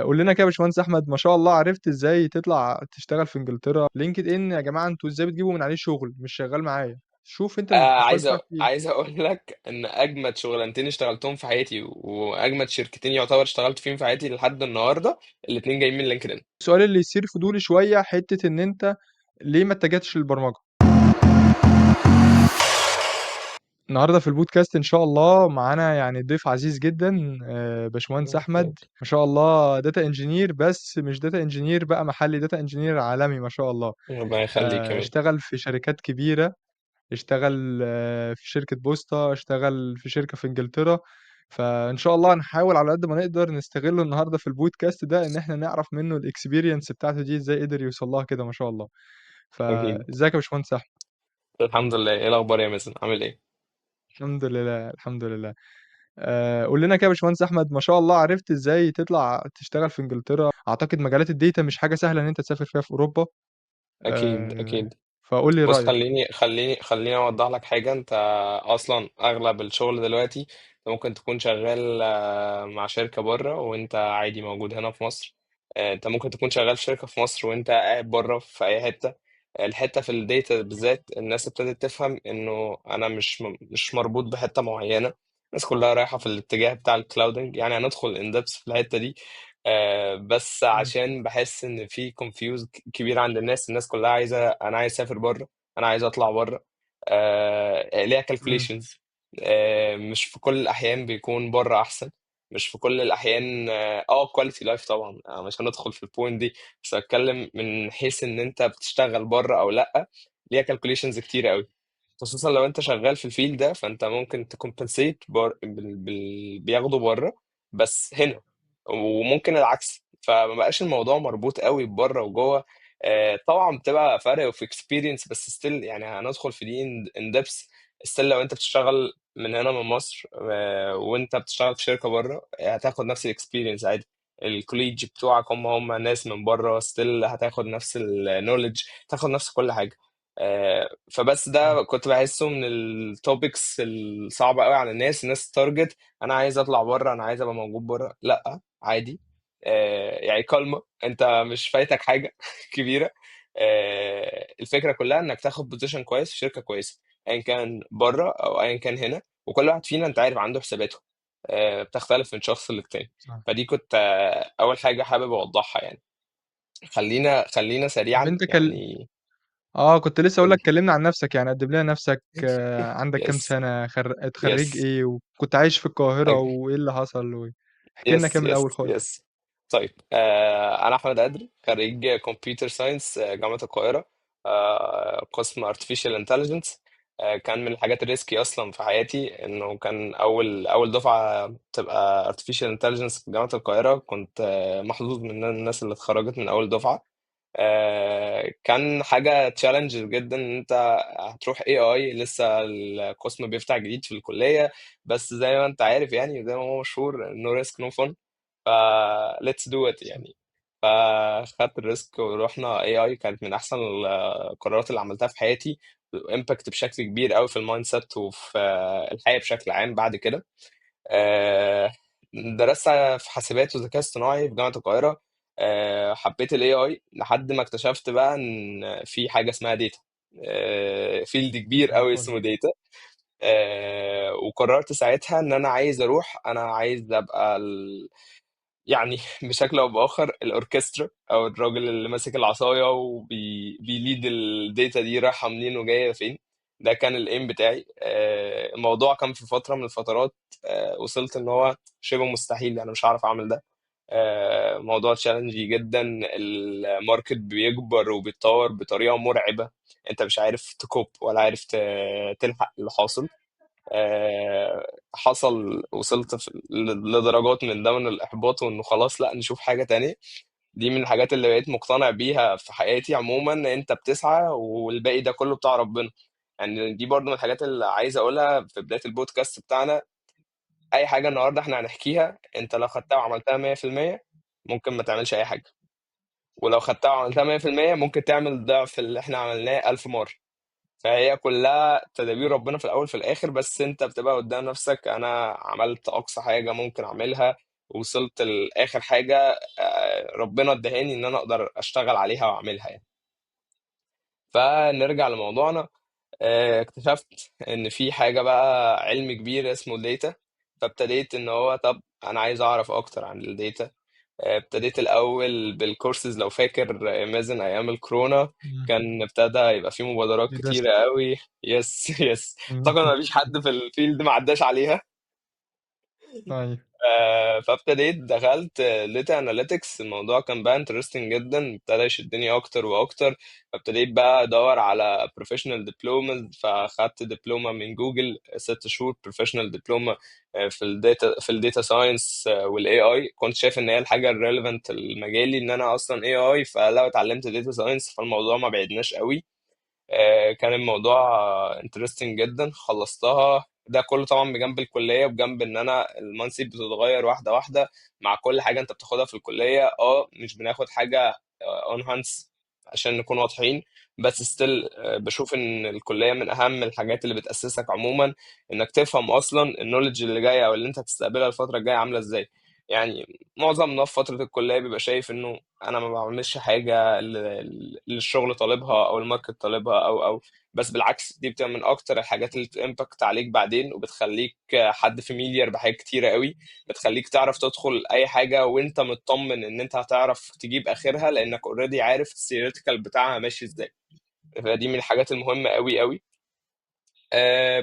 قول لنا كده يا باشمهندس احمد، ما شاء الله عرفت ازاي تطلع تشتغل في انجلترا؟ لينكد ان يا جماعه، انتوا ازاي بتجيبوا من عليه شغل؟ مش شغال معايا. شوف انت البروفايل عايز بتاعك فيه. عايز اقول لك ان اجمد شغلانتين اشتغلتهم في حياتي واجمد شركتين يعتبر اشتغلت فيهم في حياتي لحد النهارده، الاتنين جايين من لينكدين. السؤال اللي يصير فضولي شويه، حته ان انت ليه ما اتجهتش للبرمجه؟ النهارده في البودكاست ان شاء الله معانا يعني ضيف عزيز جدا، باشمهندس احمد. ما شاء الله داتا انجينير، بس مش داتا انجينير بقى محلي، داتا انجينير عالمي ما شاء الله. ربنا يخليك يا مان. اشتغل في شركات كبيره، اشتغل في شركة بوسطة، اشتغل في شركة في انجلترا. فان شاء الله هنحاول على قد ما نقدر نستغله النهارده في البودكاست ده، ان احنا نعرف منه الاكسبيرينس بتاعته دي ازاي قدر يوصل لها كده ما شاء الله. اكيد. فازيك يا باشمهندس احمد؟ الحمد لله. ايه الاخبار يا مازن؟ عامل ايه؟ الحمد لله الحمد لله. قول لنا كده يا باشمهندس احمد، ما شاء الله عرفت ازاي تطلع تشتغل في انجلترا؟ اعتقد مجالات الداتا مش حاجة سهلة ان انت تسافر فيها في اوروبا. اكيد آه، اكيد. فقول لي بص، رأيك. خليني اوضح لك حاجه. انت اصلا اغلب الشغل دلوقتي انت ممكن تكون شغال مع شركه بره وانت عادي موجود هنا في مصر. انت ممكن تكون شغال في شركه في مصر وانت قاعد بره في اي حته. الحته في الداتا بالذات الناس ابتدت تفهم انه انا مش مربوط بحته معينه. الناس كلها رايحه في الاتجاه بتاع الكلاودنج، يعني هندخل ان ديبس في الحته دي. بس مم. عشان بحس ان في كونفيوز كبير عند الناس كلها عايزه، انا عايز اسافر بره، انا عايز اطلع بره. ليها مم. كالكوليشنز. مش في كل الاحيان بيكون بره احسن. مش في كل الاحيان كواليتي لايف طبعا، مش هندخل في البوينت دي. بس اتكلم من حيث ان انت بتشتغل بره او لا. ليها كالكوليشنز كتير قوي. خصوصا لو انت شغال في الفيلد ده، فانت ممكن تكمبنسيت بياخدوا بره بس هنا، وممكن العكس. فما بقاش الموضوع مربوط قوي بره وجوه. طبعا بتبقى فرق في اكسبيرينس، بس ستيل يعني هندخل في دي ان ديبس. ستيل لو انت بتشتغل من هنا من مصر وانت بتشتغل في شركه بره، هتاخد نفس الاكسبيرينس عادي. الكوليج بتوعك هم ناس من بره، ستيل هتاخد نفس النولج، تاخد نفس كل حاجه. فبس مم. ده كنت بحسه من التوبكس الصعبه قوي على الناس تارجت. انا عايز اطلع بره، انا عايز ابقى موجود بره. لا، عادي. يعني كلمة انت مش فايتك حاجة كبيرة. الفكرة كلها انك تاخد بوزيشن كويس في شركة كويسة، ايا كان بره او ايا كان هنا. وكل واحد فينا انت عارف عنده حساباته بتختلف من شخص للتاني. صح. فدي كنت اول حاجة حابب اوضحها يعني. خلينا طب سريعا انت يعني. كنت لسه اقول قول لك لي. كلمنا عن نفسك، يعني قدم لنا نفسك. عندك كام يس. سنة؟ اتخريج يس. ايه؟ وكنت عايش في القاهرة وايه اللي حصل احكي لنا كده يس. من الاول يس. خالص. يس. طيب، انا احمد قدري، خريج كمبيوتر ساينس جامعه القاهره. قسم artificial intelligence. كان من الحاجات الريسكي اصلا في حياتي انه كان اول دفعه تبقى artificial intelligence في جامعه القاهره. كنت محظوظ من الناس اللي اتخرجت من اول دفعه. كان حاجه تشالنج جدا ان انت هتروح اي لسه القسم بيفتح جديد في الكليه. بس زي ما انت عارف يعني، زي ما هو مشهور، نو ريسك نو فن. ف let's do it صح. يعني. فخدت الريسك ورحنا اي كانت من احسن القرارات اللي عملتها في حياتي. امباكت بشكل كبير قوي في المايند سيت وفي الحياه بشكل عام بعد كده. آه، درست في حاسبات وذكاء اصطناعي في جامعه القاهره. حبيت الاي لحد ما اكتشفت بقى ان في حاجه اسمها داتا. فيلد كبير زي قوي الفل. اسمه داتا. وقررت ساعتها ان انا عايز اروح، انا عايز ابقى يعني بشكل او باخر الاوركسترا، او الراجل اللي ماسك العصايه وبيليد الداتا دي رايحه منين وجايه فين. ده كان الايم بتاعي. الموضوع كان في فتره من الفترات وصلت ان هو شبه مستحيل، انا مش هعرف اعمل ده. موضوع تشالنجي جدا. الماركت بيكبر وبيتطور بطريقه مرعبه. انت مش عارف تكوب ولا عارف تلحق اللي حاصل. حصل، وصلت لدرجات من ده من الإحباط، وإنه خلاص لا نشوف حاجة تانية. دي من الحاجات اللي بقيت مقتنع بيها في حياتي عموما. أنت بتسعى والباقي ده كله بتاع ربنا. يعني دي برضو من الحاجات اللي عايز أقولها في بداية البودكاست بتاعنا. أي حاجة النهاردة إحنا هنحكيها، أنت لو خدتها وعملتها 100% ممكن ما تعملش أي حاجة. ولو خدتها وعملتها 100% ممكن تعمل ضعف اللي إحنا عملناه 1000 مرة. فهي كلها تدابير ربنا في الاول في الاخر. بس انت بتبقى قدام نفسك، انا عملت اقصى حاجه ممكن اعملها. ووصلت لاخر حاجه ربنا ادهاني ان انا اقدر اشتغل عليها واعملها يعني. فنرجع لموضوعنا. اكتشفت ان في حاجه بقى علم كبير اسمه الداتا. فابتديت ان هو طب انا عايز اعرف اكتر عن الداتا. ابتديت الاول بالكورسز، لو فاكر مازن ايام الكورونا إمم. كان ابتدى يبقى في مبادرات كتيره Udacity. قوي. يس يس. إمم. طبعا ما فيش حد في الفيلد ما عداش عليها. أيوه. فابتديت دخلت داتا اناليتكس. الموضوع كان بقى انترستنج جدا، ابتدى يشدني اكتر واكتر. فابتديت بقى ادور على بروفيشنال دبلومز، فاخدت دبلومه من جوجل 6 شهور بروفيشنال دبلومه في الداتا ساينس والاي اي. كنت شايف ان هي الحاجه الريليفنت لمجالي، ان انا اصلا اي اي، فلو اتعلمت داتا ساينس فالموضوع ما بعدناش قوي. كان الموضوع انترستنج جدا. خلصتها ده كله طبعا بجنب الكليه، بجنب ان انا المنسي بتتغير واحده واحده مع كل حاجه انت بتاخدها في الكليه. مش بناخد حاجه اون هانس عشان نكون واضحين، بس ستيل بشوف ان الكليه من اهم الحاجات اللي بتاسسك عموما، انك تفهم اصلا النولج اللي جايه او اللي انت هتستقبلها الفتره الجايه عامله ازاي. يعني معظمنا في فتره الكليه بيبقى شايف انه انا ما بعملش حاجه اللي الشغل طالبها او الماركت طالبها او بس بالعكس، دي بتبقى من اكتر الحاجات اللي بتمباكت عليك بعدين، وبتخليك حد فاميليار بحاجات كتيره قوي. بتخليك تعرف تدخل اي حاجه وانت مطمن ان انت هتعرف تجيب اخرها، لانك اوريدي عارف الثيوريتيكال بتاعها ماشي ازاي. فدي من الحاجات المهمه قوي قوي.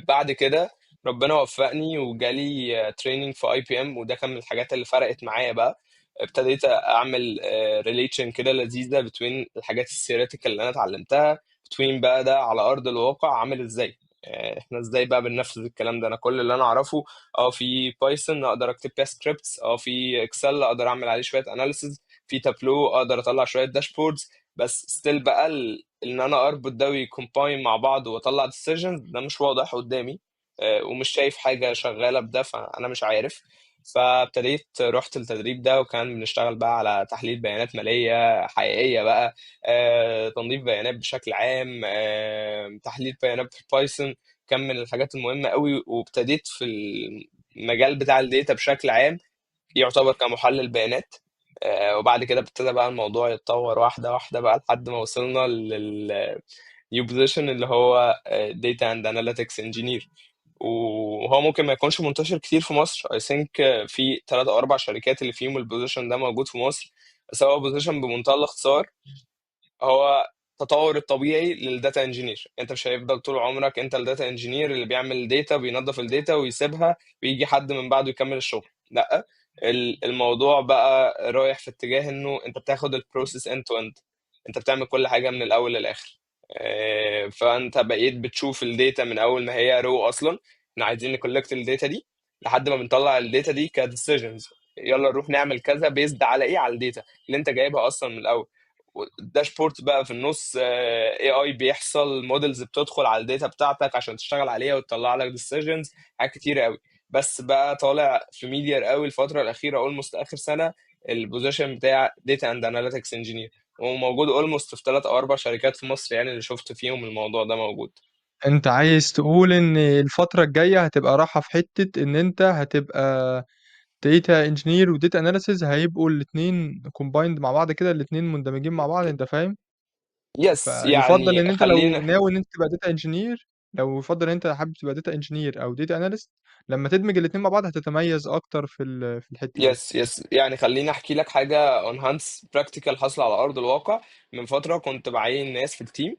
بعد كده ربنا وفقني وجالي تريننج في اي بي ام، وده كان من الحاجات اللي فرقت معايا بقى. ابتديت اعمل ريليشن كده لذيذه بين الحاجات الثيوريتيكال اللي انا اتعلمتها، بين بقى ده على ارض الواقع عامل ازاي. احنا ازاي بقى بننفذ الكلام ده؟ انا كل اللي انا اعرفه في بايثون اقدر اكتب بيها سكريبتس، في اكسل اقدر اعمل عليه شويه اناليسز، في تابلو اقدر اطلع شويه داشبوردز. بس ستيل بقى ان انا اربط ده ويكومباين مع بعض واطلع ديسيجنز، ده مش واضح قدامي. ومش شايف حاجه شغاله بده، فانا مش عارف. فابتديت رحت التدريب ده، وكان بنشتغل بقى على تحليل بيانات ماليه حقيقيه بقى، تنظيف بيانات بشكل عام، تحليل بيانات في بايثون. كان من الحاجات المهمه قوي. وابتديت في المجال بتاع الداتا بشكل عام يعتبر كمحلل بيانات. وبعد كده ابتدى بقى الموضوع يتطور واحدة واحدة بقى لحد ما وصلنا لل new position اللي هو data and analytics engineer. وهو ممكن ما يكونش منتشر كتير في مصر. I think في 3 أو 4 شركات اللي فيهم البوزيشن ده موجود في مصر. بس هو بوزيشن بمنتهى الاختصار، هو التطور الطبيعي للداتا انجينير. انت مش هيفضل طول عمرك انت الداتا انجينير اللي بيعمل داتا بينظف الداتا ويسيبها ويجي حد من بعده يكمل الشغل. لا، الموضوع بقى رايح في اتجاه انه انت بتاخد البروسيس اند تو اند. انت بتعمل كل حاجه من الاول للاخر. فانت بقيت بتشوف الداتا من اول ما هي رو اصلا. احنا عايزين نكولكت الداتا دي لحد ما بنطلع الداتا دي كديسيجنز. يلا نروح نعمل كذا بيزد على ايه؟ على الداتا اللي انت جايبها اصلا من الاول. الداشبورد بقى في النص اي اي بيحصل، موديلز بتدخل على الداتا بتاعتك عشان تشتغل عليها وتطلع لك ديسيجنز. حاجات كتير قوي. بس بقى طالع فاميليار قوي الفتره الاخيره، اولموست اخر سنه، البوزيشن بتاع داتا اند اناليتكس انجينير. وموجود اولموست في 3 أو 4 شركات في مصر يعني، اللي شفت فيهم الموضوع ده موجود. أنت عايز تقول إن الفترة الجاية هتبقى رايحة في حتة إن أنت هتبقى data engineer و data analysis هيبقوا الاتنين combined مع بعض كده، الاتنين مندمجين مع بعض، أنت فاهم؟ يس فيفضل يعني إن أنت لو خلينا. ناوي إن أنت تبقى data engineer، لو يفضل إن أنت حابب تبقى data engineer أو data analyst، لما تدمج الاتنين مع بعض هتتميز أكتر في الحتة دي. يس يعني خليني احكي لك حاجه اون هانس براكتيكال حصل على ارض الواقع. من فتره كنت بعين ناس في التيم،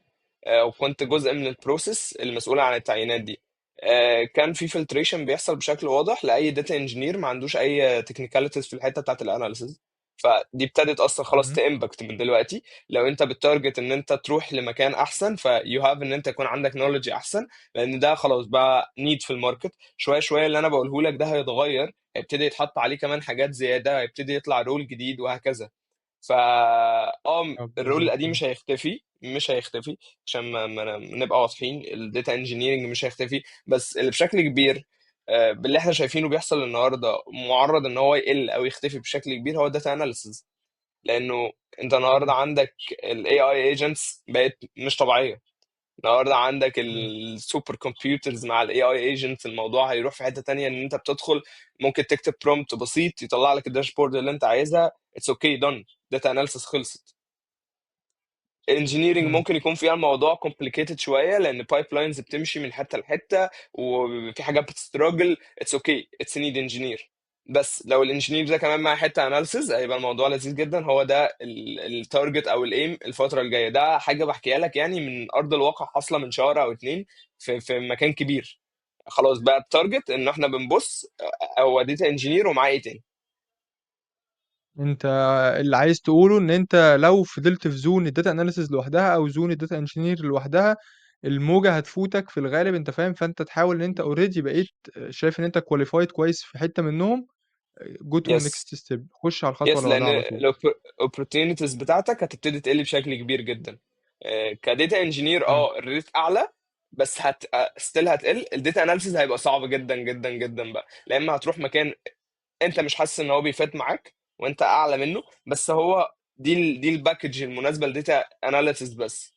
وكنت جزء من البروسيس المسؤوله عن التعيينات دي. كان في فلتريشن بيحصل بشكل واضح لاي داتا انجينير ما عندوش اي تكنيكاليتيز في الحته بتاعت الاناليسز. فدي ابتدت اصلا خلاص مم. تامباكت من دلوقتي. لو انت بتارجت ان انت تروح لمكان احسن فيو هاف ان انت يكون عندك نولج احسن، لان ده خلاص بقى نيد في الماركت. شويه شويه اللي انا بقوله لك ده هيتغير، هيبتدي يتحط عليه كمان حاجات زياده، هيبتدي يطلع رول جديد وهكذا. فا الرول بالظبط. القديم مش هيختفي عشان ما نبقى واضحين. الداتا انجينيرنج مش هيختفي، بس اللي بشكل كبير باللي احنا شايفينه بيحصل النهارده معرض ان هو يقل او يختفي بشكل كبير، هو الداتا اناليسز. لانه انت النهارده عندك الاي اي ايجنتس بقت مش طبيعيه. النهارده عندك إمم. السوبر كمبيوترز مع الاي اي ايجنت، الموضوع هيروح في حته تانية، ان انت بتدخل ممكن تكتب برومبت بسيط يطلع لك الداشبورد اللي انت عايزها. اتس اوكي دون، داتا اناليسيس خلصت. الانجينيرنج إمم. ممكن يكون فيها الموضوع complicated شويه، لان بايب لاينز بتمشي من حته لحته وفي حاجات بتستراجل. اتس اوكي، اتس نيد انجينير. بس لو الانجينير ده كمان مع حته اناليسز هيبقى الموضوع لذيذ جدا. هو ده التارجت او الايم الفتره الجايه. ده حاجه بحكيها لك يعني من ارض الواقع، حاصله من شهر او اتنين في مكان كبير. خلاص بقى التارجت ان احنا بنبص هو داتا انجينير ومعاه ايه تاني. أنت اللي عايز تقوله إن أنت لو فضلت في zone الdata analysis لوحدها أو zone الdata engineer لوحدها، الموجة هتفوتك في الغالب أنت فاهم، فأنت تحاول إن أنت already بقيت شايف إن أنت qualified كويس في حتة منهم go to يس. next step، خُش على الخطوة يس، اللي بعدها لان على طول. الاوبورتيونيتيز بتاعتك هتبتدي تقل بشكل كبير جدا. كديتا انجينير إمم. الريت اعلى، بس ستيل هتقل. الداتا اناليسيز هيبقى صعب جدا جدا جدا بقى، لا اما هتروح مكان انت مش حاسس ان هو بيفيت معاك وانت اعلى منه، بس هو دي الباكج المناسبه لديتا اناليسيز بس.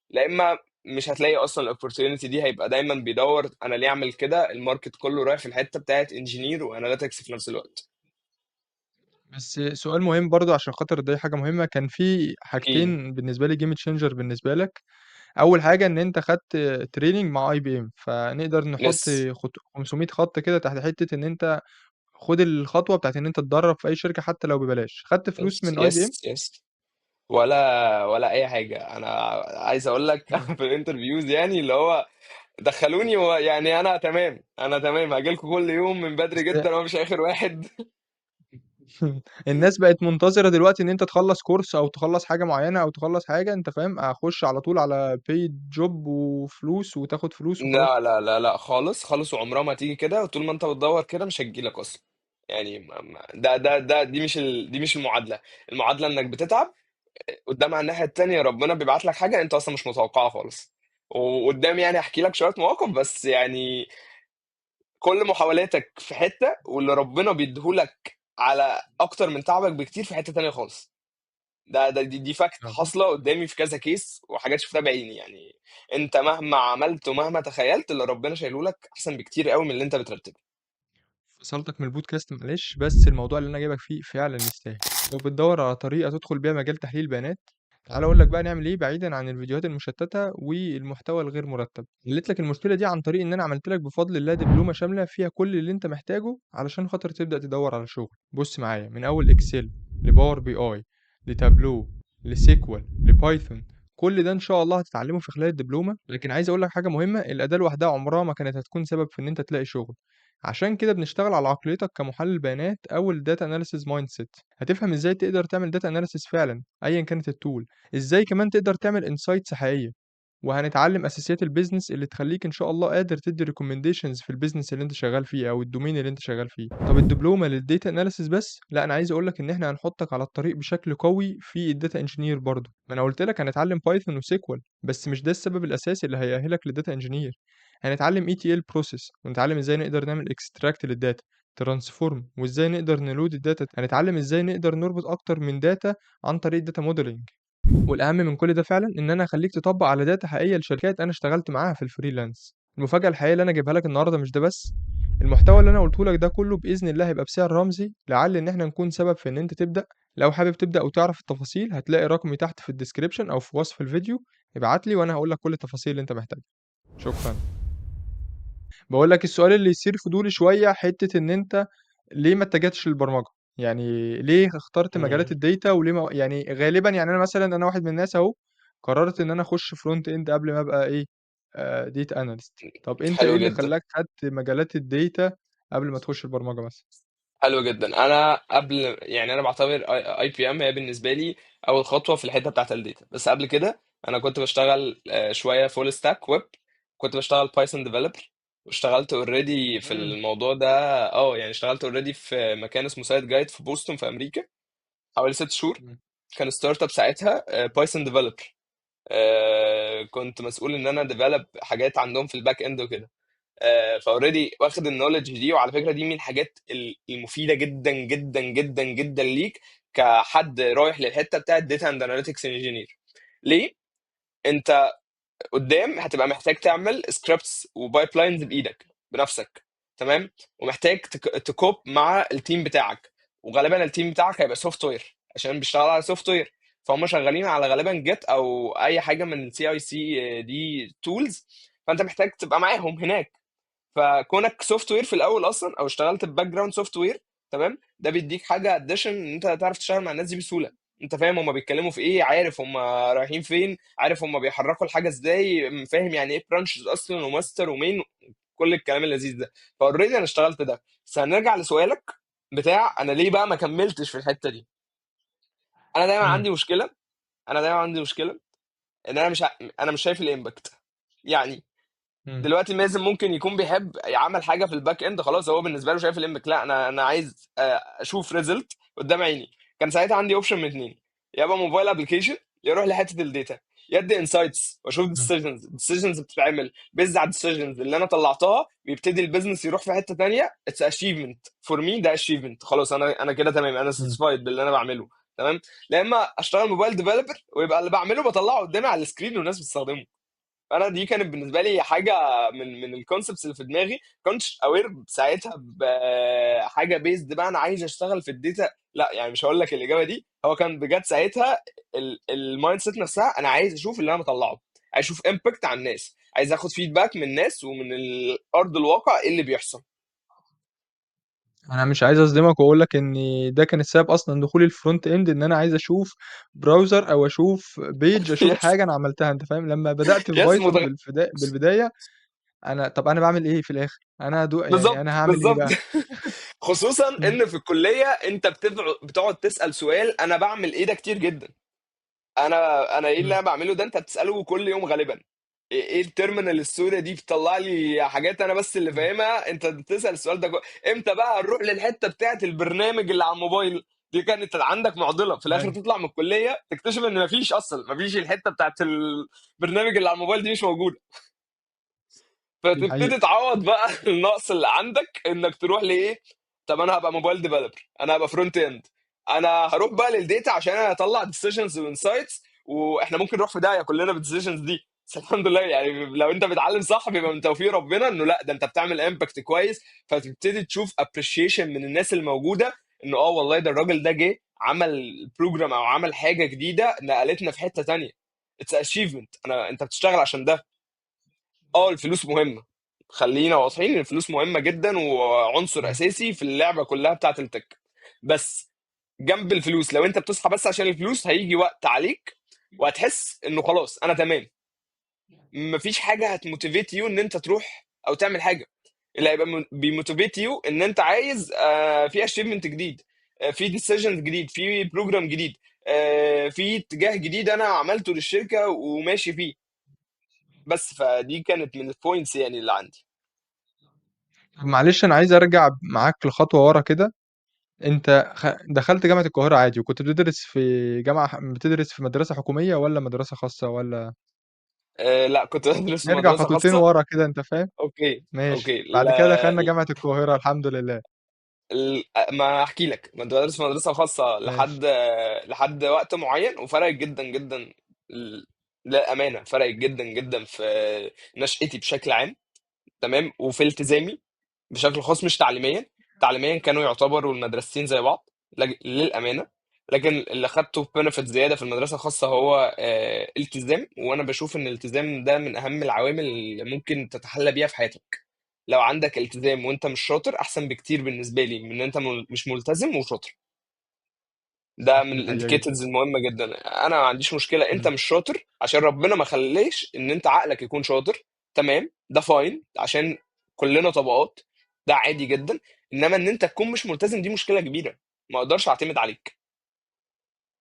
لا اما مش هتلاقي اصلا الاوبورتيونيتي دي. هيبقى دايما بيدور انا ليه اعمل كده، الماركت كله رايح في الحته بتاعت انجينير واناليتكس في نفس الوقت. بس سؤال مهم برضه عشان خاطر دي حاجة مهمة، كان في اكيد. حاجتين بالنسبة لي game changer بالنسبة لك. أول حاجة إن أنت خدت training مع IBM، فنقدر نحط يس 500 خط كده تحت حتة إن أنت خُد الخطوة بتاعة إن أنت تتدرّب في أي شركة حتى لو ببلاش. خدت فلوس يس من IBM؟ يس يس. ولا اي حاجه. انا عايز اقول لك إمم. في الانترفيوز يعني اللي هو دخلوني يعني انا تمام، انا تمام هاجي لكم كل يوم من بدري بس جدا وانا مش اخر واحد. الناس بقت منتظرة دلوقتي إن أنت تخلّص كورس أو تخلّص حاجة معيّنة أو تخلّص حاجة أنت فاهم، أخُش على طول على paid job وفلوس وتاخد فلوس وخلاص. لا لا لا لا خالص خالص، وعمرها ما تيجي كده. وطول ما انت بتدور كده مش هتجي لك اصلا. يعني دي مش المعادله. المعادله انك بتتعب قدام على الناحيه التانيه ربنا بيبعت لك حاجه انت اصلا مش متوقعها خالص. وقدام يعني احكي لك شويه مواقف بس يعني كل محاولاتك في حتة، واللي ربنا بيديهولك على اكتر من تعبك بكتير في حتة تانية خالص. دي فاكت أها. حاصلة قدامي في كذا كيس وحاجات شفتها بعيني يعني. انت مهما عملت ومهما تخيلت اللي ربنا شايله لك احسن بكتير قوي من اللي انت بترتبه. فصلتك من البودكاست معلش، بس الموضوع اللي أنا جايبك فيه فعلًا يستاهل. لو بتدوّر على طريقة تدخل بيها مجال تحليل البيانات، تعالَ أقول لك بقى نعمل إيه بعيدًا عن الفيديوهات المشتتة والمحتوى الغير مرتب. حليت لك المشكلة دي عن طريق إن أنا عملت لك بفضل الله دبلومة شاملة فيها كل اللي أنت محتاجه علشان خاطر تبدأ تدوّر على شغل. بُص معايا من أول إكسل لباور بي أي لتابلو لسيكوال لبايثون، كل ده إن شاء الله هتتعلمه في خلال الدبلومة. لكن عايز أقول لك حاجة مهمة، الأداة لوحدها عمرها ما كانت هتكون سبب في إن أنت تلاقي شغل. عشان كده بنشتغل على عقليتك كمحلل بيانات أو الdata analysis mindset. هتفهم إزاي تقدر تعمل data analysis فعلًا أيًا كانت الtool، إزاي كمان تقدر تعمل insights حقيقية، وهنتعلم أساسيات الbusiness اللي تخلّيك إن شاء الله قادر تدّي recommendations في الbusiness اللي أنت شغال فيه أو الdomain اللي أنت شغال فيه. طب الدبلومة للdata analysis بس؟ لأ، أنا عايز أقول لك إن إحنا هنحطك على الطريق بشكل قوي في الdata engineer برضه. ما أنا قُلت لك هنتعلم Python وSQL، بس مش ده السبب الأساسي اللي هيأهلك لdata engineer. هنتعلم ETL process ونتعلم إزاي نقدر نعمل extract للdata، transform وإزاي نقدر نload الdata، هنتعلم إزاي نقدر نربط أكتر من data عن طريق data modeling. والأهم من كل ده فعلًا إن أنا هاخلّيك تطبّق على data حقيقية لشركات أنا اشتغلت معاها في الfreelance. المفاجأة الحقيقية اللي أنا جايبها لك النهارده مش ده بس، المحتوى اللي أنا قُلته لك ده كلّه بإذن الله هيبقى بسعر رمزي، لعل إن إحنا نكون سبب في إن أنت تبدأ. لو حابب تبدأ وتعرف التفاصيل هتلاقي رقمي تحت في الdescription أو في وصف الفيديو، ابعت لي وأنا هاقول لك كل التفاصيل اللي أنت محتاجها. شكرًا. باقول لك السؤال اللي يثير فضولي شوية، حتّة إن أنت ليه ما اتجهتش للبرمجة؟ يعني ليه اخترت مجالات مم. الdata وليه ما يعني غالبًا يعني أنا مثلًا أنا واحد من الناس أهو، قررت إن أنا أخش front end قبل ما أبقى إيه، data analyst. طب أنت إيه حلو اللي جدا. خلّاك خدت مجالات الdata قبل ما تخش البرمجة مثلًا؟ حلو جدا. انا قبل يعني انا بعتبر اي بي ام هي بالنسبه لي اول خطوه في الحته بتاعت الداتا. بس قبل كده انا كنت بشتغل شويه فول ستاك ويب. كنت بشتغل بايثون ديفلوبر، واشتغلت اوريدي في إمم. الموضوع ده. يعني اشتغلت اوريدي في مكان اسمه سايت جايد في بوسطن في امريكا حوالي 6 شهور. إمم. كان ستارت اب ساعتها بايثون ديفلوبر. كنت مسؤول ان انا ديفلوب حاجات عندهم في الباك اند وكده. فاوريدي واخد النولج دي. وعلى فكره دي من الحاجات المفيده جدا جدا جدا جدا ليك كحد رايح للحته بتاعت داتا اند اناليتكس انجينير. ليه؟ انت قدام هتبقى محتاج تعمل سكريبتس وبايب لاينز بايدك بنفسك. تمام. ومحتاج تكوب مع التيم بتاعك، وغالبا التيم بتاعك هيبقى سوفت وير عشان بيشتغل على سوفت وير، فهم شغالين على غالبا جيت او اي حاجه من السي اي سي دي تولز. فانت محتاج تبقى معاهم هناك. فكونك سوفت وير في الاول اصلا، او اشتغلت بباك جراوند سوفت وير، تمام، ده بيديك حاجه اديشن ان انت تعرف تشتغل مع الناس دي بسهوله. انت فاهم هم بيتكلموا في ايه، عارف هم رايحين فين، عارف هم بيحركوا الحاجه ازاي، فاهم يعني ايه برانشز اصلا وماستر ومين، كل الكلام اللذيذ ده. فاوريدي انا اشتغلت ده. بس هنرجع لسؤالك بتاع انا ليه بقى ما كملتش في الحته دي. انا دايما إمم، عندي مشكله انا دايما عندي مشكله ان انا مش شايف الامباكت. يعني إمم، دلوقتي مازن ممكن يكون بيحب يعمل حاجه في الباك اند، خلاص هو بالنسبه له شايف الامباكت. لا، انا عايز اشوف ريزلت قدام عيني. كان ساعتها عندي اوبشن من اتنين: يا يبقى موبايل ابلكيشن، يا اروح لحته الداتا، يدي انسايتس واشوف إمم، ديسيجنز بتتعمل بيز على الديسيجنز اللي انا طلعتها، بيبتدي البيزنس يروح في حته تانيه. اتس اتشيفمنت فور مي، ده اتشيفمنت خلاص، انا كده تمام، انا إمم. ساتيسفايد باللي انا بعمله. تمام. لا اما اشتغل موبايل ديفلوبر ويبقى اللي بعمله بطلعه قدامي على السكرين والناس بتستخدمه. انا دي كانت بالنسبه لي حاجه من الكونسبتس اللي في دماغي. كنتش اوير ساعتها بحاجه بيزد بقى انا عايز اشتغل في الداتا. لا يعني مش هقول لك الاجابه دي، هو كان بجد ساعتها المايند سيت نفسها انا عايز اشوف اللي انا مطلعه، عايز اشوف امباكت على الناس، عايز اخد فيدباك من الناس ومن الارض الواقع ايه اللي بيحصل. أنا مش عايز أصدمك وأقول لك إن ده كان السبب أصلًا دخولي الfront end، إن أنا عايز أشوف browser أو أشوف page، أشوف يس. حاجة أنا عملتها، أنت فاهم؟ لمّا بدأت في يس Python بالبداية، طَب أنا باعمل إيه في الآخر؟ يعني بالظبط أنا هاعمل إيه بالظبط. بقى؟ خصوصا إمم، ان في الكليه انت بتقعد تسال سؤال انا بعمل ايه ده كتير جدا. انا ايه اللي إمم، انا بعمله ده انت بتساله كل يوم غالبا. ايه التيرمينال السوداء دي بتطلع لي حاجات انا بس اللي إمم، فاهمها، انت بتسال السؤال ده امتى بقى هنروح للحته بتاعه البرنامج اللي على الموبايل؟ دي كانت عندك معضله في الاخر، أيوه، تطلع من الكليه تكتشف ان مفيش اصلا، مفيش الحته بتاعه البرنامج اللي على الموبايل دي مش موجوده. دي حقيقة. فتبتدي تعوض بقى النقص اللي عندك انك تروح لايه. طب انا هبقى موبايل ديفلوبر، انا هبقى فرونت اند، انا هروح بقى للديتا عشان انا اطلع ديسيجنز وانسايتس. واحنا ممكن نروح في داهيه كلنا بالديسيجنز دي، بس الحمد لله يعني لو انت بتعلم صح بيبقى من توفيق ربنا انه لا ده انت بتعمل امباكت كويس. فتبتدي تشوف ابريشيشن من الناس الموجوده، انه والله ده الراجل ده جه عمل بروجرام او عمل حاجه جديده نقلتنا في حته تانيه. اتس اتشيفمنت، انت بتشتغل عشان ده. الفلوس مهمة، خلينا واضحين ان الفلوس مهمة جدا وعنصر إمم. اساسي في اللعبة كلها بتاعت التك. بس جنب الفلوس لو انت بتصحى بس عشان الفلوس هيجي وقت عليك وهتحس انه خلاص انا تمام. مفيش حاجة هتموتيفيت يو ان انت تروح او تعمل حاجة. اللي هيبقى بيموتيفيت يو ان انت عايز في اشيفمنت جديد، في ديسيجن جديد، في بروجرام جديد، في اتجاه جديد انا عملته للشركة وماشي فيه. بس فدي كانت من البوينتس يعني اللي عندي. طب معلش أنا عايز أرجع معاك لخطوة ورا كده. أنت دخلت جامعة القاهرة عادي، وكنت بتدرس في مدرسة حكومية والّا مدرسة خاصة والّا؟ لا، كنت بدرس في نرجع مدرسة خطوتين خاصة. ورا كده أنت فاهم؟ اوكي ماشي، اوكي. بعد كده لا، دخلنا جامعة القاهرة الحمد لله. ما احكي لك، كنت بدرس في مدرسة خاصة ماشي، لحد وقت معين، وفرقت جدا جدا. للأمانة فرقت جدا جدا في نشأتي بشكل عام. تمام. وفي التزامي بشكل خاص، مش تعليميا. تعليميا كانوا يعتبروا المدرستين زي بعض للأمانة. لكن اللي خدته بنفيت زيادة في المدرسة الخاصة هو التزام. وأنا بشوف إن الالتزام ده من أهم العوامل اللي ممكن تتحلى بيها في حياتك. لو عندك التزام وأنت مش شاطر أحسن بكتير بالنسبة لي من إن أنت مش ملتزم وشاطر. ده صح من دي حقيقة جدًا. الانديكيتورز المهمة جدا. أنا ما عنديش مشكلة أنت إمم. مش شاطر عشان ربنا ما خليش إن أنت عقلك يكون شاطر. تمام، ده فاين عشان كلنا طبقات، ده عادي جدا. انما ان انت تكون مش ملتزم دي مشكله كبيره، ما اقدرش اعتمد عليك.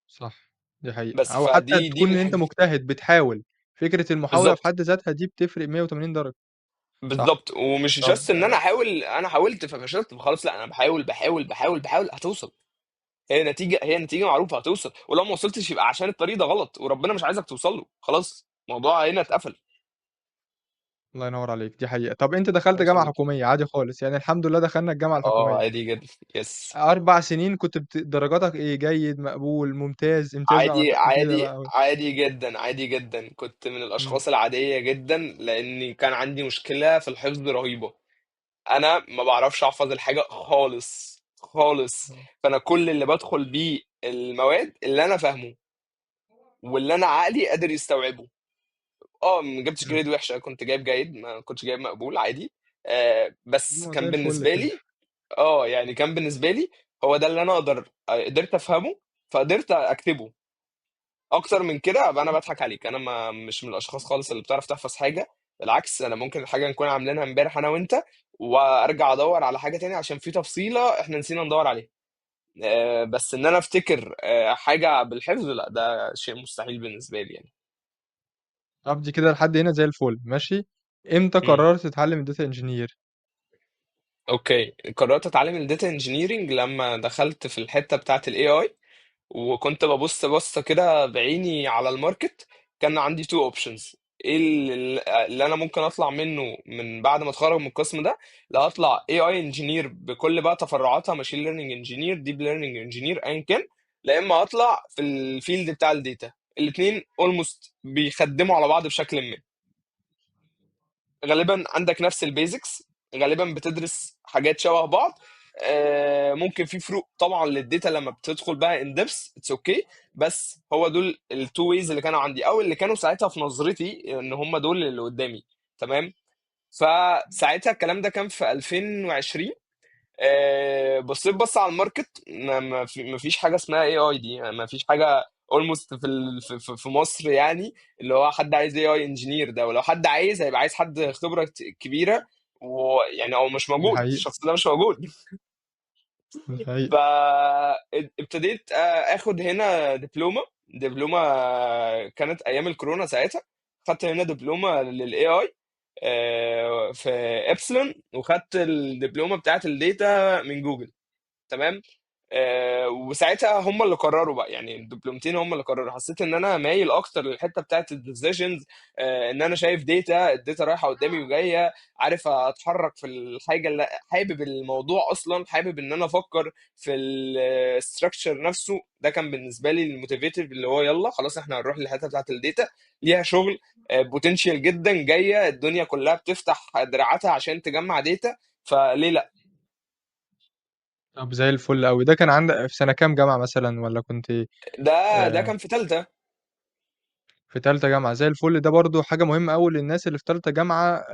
صح، دي حقيقة. بس أو حتى فدي تكون من إن أنت الحاجات. مجتهد بتحاول، فكرة المحاولة في بالظبط حد ذاتها دي بتفرق 180 درجة. صح. بالظبط. ومش طب جاست ان انا احاول، انا حاولت ففشلت فخلاص، لا انا بحاول بحاول بحاول بحاول هتوصل. هي نتيجه معروفه هتوصل، ولو ما وصلتش يبقى عشان الطريق ده غلط وربنا مش عايزك توصل له، خلاص الموضوع هنا اتقفل. الله ينور عليك، دي حقيقة. طب أنت دخلت الله جامعة يخليك. حكومية عادي خالص، يعني الحمد لله دخلنا الجامعة اه الحكومية. عادي جدا. يس. 4 سنين كنت درجاتك إيه؟ جيد، مقبول، ممتاز، امتياز زي ما عادي تحكي كده عادي بقى؟ عادي جدا، عادي جدا، كنت من إمم. الاشخاص العاديه جدا، لاني كان عندي مشكله في الحفظ رهيبه. انا ما بعرفش احفظ الحاجه خالص خالص. آه. فانا كل اللي بدخل بيه المواد اللي انا فاهمه واللي انا عقلي قادر يستوعبه. اه ما جبتش إمم. جريد وحشه، كنت جايب جيد، ما كنتش جايب مقبول عادي. طب بس ما هو زي كان الفل بالنسبه كده. لي، يعني كان بالنسبه لي هو ده اللي انا قدرت افهمه، فقدرت اكتبه. اكتر من كده ابقى انا طب بضحك عليك. انا ما مش من الاشخاص خالص اللي بتعرف تحفظ حاجه. بالعكس، انا ممكن الحاجه نكون عاملينها امبارح انا وانت، وارجع ادور على حاجه تانية عشان في تفصيله احنا نسينا ندور عليها. بس ان انا افتكر حاجه بالحفظ، لا ده شيء مستحيل بالنسبه لي يعني. طب دي كده لحد هنا زي الفل، ماشي. إمتى مم. قررت تتعلم الdata engineer؟ اوكي، قررت اتعلم الداتا انجينيرنج لما دخلت في الحته بتاعه الاي اي، وكنت ببص بصة كده بعيني على الماركت. كان عندي تو اوبشنز. ايه اللي انا ممكن اطلع منه من بعد ما اتخرج من القسم ده؟ لا اطلع اي اي انجينير بكل بقى تفرعاتها، ماشين ليرنينج انجينير، ديب ليرنينج انجينير، ايا كان. لا اما اطلع في الفيلد بتاع الداتا. الاثنين اولموست بيخدموا على بعض بشكل ما. غالبا عندك نفس البيزكس، غالبا بتدرس حاجات شبه بعض. ممكن في فروق طبعا للداتا لما بتدخل بقى ان ديبس، اتس اوكي. بس هو دول التو ويز اللي كانوا عندي، او اللي كانوا ساعتها في نظرتي ان هم دول اللي قدامي. تمام. فساعتها الكلام ده كان في 2020. بصيت بص على الماركت، ما فيش حاجه اسمها اي اي دي، يعني ما فيش حاجه اولموست في مصر يعني. اللي هو حد عايز اي اي انجينير ده، ولو حد عايز هيبقى عايز حد خبره كبيره، ويعني هو مش دي موجود، حقيقة، الشخص ده مش موجود. دي حقيقة. فابتديت اخد هنا دبلومه كانت ايام الكورونا ساعتها. خدت هنا دبلومه للاي اي في ابسلون، وخدت الدبلومه بتاعت الداتا من جوجل. تمام. وساعتها هم اللي قرروا بقى، يعني الدبلومتين هم اللي قرروا. حسيت ان انا مايل اكتر للحته بتاعت الديسيجنز. ان انا شايف الداتا رايحه قدامي وجايه، عارف اتحرك في الحاجه اللي حابب الموضوع اصلا، حابب ان انا افكر في الستراكشر نفسه. ده كان بالنسبه لي الموتيفيتيف، اللي هو يلا خلاص احنا هنروح للحته بتاعت الداتا، ليها شغل بوتنشال جدا جايه، الدنيا كلها بتفتح دراعاتها عشان تجمع داتا، فليه لا. طب زي الفل أوي. ده كان عندك في سنة كام جامعة مثلًا والّا كنت ده آآ كان في ثالثه. في تالتة جامعة؟ زي الفل. ده برضه حاجة مهمة أوي للناس اللي في تالتة جامعة.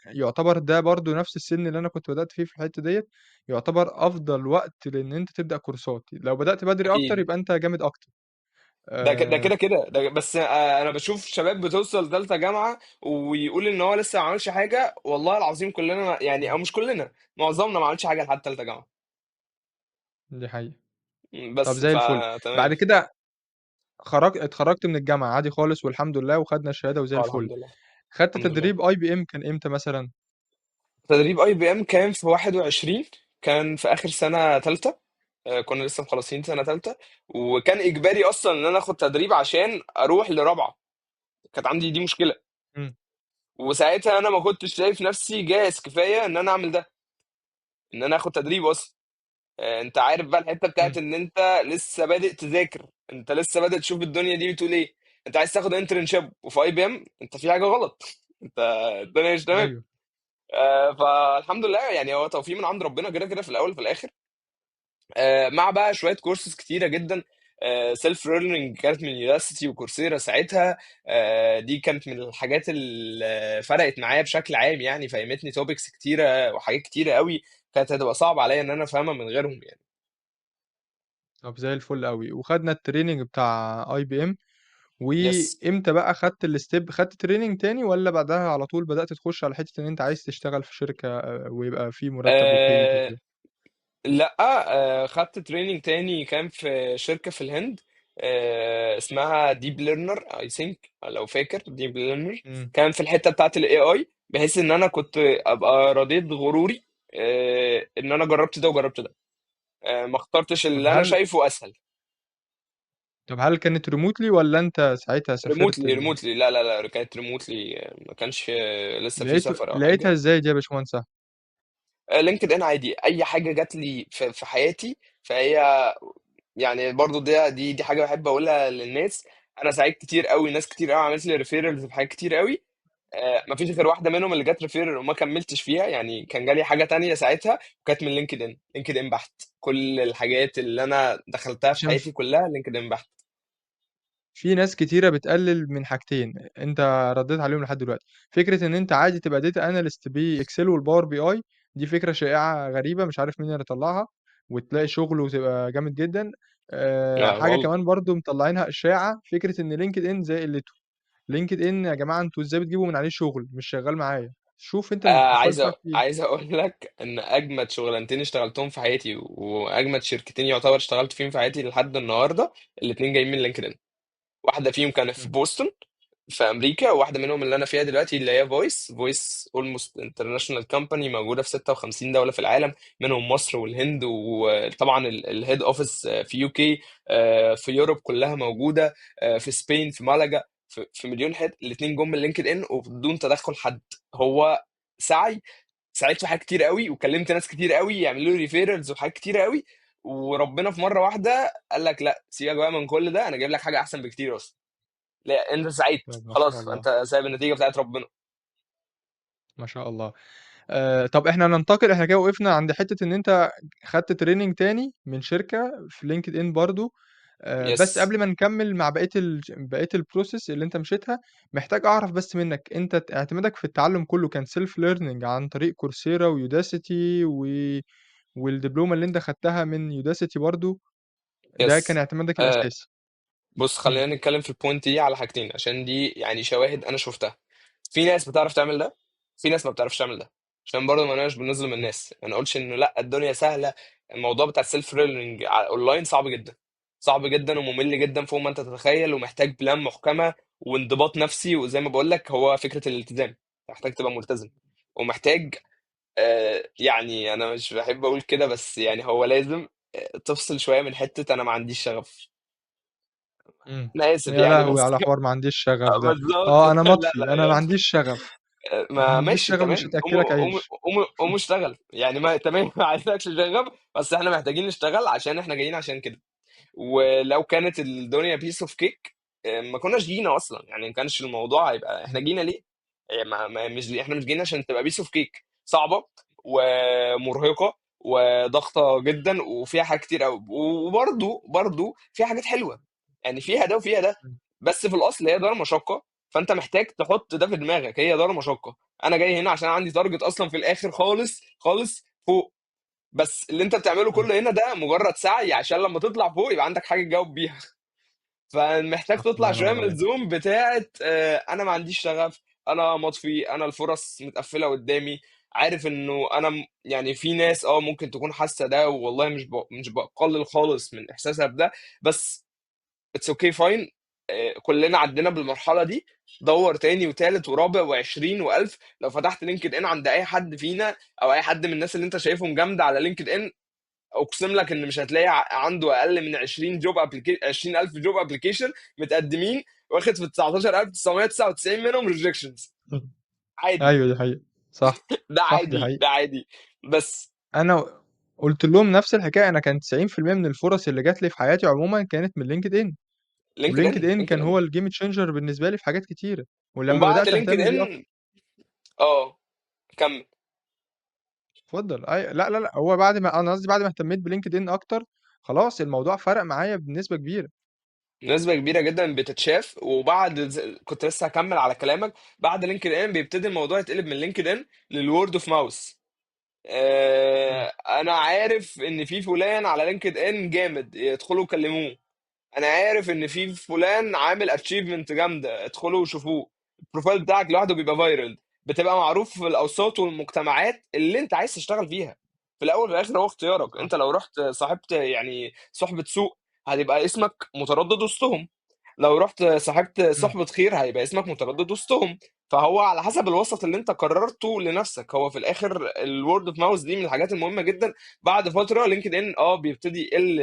يعتبر ده برضه نفس السِن اللي أنا كنت بدأت فيه في الحتّة ديّة. يعتبر أفضل وقت لإن أنت تبدأ كورسات، لو بدأت بدري أكتر اكيد. يبقى أنت جامد أكتر. ده آآ كده كده ده، بس انا بشوف شباب بتوصل ثالثه جامعه ويقول ان هو لسه ما عملش حاجه. والله العظيم كلنا يعني، إمم. او مش كلنا، معظمنا ما عملش حاجه لحد ثالثه جامعه. دي حقيقة. طب بس زي الفل. فتمام. بعد كده اتخرّجت من الجامعة عادي خالص والحمد لله وخدنا الشهادة وزي اه الفل. الحمد لله. خدت الحمد لله. تدريب IBM كان إمتى مثلًا؟ تدريب اي بي ام كان في 21، كان في اخر سنه ثالثه. كنا لسه مخلصين سنه ثالثه، وكان اجباري اصلا ان انا اخد تدريب عشان اروح لرابعه. كانت عندي دي مشكله. إمم. وساعتها انا ما كنتش شايف نفسي جاهز كفايه ان انا اعمل ده، ان انا اخد تدريب اصلا. انت عارف بقى الحته بتاعت إمم. ان انت لسه بادئ تذاكر، انت لسه بادئ تشوف الدنيا دي بتقول ايه. انت عايز تاخد انترنشيب وفي اي بي ام، انت في حاجه غلط. انت الدنيا مش تمام. أيوه. فالحمد لله يعني، هو توفيق من عند ربنا كده كده في الاول وفي الاخر. مع بقى شويه كورسز كتيره جدا. سيلف ليرنينج كانت من يوداسيتي وكورسيرا ساعتها. دي كانت من الحاجات اللي فرقت معايا بشكل عام يعني، فهمتني توبكس كتيره وحاجات كتيره قوي كانت هتبقى صعب عليا ان انا افهمها من غيرهم يعني. طب زي الفل أوي. وخدنا الtraining بتاع IBM. يس. وإمتى بقى خدت training تاني والّا بعدها على طول بدأت تخش على حتّة إن أنت عايز تشتغل في شركة ويبقى في مرتب وpaid آه وكده؟ لا. خدت تريننج تاني كان في شركة في الهند. اسمها ديب ليرنر اي ثينك، لو فاكر ديب ليرنر. إمم. كان في الحتة بتاعت الاي اي، بحيث ان انا كنت ابقى رضيت غروري ان انا جربت ده وجربت ده. ما اخترتش طب اللي انا شايفه اسهل. طب هل كانت remotely والّا أنت ساعتها سافرت ريموتلي، لا لا لا، كانت ريموتلي، ما كانش لسه في سفر او لقيتها حاجه. إزاي دي يا باشمهندس؟ لينكد ان عادي، اي حاجه جات لي في حياتي فهي، يعني برضو دي حاجه بحب اقولها للناس. انا ساعدت كتير قوي، ناس كتير قوي عملت لي ريفيرالز في حاجات كتير قوي. مفيش غير واحده منهم اللي جت ريفيرال وما كملتش فيها، يعني كان جالي حاجه تانية ساعتها وكانت من لينكد ان. لينكد ان بحت، كل الحاجات اللي انا دخلتها في عشان حياتي كلها لينكد ان بحت. في ناس كتيرة بتقلل من حاجتين انت رديت عليهم لحد دلوقتي. فكرة ان انت عادي تبقى داتا اناليست باكسل والباور بي اي، دي فكرة شائعة غريبة مش عارف مين اللي طلعها، وتلاقي شغل وتبقى جامد جدا. حاجة والله. كمان برضو مطلعينها اشاعة، فكرة ان لينكد ان زي قلته. لينكد ان يا جماعة انتوا ازاي بتجيبوا من عليه شغل مش شغال معايا؟ شوف انت البروفايل بتاعك فيه. عايز اقول لك ان اجمد شغلانتين اشتغلتهم في حياتي واجمد شركتين يعتبر اشتغلت فيهم في حياتي لحد النهارده، الاتنين جايين من لينكد ان. واحده فيهم كانت في مم. بوسطن في امريكا، وواحده منهم اللي انا فيها دلوقتي اللي هي فويس اولموست انترناشونال كومباني موجوده في 56 دوله في العالم، منهم مصر والهند، وطبعا الهيد اوفيس في يو كي، في يوروب كلها موجوده، في سبين، في مالاجا، في مليون حته. الاثنين جم من لينكد ان وبدون تدخل حد. هو سعي. ساعدت في حاجات كتير قوي وكلمت ناس كتير قوي يعملوا لي ريفيرلز وحاجات كتير قوي، وربنا في مره واحده قال لك لا سيبك بقى من كل ده، انا جايب لك حاجه احسن بكتير اصلا. لا انت سعيد طب ما شاء خلاص، الله. انت سايب النتيجه بتاعت ربنا. ما شاء الله. طب إحنا ننتقل، إحنا كده وقفنا عند حتّة إن أنت خدت training تاني من شركة في LinkedIn برضه. يس. بس قبل ما نكمّل مع بقية الprocess اللي أنت مشيتها، محتاج أعرف بس منّك أنت اعتمادك في التعلُّم كُلّه كان self learning عن طريق coursera وudacity والدبلومة اللي أنت خدتها من udacity برضه، ده كان يس. اعتمادك آه الأساسي؟ بص، إمم. خلينا نتكلم في البوينت دي على حاجتين عشان دي يعني شواهد انا شفتها. في ناس بتعرف تعمل ده، في ناس ما بتعرفش تعمل ده، عشان برضه ما نبقاش بنظلم الناس. ما نقولش انه لا الدنيا سهله. الموضوع بتاع السيلف ليرنينج اونلاين صعب جدا، صعب جدا وممل جدا فوق ما انت تتخيل، ومحتاج بلان محكمه وانضباط نفسي. وزي ما بقول لك هو فكره الالتزام، محتاج تبقى ملتزم، ومحتاج يعني انا مش بحب اقول كده بس يعني هو لازم تفصل شويه من حته انا ما عنديش شغف. إمم. انا اسف يا يعني لهوي بس. على حوار ما عنديش شغف ده! بالظبط. أنا لا مطفي، لا أنا ما يا عنديش شغف. ما ما عنديش ماشي شغف مش تمام، قوم هتأكّلك قوم عيش. قوم اشتغل يعني، ما تمام ما عندكش شغف، بس احنا محتاجين نشتغل عشان احنا جايين عشان كده. ولو كانت الدنيا بيس اوف كيك ما كناش جينا اصلا، يعني ما كانش الموضوع هيبقى احنا إمم. جينا ليه. مش احنا مش جينا عشان تبقى بيس اوف كيك صعبه ومرهقه وضغطه جدا وفيها حاجات كتير قوي، وبرضه فيها حاجات حلوه، يعني فيها ده وفيها ده. إمم. بس في الاصل هي دار مشقه، فانت محتاج تحط ده في دماغك، هي دار مشقه. انا جاي هنا عشان عندي تارجت اصلا في الاخر خالص خالص فوق، بس اللي انت بتعمله إمم. كله هنا ده مجرد سعي عشان لما تطلع فوق يبقى عندك حاجه تجاوب بيها. فمحتاج صح، تطلع الله شويه ينور من عليك. الزوم بتاعت انا ما عنديش شغف، انا مطفي، انا الفرص متقفله قدامي. عارف انه انا يعني في ناس ممكن تكون حاسه ده، والله مش بقلل خالص من احساسها بده، بس اتس اوكي فاين. كلنا عدينا بالمرحله دي. دور تاني وتالت ورابع وعشرين والف. لو فتحت لينكد ان عند اي حد فينا او اي حد من الناس اللي انت شايفهم جامده على لينكد ان، اقسم لك ان مش هتلاقي عنده اقل من 20 جوب ابليكيشن، 20000 جوب ابليكيشن متقدمين، واخد في 19999 منهم ريجكشنز. إمم. عادي. أيوه دي حقيقة. صح. ده صح دي عادي، حقيقة. ده عادي. بس أنا قُلت لهم نفس الحكاية، أنا كان 90% من الفُرَص اللي جات لي في حياتي عمومًا كانت من LinkedIn، لينكد ان وLinkedIn لينكد كان ان هو الgame changer بالنسبة لي في حاجات كتيرة، ولمّا وبعد بدأت لينكد أهتم بيه أكتر. ان اه كمل. اتفضل لا، لا، لأ، هو بعد ما أنا قصدي بعد ما اهتميت بLinkedIn أكتر، خلاص الموضوع فرق معايا بنسبة كبيرة. نسبة كبيرة جدا بتتشاف، وبعد كنت لسه هكمل على كلامك. بعد لينكد ان بيبتدي الموضوع يتقلب من لينكد ان للورد اوف ماوس. إمم. انا عارف ان في فلان على لينكد ان جامد، ادخلوا كلموه. انا عارف ان في فلان عامل اتشيفمنت جامده، ادخلوا وشوفوه. البروفايل بتاعك لوحده بيبقى فايرال، بتبقى معروف في الاوساط والمجتمعات اللي انت عايز تشتغل فيها. في الاول وفي الاخر هو اختيارك صح. انت. لو رحت صاحبت يعني صحبة سوء هتبقى اسمك متردد وسطهم، لو رحت صاحبت إمم. صحبة خير هيبقى اسمك متردد وسطهم. فهو على حسب الوسط اللي انت قررته لنفسك. هو في الاخر الورد اوف ماوس دي من الحاجات المهمة جدا. بعد فترة لينكد ان بيبتدي يقل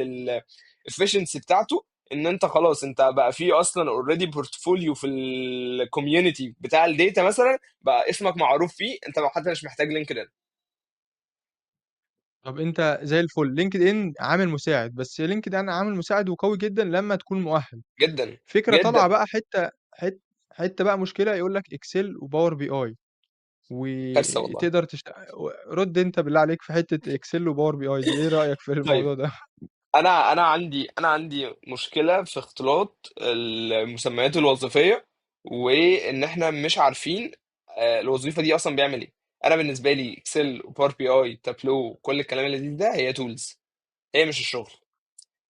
الافشنسي بتاعته، ان انت خلاص انت بقى في اصلا اوريدي بورتفوليو في الكوميونتي بتاع الداتا مثلا، بقى اسمك معروف فيه، انت حتى مش محتاج لينكد ان. طب أنت زي الفل، LinkedIn عامل مساعد، بس LinkedIn عامل مساعد وقوي جدًا لمّا تكون مؤهل. جدا فكرة طالعة جدا. بقى حتة بقى مشكلة، يقول لك Excel وPower BI كارثه والله. وتقدر رُد أنت بالله عليك في حتة Excel وPower BI دي، إيه رأيك في طيب، الموضوع ده؟ انا عندي مشكله في اختلاط المسميات الوظيفيه، وان احنا مش عارفين الوظيفه دي اصلا بيعمل ايه. انا بالنسبه لي اكسل وباور بي اي تابلو كل الكلام اللذيذ ده هي تولز، هي مش الشغل.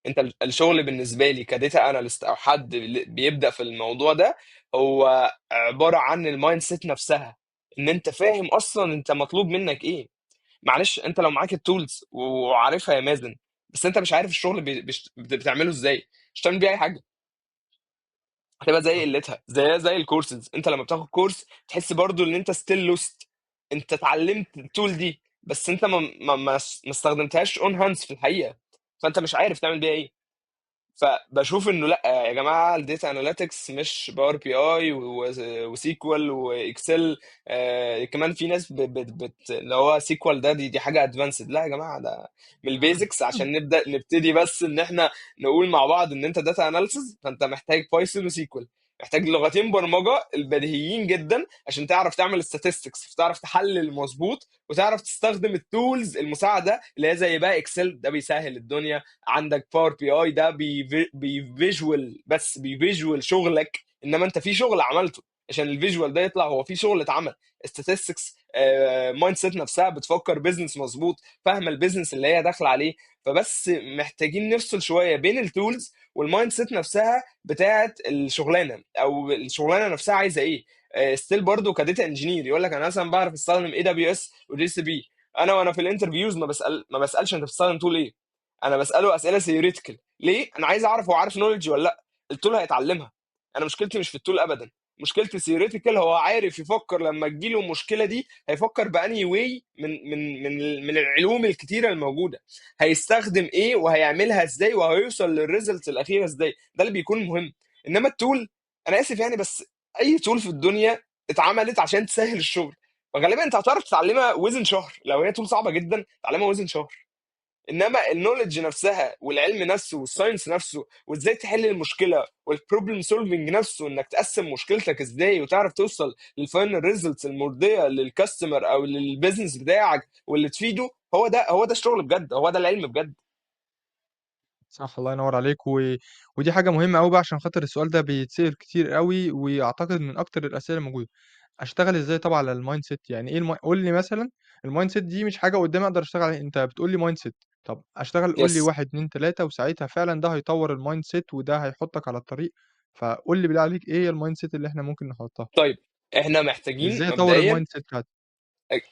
انت الشغل بالنسبه لي كديتا اناليست او حد بيبدا في الموضوع ده، هو عباره عن المايند سيت نفسها، ان انت فاهم اصلا انت مطلوب منك ايه. معلش انت لو معاك التولز وعارفها يا مازن، بس انت مش عارف الشغل بتعمله ازاي، مش هتعمل بيه اي حاجه، هتبقى زي صح. قلتها، زي الكورسز. انت لما بتاخد كورس تحس برضو ان انت ستيل لوست، انت اتعلمت التول دي بس انت ما استخدمتهاش اون هاندز في الحقيقه، فانت مش عارف تعمل بيها ايه. فبشوف انه لا يا جماعه، الداتا اناليتكس مش باور بي اي وسيكوال واكسل. كمان في ناس اللي هو سيكوال ده دي حاجه ادفانسد. لا يا جماعه، ده من البيزكس عشان نبتدي بس ان احنا نقول مع بعض ان انت داتا اناليسز، فانت محتاج بايثون وسيكوال، محتاج لغتين برمجه البديهيين جدا عشان تعرف تعمل statistics، تعرف تحلل مظبوط، وتعرف تستخدم التولز المساعده اللي هي زي بقى اكسل ده بيسهل الدنيا. عندك باور بي اي ده بيفيجوال، بس بيفيجوال شغلك، انما انت في شغل عملته عشان الفيجوال ده يطلع، هو في شغل اتعمل. statistics مايند سيت نفسها بتفكر بيزنس مظبوط، فاهمه البيزنس اللي هي داخله عليه. فبس محتاجين نفصل شويه بين التولز والمايند سيت نفسها بتاعه الشغلانه، او الشغلانه نفسها عايزه ايه. ستيل برضه كديتا انجينير يقول لك انا مثلا بعرف استخدم اي دبليو اس ودي سي بي. وانا في الانترفيوز ما بسالش انت بتستخدم تول ايه، انا بساله اسئله ثيوريتيكال. ليه؟ انا عايز اعرف هو عارف نولج ولا لا. التول هيتعلمها، انا مشكلتي مش في التول ابدا، مشكلتي ثيوريتيكال، هو عارف يفكر لما تجيله المشكله دي هيفكر باني واي من العلوم الكتيره الموجوده، هيستخدم ايه وهيعملها ازاي وهيوصل للريزلت الاخيره ازاي، ده اللي بيكون مهم. انما التول، انا اسف يعني، بس اي تول في الدنيا اتعملت عشان تسهل الشغل، فغالبا انت هتعرف تتعلمها وزن شهر. لو هي تول صعبه جدا تعلمها وزن شهر، انما النولج نفسها والعلم نفسه والساينس نفسه وازاي تحل المشكله والبروبلم سولفنج نفسه، انك تقسم مشكلتك ازاي وتعرف توصل للفاينل ريزلتس المرضيه للكاستمر او للبيزنس بتاعك واللي تفيده، هو ده الشغل بجد، هو ده العلم بجد. صح، الله ينور عليك. ودي حاجة مهمة أوي بقى، عشان خاطر السؤال ده بيتسأل كتير أوي، وأعتقد من أكتر الأسئلة الموجودة. أشتغل إزاي طبعًا على الmindset؟ يعني إيه قُل لي مثلًا الmindset دي مش حاجة قدّامي أقدر أشتغل عليها، أنت بتقول لي mindset. طب أشتغل، قُل يس. لي 1، 2، 3، وساعتها فعلًا ده هيطوّر الmindset وده هيحطك على الطريق. فقُل لي بالله عليك، إيه هي الmindset اللي إحنا ممكن نحطها؟ طيب، احنا محتاجين إزاي أطوّر مبدئيا، الmindset بتاع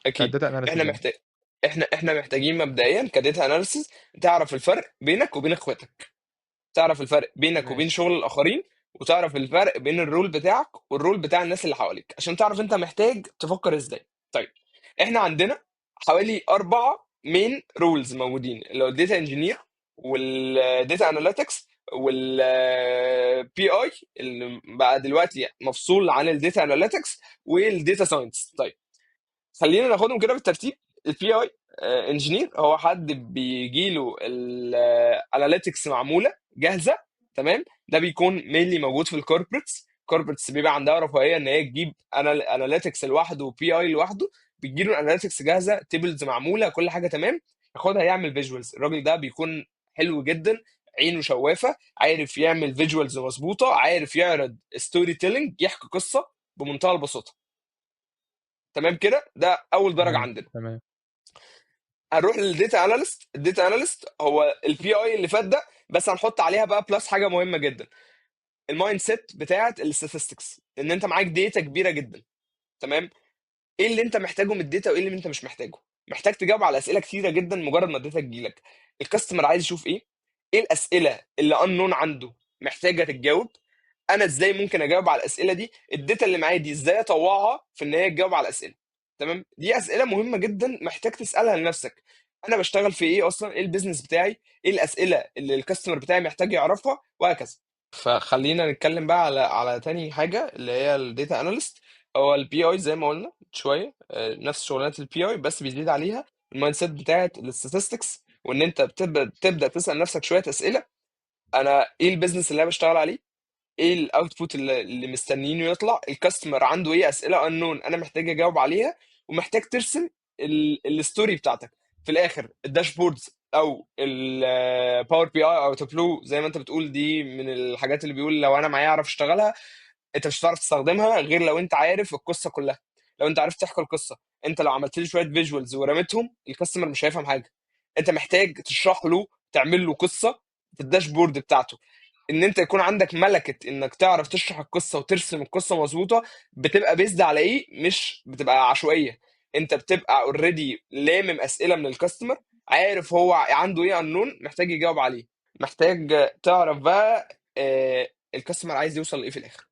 اكيد الdata analysis احنا يعني؟ محتاج احنا محتاجين مبدئيا كديتا اناليسيس تعرف الفرق بينك وبين اخواتك، تعرف الفرق بينك وبين ماشي. شغل الاخرين، وتعرف الفرق بين الرول بتاعك والرول بتاع الناس اللي حواليك عشان تعرف انت محتاج تفكر ازاي. طيب، احنا عندنا حوالي 4 مين رولز موجودين، اللي هو الداتا انجينير والداتا اناليتكس والبي اي اللي بقى دلوقتي مفصول عن الداتا اناليتكس والداتا ساينس. طيب، خلينا ناخدهم كده بالترتيب. البي اي انجينير هو حد بيجي له الاناليتكس معموله جاهزه، تمام، ده بيكون مينلي موجود في الكوربريتس بيبقى عندها رفاهيه ان هي تجيب اناليتكس لوحده وبي اي لوحده، بيجي له الاناليتكس جاهزه، تيبلز معموله، كل حاجه تمام، ياخدها يعمل فيجوالز. الراجل ده بيكون حلو جدا، عينه شوافه، عارف يعمل فيجوالز مظبوطه، عارف يعرض ستوري تيلينج، يحكي قصه بمنتهى البساطه. تمام كده، ده اول درجه تمام، عندنا. تمام. هنروح للديتا اناليست. الديتا اناليست هو البي اي اللي فات ده، بس هنحط عليها بقى بلس حاجه مهمه جدا، المايند سيت بتاعه الستاتستكس، ان انت معاك داتا كبيره جدا، تمام، ايه اللي انت محتاجه من الداتا وايه اللي انت مش محتاجه. محتاج تجاوب على اسئله كتيره جدا مجرد ما الداتا تجيلك. الكاستمر عايز يشوف ايه، ايه الاسئله اللي انون عنده محتاجه تتجاوب، انا ازاي ممكن اجاوب على الاسئله دي، الداتا اللي معايا دي ازاي اطوعها في ان هي تجاوب على الاسئله. تمام، دي اسئله مهمه جدا محتاج تسالها لنفسك. انا بشتغل في ايه اصلا، ايه البيزنس بتاعي، ايه الاسئله اللي الكاستمر بتاعي محتاج يعرفها، وهكذا. فخلينا نتكلم بقى على تاني حاجه اللي هي الداتا اناليست. هو البي اي زي ما قلنا من شويه، نفس شغلانه البي اي بس بيزيد عليها المايند سيت بتاعت الاستاتستكس، وان انت تبدا تسال نفسك شويه اسئله. انا ايه البيزنس اللي انا بشتغل عليه؟ ايه الاوتبوت اللي مستنيينه يطلع؟ الكاستمر عنده ايه اسئله انون انا محتاج اجاوب عليها؟ ومحتاج ترسم الستوري بتاعتك في الاخر. الداشبوردز او الباور بي اي او تابلو زي ما انت بتقول، دي من الحاجات اللي بيقول لو انا معايا اعرف اشتغلها. انت مش هتعرف تستخدمها غير لو انت عارف القصه كلها. لو انت عارف تحكي القصه، انت لو عملت لي شويه فيجوالز ورميتهم الكاستمر مش هيفهم حاجه. انت محتاج تشرح له، تعمل له قصه في الداشبورد بتاعته. ان انت يكون عندك ملكه انك تعرف تشرح القصه وترسم القصه مظبوطه، بتبقى بيزد على ايه؟ مش بتبقى عشوائيه. انت بتبقى اوريدي لامم اسئله من الكاستمر، عارف هو عنده ايه انون محتاج يجاوب عليه. محتاج تعرف بقى الكاستمر عايز يوصل لايه في الاخر.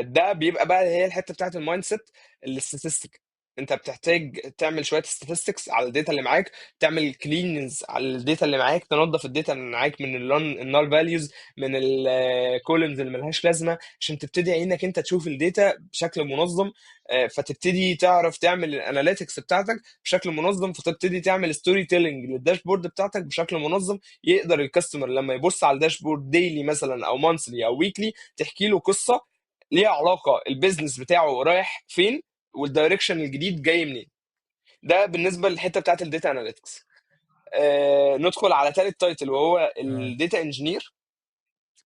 ده بيبقى بقى هي الحته بتاعت المايند سيت. الاستاتستيك، انت بتحتاج تعمل شويه statistics على الداتا اللي معاك، تعمل كلينز على الداتا اللي معاك، تنظف الداتا اللي معاك من النال فاليوز، من الكولمز اللي ملهاش لازمه، عشان تبتدي انك انت تشوف الداتا بشكل منظم. فتبتدي تعرف تعمل الاناليتكس بتاعتك بشكل منظم، فتبتدي تعمل ستوري تيلينج للداشبورد بتاعتك بشكل منظم. يقدر الكاستمر لما يبص على الداشبورد ديلي مثلا او مانثلي او ويكلي، تحكي له قصه ليها علاقه البيزنس بتاعه رايح فين، والدايركشن الجديد جاي منين. ده بالنسبه للحته بتاعت الداتا اناليتكس. ندخل على ثالث تايتل وهو تمام. الداتا انجينير.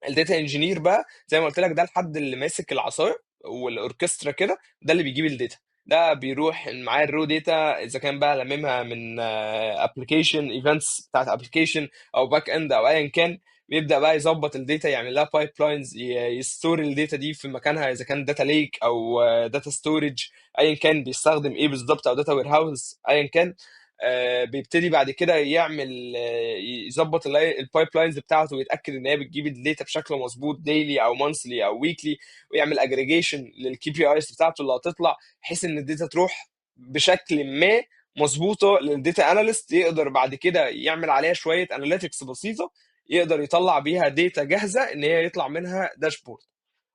الداتا انجينير بقى زي ما قلت لك، ده الحد اللي ماسك العصايه والاوركسترا كده، ده اللي بيجيب الداتا. ده بيروح معاه الرو داتا، اذا كان بقى لممها من ابلكيشن ايفنتس بتاعت ابلكيشن او باك اند او ايا كان. بيبدا بقى يظبط الداتا، يعمل لها بايب لاينز، يستور الداتا دي في مكانها، اذا كان داتا ليك او داتا ستورج، ايا كان بيستخدم ايه بالظبط، او داتا وير هاوس ايا كان. بيبتدي بعد كده يعمل يظبط البايب لاينز بتاعته، ويتاكد ان هي بتجيب الداتا بشكل مظبوط ديلي او مانثلي او ويكلي، ويعمل اجريجيشن للكي بي ايز بتاعته اللي هتطلع، بحيث ان الداتا تروح بشكل ما مظبوطه للداتا اناليست، يقدر بعد كده يعمل عليها شويه اناليتكس بسيطه، يقدر يطلع بيها داتا جاهزه ان هي يطلع منها داشبورد.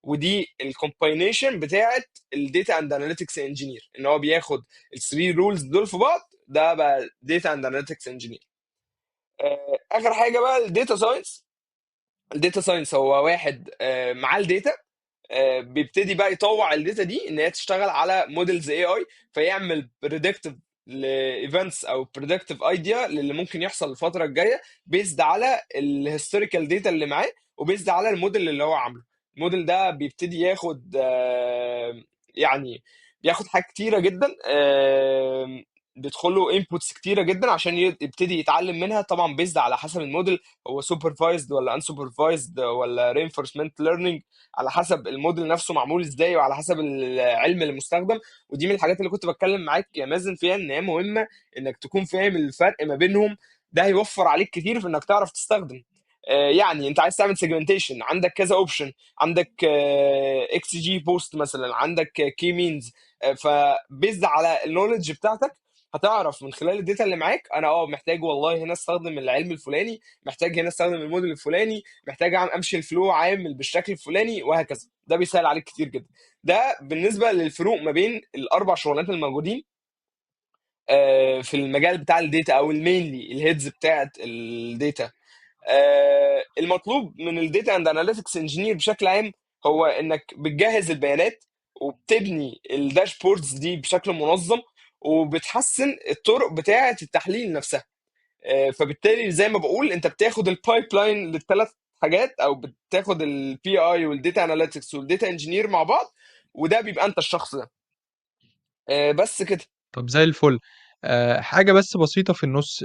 ودي الكومباينيشن بتاعت الداتا اند اناليتكس انجينير، ان هو بياخد الثري رولز دول في بعض، ده بقى داتا اند اناليتكس انجينير. اخر حاجه بقى الداتا ساينس. الداتا ساينس هو واحد معاه الداتا، بيبتدي بقى يطوع الداتا دي ان هي تشتغل على موديلز اي اي، فيعمل بريدكتيف لايفنتس او بريدكتيف ايديا للي ممكن يحصل الفتره الجايه، بيزد على الهيستوريكال داتا اللي معاه، وبيزد على الموديل اللي هو عامله. الموديل ده بيبتدي ياخد يعني بياخد حاجات كتيره جدا، بيدخل له انبوتس كتيره جدا عشان يبتدي يتعلم منها، طبعا بيزد على حسب الموديل، هو سوبرفايزد ولا ان سوبرفايزد ولا رينفورسمنت ليرنينج، على حسب الموديل نفسه معمول ازاي وعلى حسب العلم المستخدم. ودي من الحاجات اللي كنت بتكلم معاك يا مازن فيها، ان هي مهمه انك تكون فاهم الفرق ما بينهم. ده هيوفر عليك كتير في انك تعرف تستخدم. يعني انت عايز تعمل سيجمنتيشن، عندك كذا اوبشن، عندك اكس جي بوست مثلا، عندك كي مينز. فبيزد على النولج بتاعتك هتعرف من خلال الداتا اللي معاك، انا محتاج والله هنا استخدم العلم الفلاني، محتاج هنا استخدم الموديل الفلاني، محتاج امشي الفلو عامل بالشكل الفلاني، وهكذا. ده بيسهل عليك كتير جدا. ده بالنسبه للفروق ما بين الاربع شغلانات الموجودين في المجال بتاع الداتا، او المينلي الهيدز بتاعت الداتا. المطلوب من الداتا اند اناليتكس انجينير بشكل عام هو انك بتجهز البيانات، وبتبني الداشبوردز دي بشكل منظم، وبتحسن الطرق بتاعه التحليل نفسها. فبالتالي زي ما بقول، انت بتاخد البايب لاين للثلاث حاجات، او بتاخد البي اي والداتا اناليتكس والداتا انجينير مع بعض، وده بيبقى انت الشخص ده. بس كده. طب زي الفل. حاجة بس بسيطة في النُص،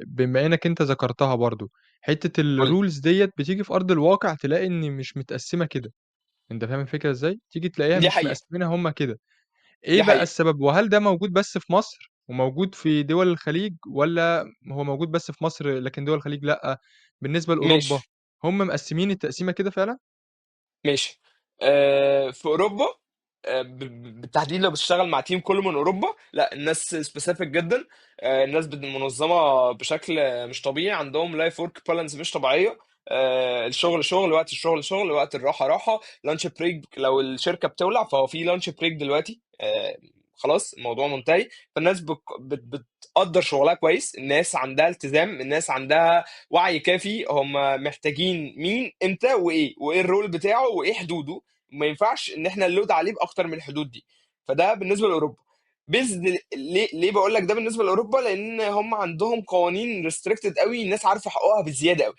بما إنّك أنت ذكرتها برضه، حتّة قول. الrules ديّة بتيجي في أرض الواقع تلاقي إن مش متقسّمة كده، أنت فاهم الفكرة إزاي؟ تيجي تلاقيها دي مش حقيقة. مقسّمينها هم كده. إيه دي بقى حقيقة. السبب؟ وهل ده موجود بس في مصر وموجود في دول الخليج، والّا هو موجود بس في مصر لكن دول الخليج لأ؟ بالنسبة لأوروبا، ماشي. هم مقسّمين التقسيمة كده فعلًا؟ ماشي. في اوروبا، بالتحديد لو بتشتغل مع تيم كله من اوروبا، لا الناس سبيسيفيك جدا. الناس منظمه بشكل مش طبيعي، عندهم لايف ورك بالانس مش طبيعيه. الشغل شغل، وقت الشغل شغل، وقت الراحه راحه، لانش بريك لو الشركه بتولع فهو في لانش بريك دلوقتي. خلاص الموضوع منتهي. فالناس بتقدر شغلها كويس، الناس عندها التزام، الناس عندها وعي كافي هم محتاجين مين امتى وايه الرول بتاعه وايه حدوده. ما ينفعش ان احنا نلود عليه باكتر من الحدود دي. فده بالنسبه لاوروبا. ليه بقول لك ده بالنسبه لاوروبا؟ لان هم عندهم قوانين ريستريكتد قوي، الناس عارفه حقوقها بزياده قوي.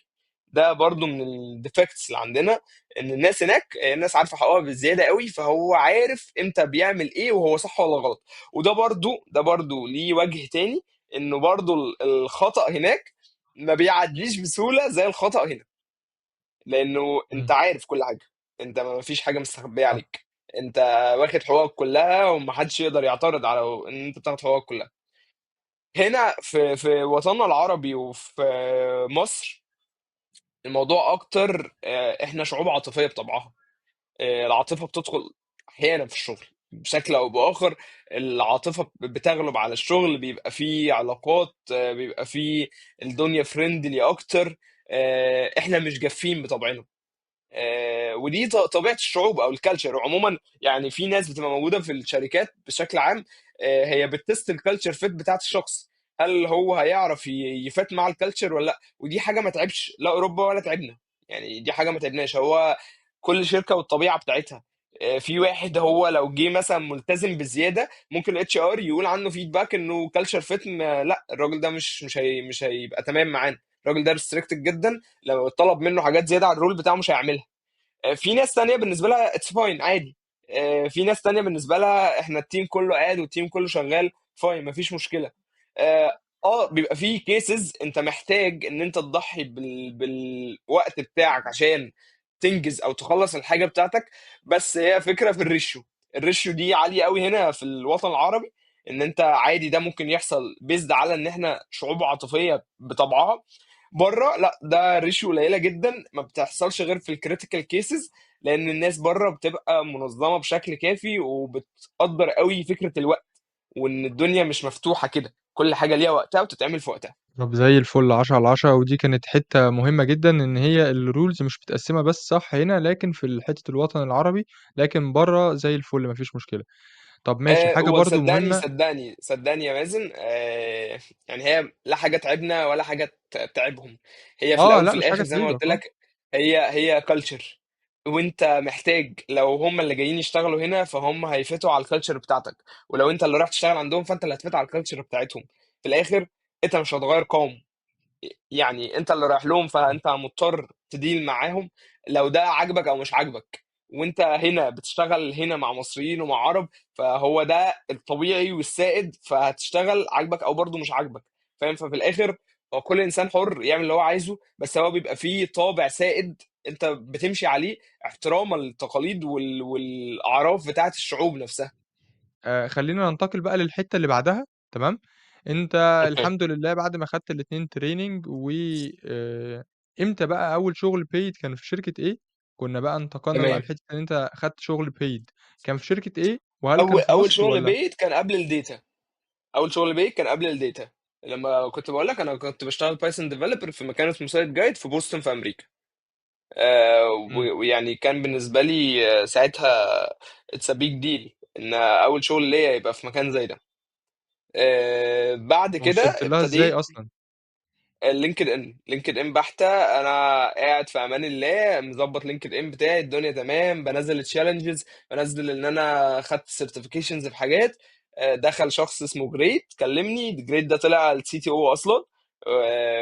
ده برضو من الديفكتس اللي عندنا، ان الناس هناك الناس عارفه حقوقها بزياده قوي، فهو عارف امتى بيعمل ايه وهو صح ولا غلط. وده برضو ليه وجه تاني، انه برضو الخطأ هناك ما بيعديش بسهوله زي الخطأ هنا، لانه انت إمم. عارف كل حاجه، انت ما فيش حاجه مستخبيه صح. عليك، انت واخد حقوقك كلها ومحدش يقدر يعترض على ان انت بتاخد حقوقك كلها. هنا في وطننا العربي وفي مصر الموضوع اكتر، احنا شعوب عاطفيه بطبعها. العاطفه بتدخل احيانا في الشغل بشكل او باخر. العاطفه بتغلب على الشغل، بيبقى فيه علاقات، بيبقى فيه الدنيا فريندلي اكتر. احنا مش جافين بطبعنا. ودي طبيعه الشعوب او الكالتشر عموما. يعني في ناس بتبقى موجوده في الشركات بشكل عام، هي بتست الكالتشر فيت بتاعت الشخص، هل هو هيعرف يفات مع الكالتشر ولا لا. ودي حاجه ما تعبش لا اوروبا ولا تعبنا، يعني دي حاجه ما تعبناش. هو كل شركه والطبيعه بتاعتها. في واحد هو لو جه مثلا ملتزم بزياده ممكن الاتش ار يقول عنه فيدباك انه كالتشر فيت، لا الراجل ده مش هيبقى تمام معانا. الراجل ده ريستريكتد جدا، لو طلب منه حاجات زياده عن الرول بتاعه مش هيعملها. في ناس تانية بالنسبة لها اتس فاين عادي. في ناس تانية بالنسبة لها احنا التيم كله قاعد والتيم كله شغال فاين مفيش مشكلة. بيبقى في كيسز انت محتاج ان انت تضحي بالوقت بتاعك عشان تنجز او تخلص الحاجة بتاعتك. بس هي فكرة في الريشيو دي عالية قوي هنا في الوطن العربي، ان انت عادي ده ممكن يحصل بيزد على ان احنا شعوب عاطفية بطبعها. بره لا، ده ريشيو قليله جدا، ما بتحصلش غير في الكريتيكال كيسز، لان الناس بره بتبقى منظمه بشكل كافي وبتقدر قوي فكره الوقت، وان الدنيا مش مفتوحه كده، كل حاجه ليها وقتها وتتعمل في وقتها. طب زي الفل، 10 على 10، ودي كانت حتّة مهمة جدًا، إن هي الrules مش متقسّمة بس صح هنا، لكن في حتّة الوطن العربي، لكن برّه زي الفل ما فيش مشكلة. طب ماشي، حاجة برضه وصدقني مهمة. صدقني صدقني يا مازن، يعني هي لا حاجه تعبنا ولا حاجه تعبهم. هي في الاول لأ في مش حاجة الاخر زي ما تعيبك، قلت لك، هي كلتشر. وانت محتاج لو هم اللي جايين يشتغلوا هنا فهم هيفتوا على الكالتشر بتاعتك، ولو انت اللي رايح تشتغل عندهم فانت اللي هتفت على الكالتشر بتاعتهم. في الاخر انت مش هتغير قوم، يعني انت اللي رايح لهم إمم. فانت مضطر تديل معاهم، لو ده عاجبك او مش عاجبك. وانت هنا بتشتغل هنا مع مصريين ومع عرب، فهو ده الطبيعي والسائد، فهتشتغل عاجبك او برضه مش عاجبك. فاهم؟ ففي الاخر هو كل انسان حر يعمل اللي هو عايزه، بس هو بيبقى فيه طابع سائد انت بتمشي عليه، احتراما للتقاليد والاعراف بتاعت الشعوب نفسها. خلّينا ننتقل بقى للحتّة اللي بعدها، تمام. أنت اوكي. الحمد لله بعد ما خدت الاتنين training إمتى بقى أول شغل paid كان في شركة إيه؟ كنا بقى انتقلنا بقى تمام. لحتّة إن أنت خدت شغل paid، كان في شركة إيه؟ وهل كان في اول مصر شغل والّا؟ بيت كان قبل الداتا. اول شغل بيك كان قبل الداتا. لما كنت بقول لك انا كنت بشتغل بايثون ديفلوبر في مكان اسمه سايت جايد في بوسطن في امريكا. إمم. ويعني كان بالنسبه لي ساعتها اتس بيج ديل ان اول شغل ليا يبقى في مكان زي ده. بعد كده وصلت لها إزاي ابتديت أصلًا؟ لينكد ان بحتة. انا قاعد في امان الله مظبط لينكد ان بتاعي، الدنيا تمام، بنزل تشالنجز، بنزل ان انا خدت سيرتيفيكيشنز في حاجات. دخل شخص اسمه جريت كلمني، جريت ده طلع السي تي او اصلا،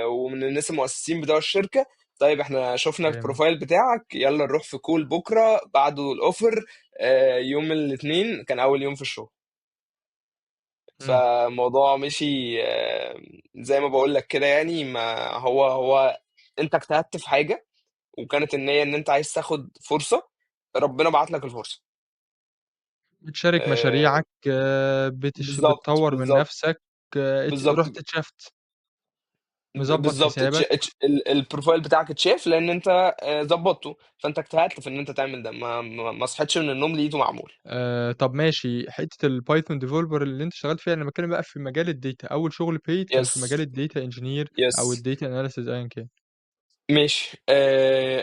ومن الناس المؤسسين بتوع الشركة. طيب احنا شفنا جامد. البروفايل بتاعك، يلا نروح في كول بكرة بعده الاوفر. يوم الاثنين كان اول يوم في الشغل. إمم. فالموضوع مشي زي ما بقول لك كده، يعني ما هو انت اجتهدت في حاجه، وكانت النيه ان انت عايز تاخد فرصه، ربنا بعت لك الفرصه. بتشارك آه، مشاريعك، بالظبط بتطوّر من بالظبط نَفْسك، بالظبط رُحت اتشافت، مضبّط بالظبط حسابك. البروفايل بتاعك اتشاف لان انت ظبطته، فانت اجتهدت في ان انت تعمل ده، ما صحيتش من النوم لقيته معمول. طب ماشي، حتّة الPython developer اللي أنت اشتغلت فيها، أنا باتكلّم بقى في مجال الdata، أول شغل paid كان يس في مجال الdata engineer أو يس الdata analysis أيًا كان. ماشي.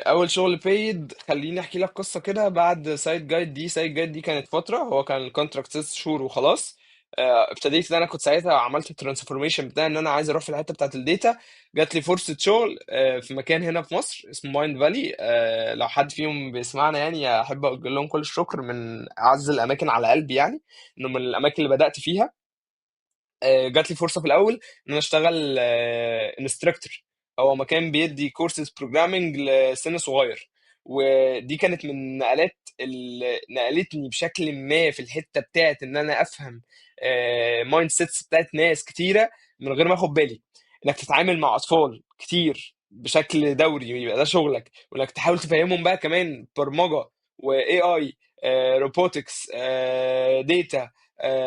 اول شغل بيد، خليني احكي لك قصه كده. بعد سايد جايد دي، سايد جايد دي كانت فتره، هو كان الكونتراكت 6 شهور وخلاص. ابتديت ان انا كنت ساعتها عملت الترانسفورميشن بتاع ان انا عايز اروح في الحته بتاعت الداتا. جات لي فرصه شغل في مكان هنا في مصر اسمه مايند فالي. لو حد فيهم بيسمعنا يعني احب اقول لهم كل الشكر، من اعز الاماكن على قلبي يعني، انه من الاماكن اللي بدات فيها. جات لي فرصه في الاول ان انا اشتغل انستراكتور. هو مكان بيدي كورسز بروجرامنج لسن صغير. ودي كانت من النقلات اللي نقلتني بشكل ما في الحته بتاعت ان انا افهم مايند سيتس بتاعت ناس كتيره من غير ما اخد بالي. انك تتعامل مع اطفال كتير بشكل دوري ويبقى ده شغلك، وانك تحاول تفهمهم بقى كمان برمجه واي اي، روبوتكس، داتا،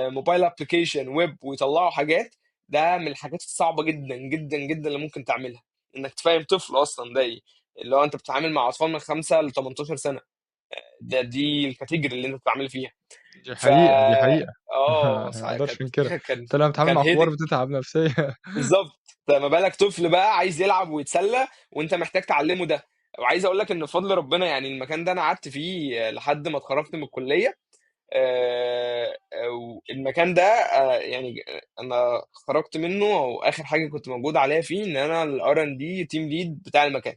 موبايل ابلكيشن، ويب، ويطلعوا حاجات. ده من الحاجات الصعبه جدا جدا جدا اللي ممكن تعملها، انك تفهم طفل اصلا ده ايه. اللي هو انت بتتعامل مع اطفال من 5 ل 18 سنه، دي الكاتيجوري اللي انت بتتعامل فيها. دي ف حقيقة، دي حقيقة. ما كانت أقدرش أنكرها. كان أنت لمّا بتتعامل كان مع كبار هيدك. بتتعب نفسيًا. بالظبط. ما بالك طفل بقى عايز يلعب ويتسلى وانت محتاج تعلمه ده. وعايز اقول لك ان بفضل ربنا يعني المكان ده انا قعدت فيه لحد ما اتخرجت من الكليه. المكان ده يعني انا خرجت منه، او اخر حاجه كنت موجود عليها فيه ان انا الار ان دي تيم ليد بتاع المكان.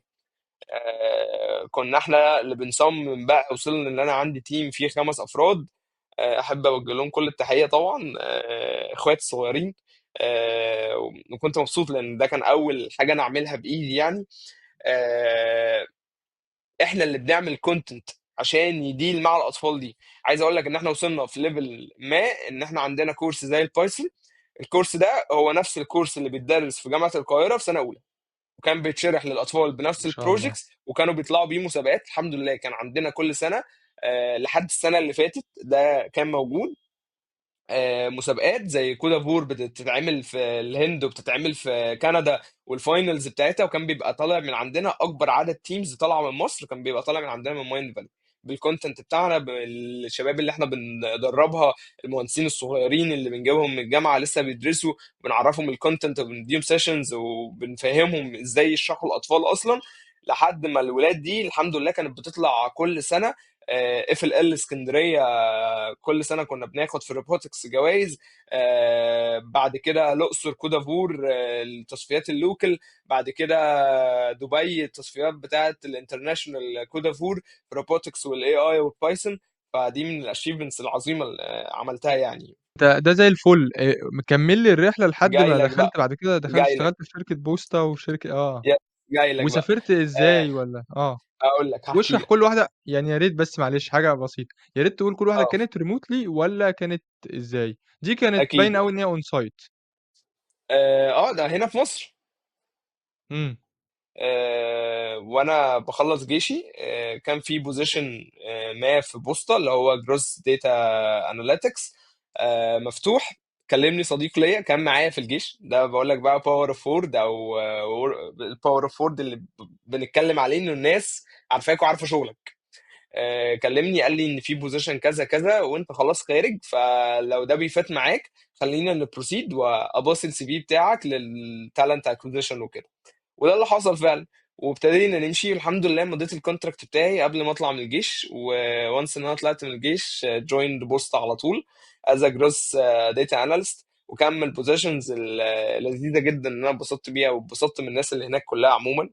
كنا احنا اللي بنصمم بقى. وصلنا ان انا عندي تيم فيه 5 افراد. احب اوجه لهم كل التحيه طبعا، اخواتي الصغيرين. وكنت مبسوط لان ده كان اول حاجه انا اعملها بايدي يعني. آه، احنا اللي بنعمل كونتنت عشان يديل مع الاطفال دي. عايز اقول لك ان احنا وصلنا في ليفل ما ان احنا عندنا كورس زي البايثون. الكورس ده هو نفس الكورس اللي بيتدرس في جامعة القاهرة في سنة أولى، وكان بيتشرح للأطفال ما بنفس شاء الله. البروجيكتس، وكانوا بيطلعوا بيه مسابقات. الحمد لله كان عندنا كل سنة لحد السنة اللي فاتت ده كان موجود مسابقات زي كودافور بتتعمل في الهند وبتتعمل في كندا، والفاينلز بتاعتها. وكان بيبقى طالع من عندنا اكبر عدد تيمز طالعه من مصر، كان بيبقى طالع من عندنا من مايند فالي، بالكونتنت بتاعنا، بالشباب اللي احنا بندربها، المهندسين الصغيرين اللي بنجيبهم من الجامعه لسه بيدرسوا، بنعرفهم الكونتنت وبنديهم سيشنز وبنفهمهم ازاي يشرحوا الاطفال اصلا. لحد ما الولاد دي الحمد لله كانت بتطلع كل سنه اف ال ال اسكندريه. كل سنه كنا بناخد في الروبوتكس جوائز. بعد كده الاقصر كودافور التصفيات اللوكل. بعد كده دبي التصفيات بتاعه الانترناشونال كودافور في روبوتكس والاي اي والبايثون. فدي من الاشيفمنتس العظيمه اللي عملتها يعني. ده زي الفل. مكمّل لي الرحلة لحد جاي ما لك دخلت بقى، بعد كده جاي لك اشتغلت في شركة بوسطة وشركة جاي لك بقى. وسافرت آه، إزاي والّا اقول لك هحكي واشرح لك. كل واحدة يعني يا ريت بس معلش حاجة بسيطة، يا ريت تقول كل واحدة اه كانت remotely والّا كانت إزاي؟ دي كانت اكيد. باينة أوي إن هي on site. ده هنا في مصر. إمم. وانا بخلص جيشي كان في بوزيشن ما في بوسطة اللي هو جروس داتا اناليتكس مفتوح. كلمني صديق ليا كان معايا في الجيش، ده بقول لك بقى باور اوف وورد، او الباور اوف وورد اللي بنتكلم عليه انه الناس عارفاك وعارفه شغلك. كلمني قال لي ان في بوزيشن كذا كذا وانت خلاص خارج، فلو ده بيفات معاك خلينا نبروسيد واباصي السي في بتاعك للتالنت اكوزيشن وكده. وده اللي حصل فعلا. وابتدينا نمشي الحمد لله. مضيت الكونتراكت بتاعي قبل ما اطلع من الجيش، وانس ان انا طلعت من الجيش جويند بوست على طول از جروس داتا اناليست. وكان من البوزيشنز اللذيذه جدا ان انا اتبسطت بيها، واتبسطت من الناس اللي هناك كلها عموما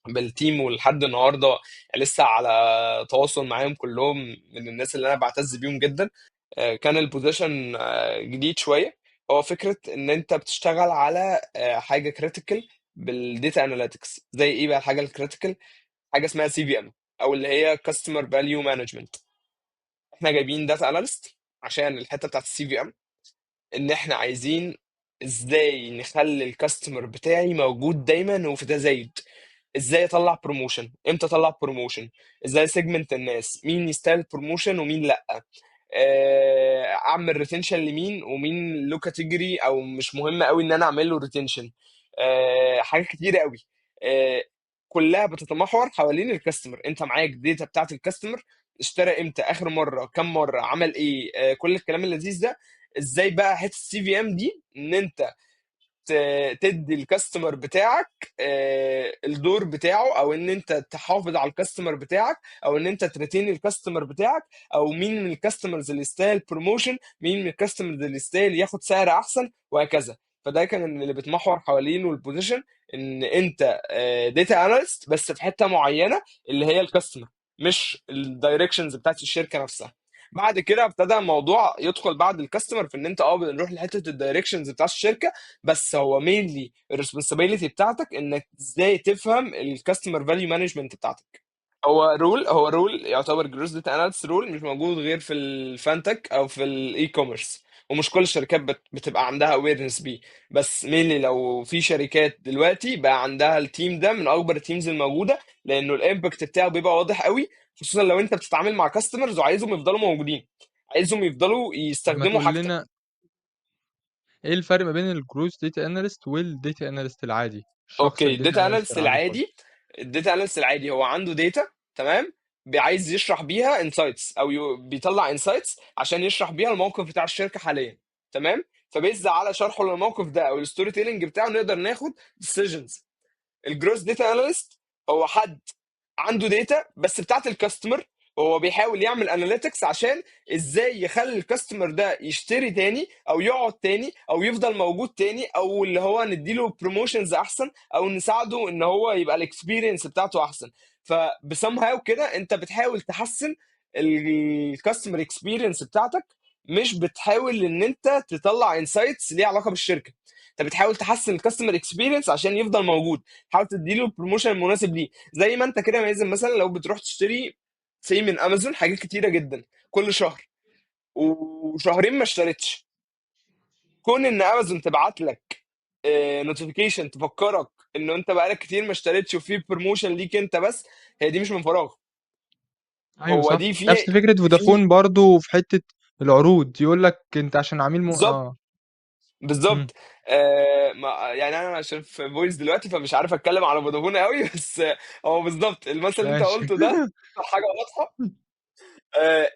بالتيم. ولحد النهارده لسه على تواصل معاهم كلهم، من الناس اللي انا بعتز بيهم جدا. كان البوزيشن جديد شويه. هو فكره ان انت بتشتغل على حاجه كريتيكال بالديتا اناليتكس. زي ايه بقى الحاجه الكريتيكال؟ حاجه اسمها سي في ام، او اللي هي كاستمر فاليو مانجمنت. احنا جايبين داتا اناليست عشان الحته بتاعت السي في ام، ان احنا عايزين ازاي نخلي الكاستمر بتاعي موجود دايما وفي تزايد. ازاي اطلع بروموشن، امتى اطلع بروموشن، ازاي سيجمنت الناس، مين يستاهل بروموشن ومين لا، اعمل ريتنشن لمين ومين له كاتيجوري او مش مهم قوي ان انا اعمل له ريتنشن. حاجات كتيره قوي آه، كلها بتتمحور حوالين الكاستمر. انت معاك داتا بتاعت الكاستمر، اشترى امتى، اخر مره كم مره، عمل ايه، كل الكلام اللذيذ ده. ازاي بقى حته السي في ام دي ان انت تدي الكاستمر بتاعك الدور بتاعه، او ان انت تحافظ على الكاستمر بتاعك، او ان انت تريتين الكاستمر بتاعك، او مين من الكاستمرز اللي يستاهل بروموشن، مين من الكاستمرز اللي يستاهل ياخد سعر احسن، وهكذا. فده كان اللي بتمحور حوالينه البوزيشن، ان انت داتا اناليست بس في حته معينه اللي هي الكاستمر، مش الدايركشنز بتاعت الشركه نفسها. بعد كده ابتدى الموضوع يدخل بعد الكاستمر في ان انت بنروح لحته الدايركشنز بتاع الشركه، بس هو مينلي الريسبونسابيلتي بتاعتك انك ازاي تفهم الكاستمر فاليو مانجمنت بتاعتك. هو رول يعتبر جروس داتا اناليست رول مش موجود غير في الفانتك او في الاي كوميرس، ومش كل الشركات بتبقى عندها اويرنس بيه. بس مينلي لو في شركات دلوقتي بقى عندها التيم ده من اكبر التيمز الموجوده، لانه الامباكت بتاعه بيبقى واضح قوي، خصوصا لو انت بتتعامل مع كاستمرز وعايزهم يفضلوا موجودين، عايزهم يفضلوا طب ما يستخدموا تقول حاجتك. لنا ايه الفرق ما بين الجروس داتا اناليست والداتا اناليست العادي، الشخص اوكي، الداتا الداتا اناليست اناليست العادي خالص؟ العادي، الداتا اناليست العادي هو عنده داتا، تمام، عايز يشرح بيها انسايتس، او بيطلع انسايتس عشان يشرح بيها الموقف بتاع الشركه حاليا، تمام. فبيز على شرحه للموقف ده او الستوري تيلينج بتاعه نقدر ناخد ديسيجنز. الجروس داتا اناليست هو حد عنده داتا بس بتاعت الكاستمر، وهو بيحاول يعمل اناليتكس عشان ازاي يخلي الكاستمر ده يشتري تاني، او يقعد تاني، او يفضل موجود تاني، او اللي هو نديله بروموشنز احسن، او نساعده ان هو يبقى الاكسبيرينس بتاعته احسن. فبسم هاو كده انت بتحاول تحسن الكاستمر اكسبيرينس بتاعتك، مش بتحاول ان انت تطلع انسايتس ليها علاقه بالشركه. انت بتحاول تحسن الكاستمر اكسبيرينس عشان يفضل موجود، تحاول تديله البروموشن المناسب ليه. زي ما انت كده مازن، مثلا لو بتروح تشتري سي من امازون حاجات كتيره جدا كل شهر، وشهرين ما اشتريتش، كون ان امازون تبعت لك نوتيفيكيشن تفكرك انه انت بقالك كتير ما اشتريتش وفي بروموشن ليك انت بس، هي دي مش من فراغ. ايوه هو صح، دي في نفس فكره في فودافون برضو في حته العروض، يقول لك انت عشان عميل بالظبط، امم بالظبط. يعني انا عشان في فويس دلوقتي فمش عارف اتكلم على فودافون قوي بس هو بالظبط المثل اللي انت ماشي. قلته ده حاجه واضحه.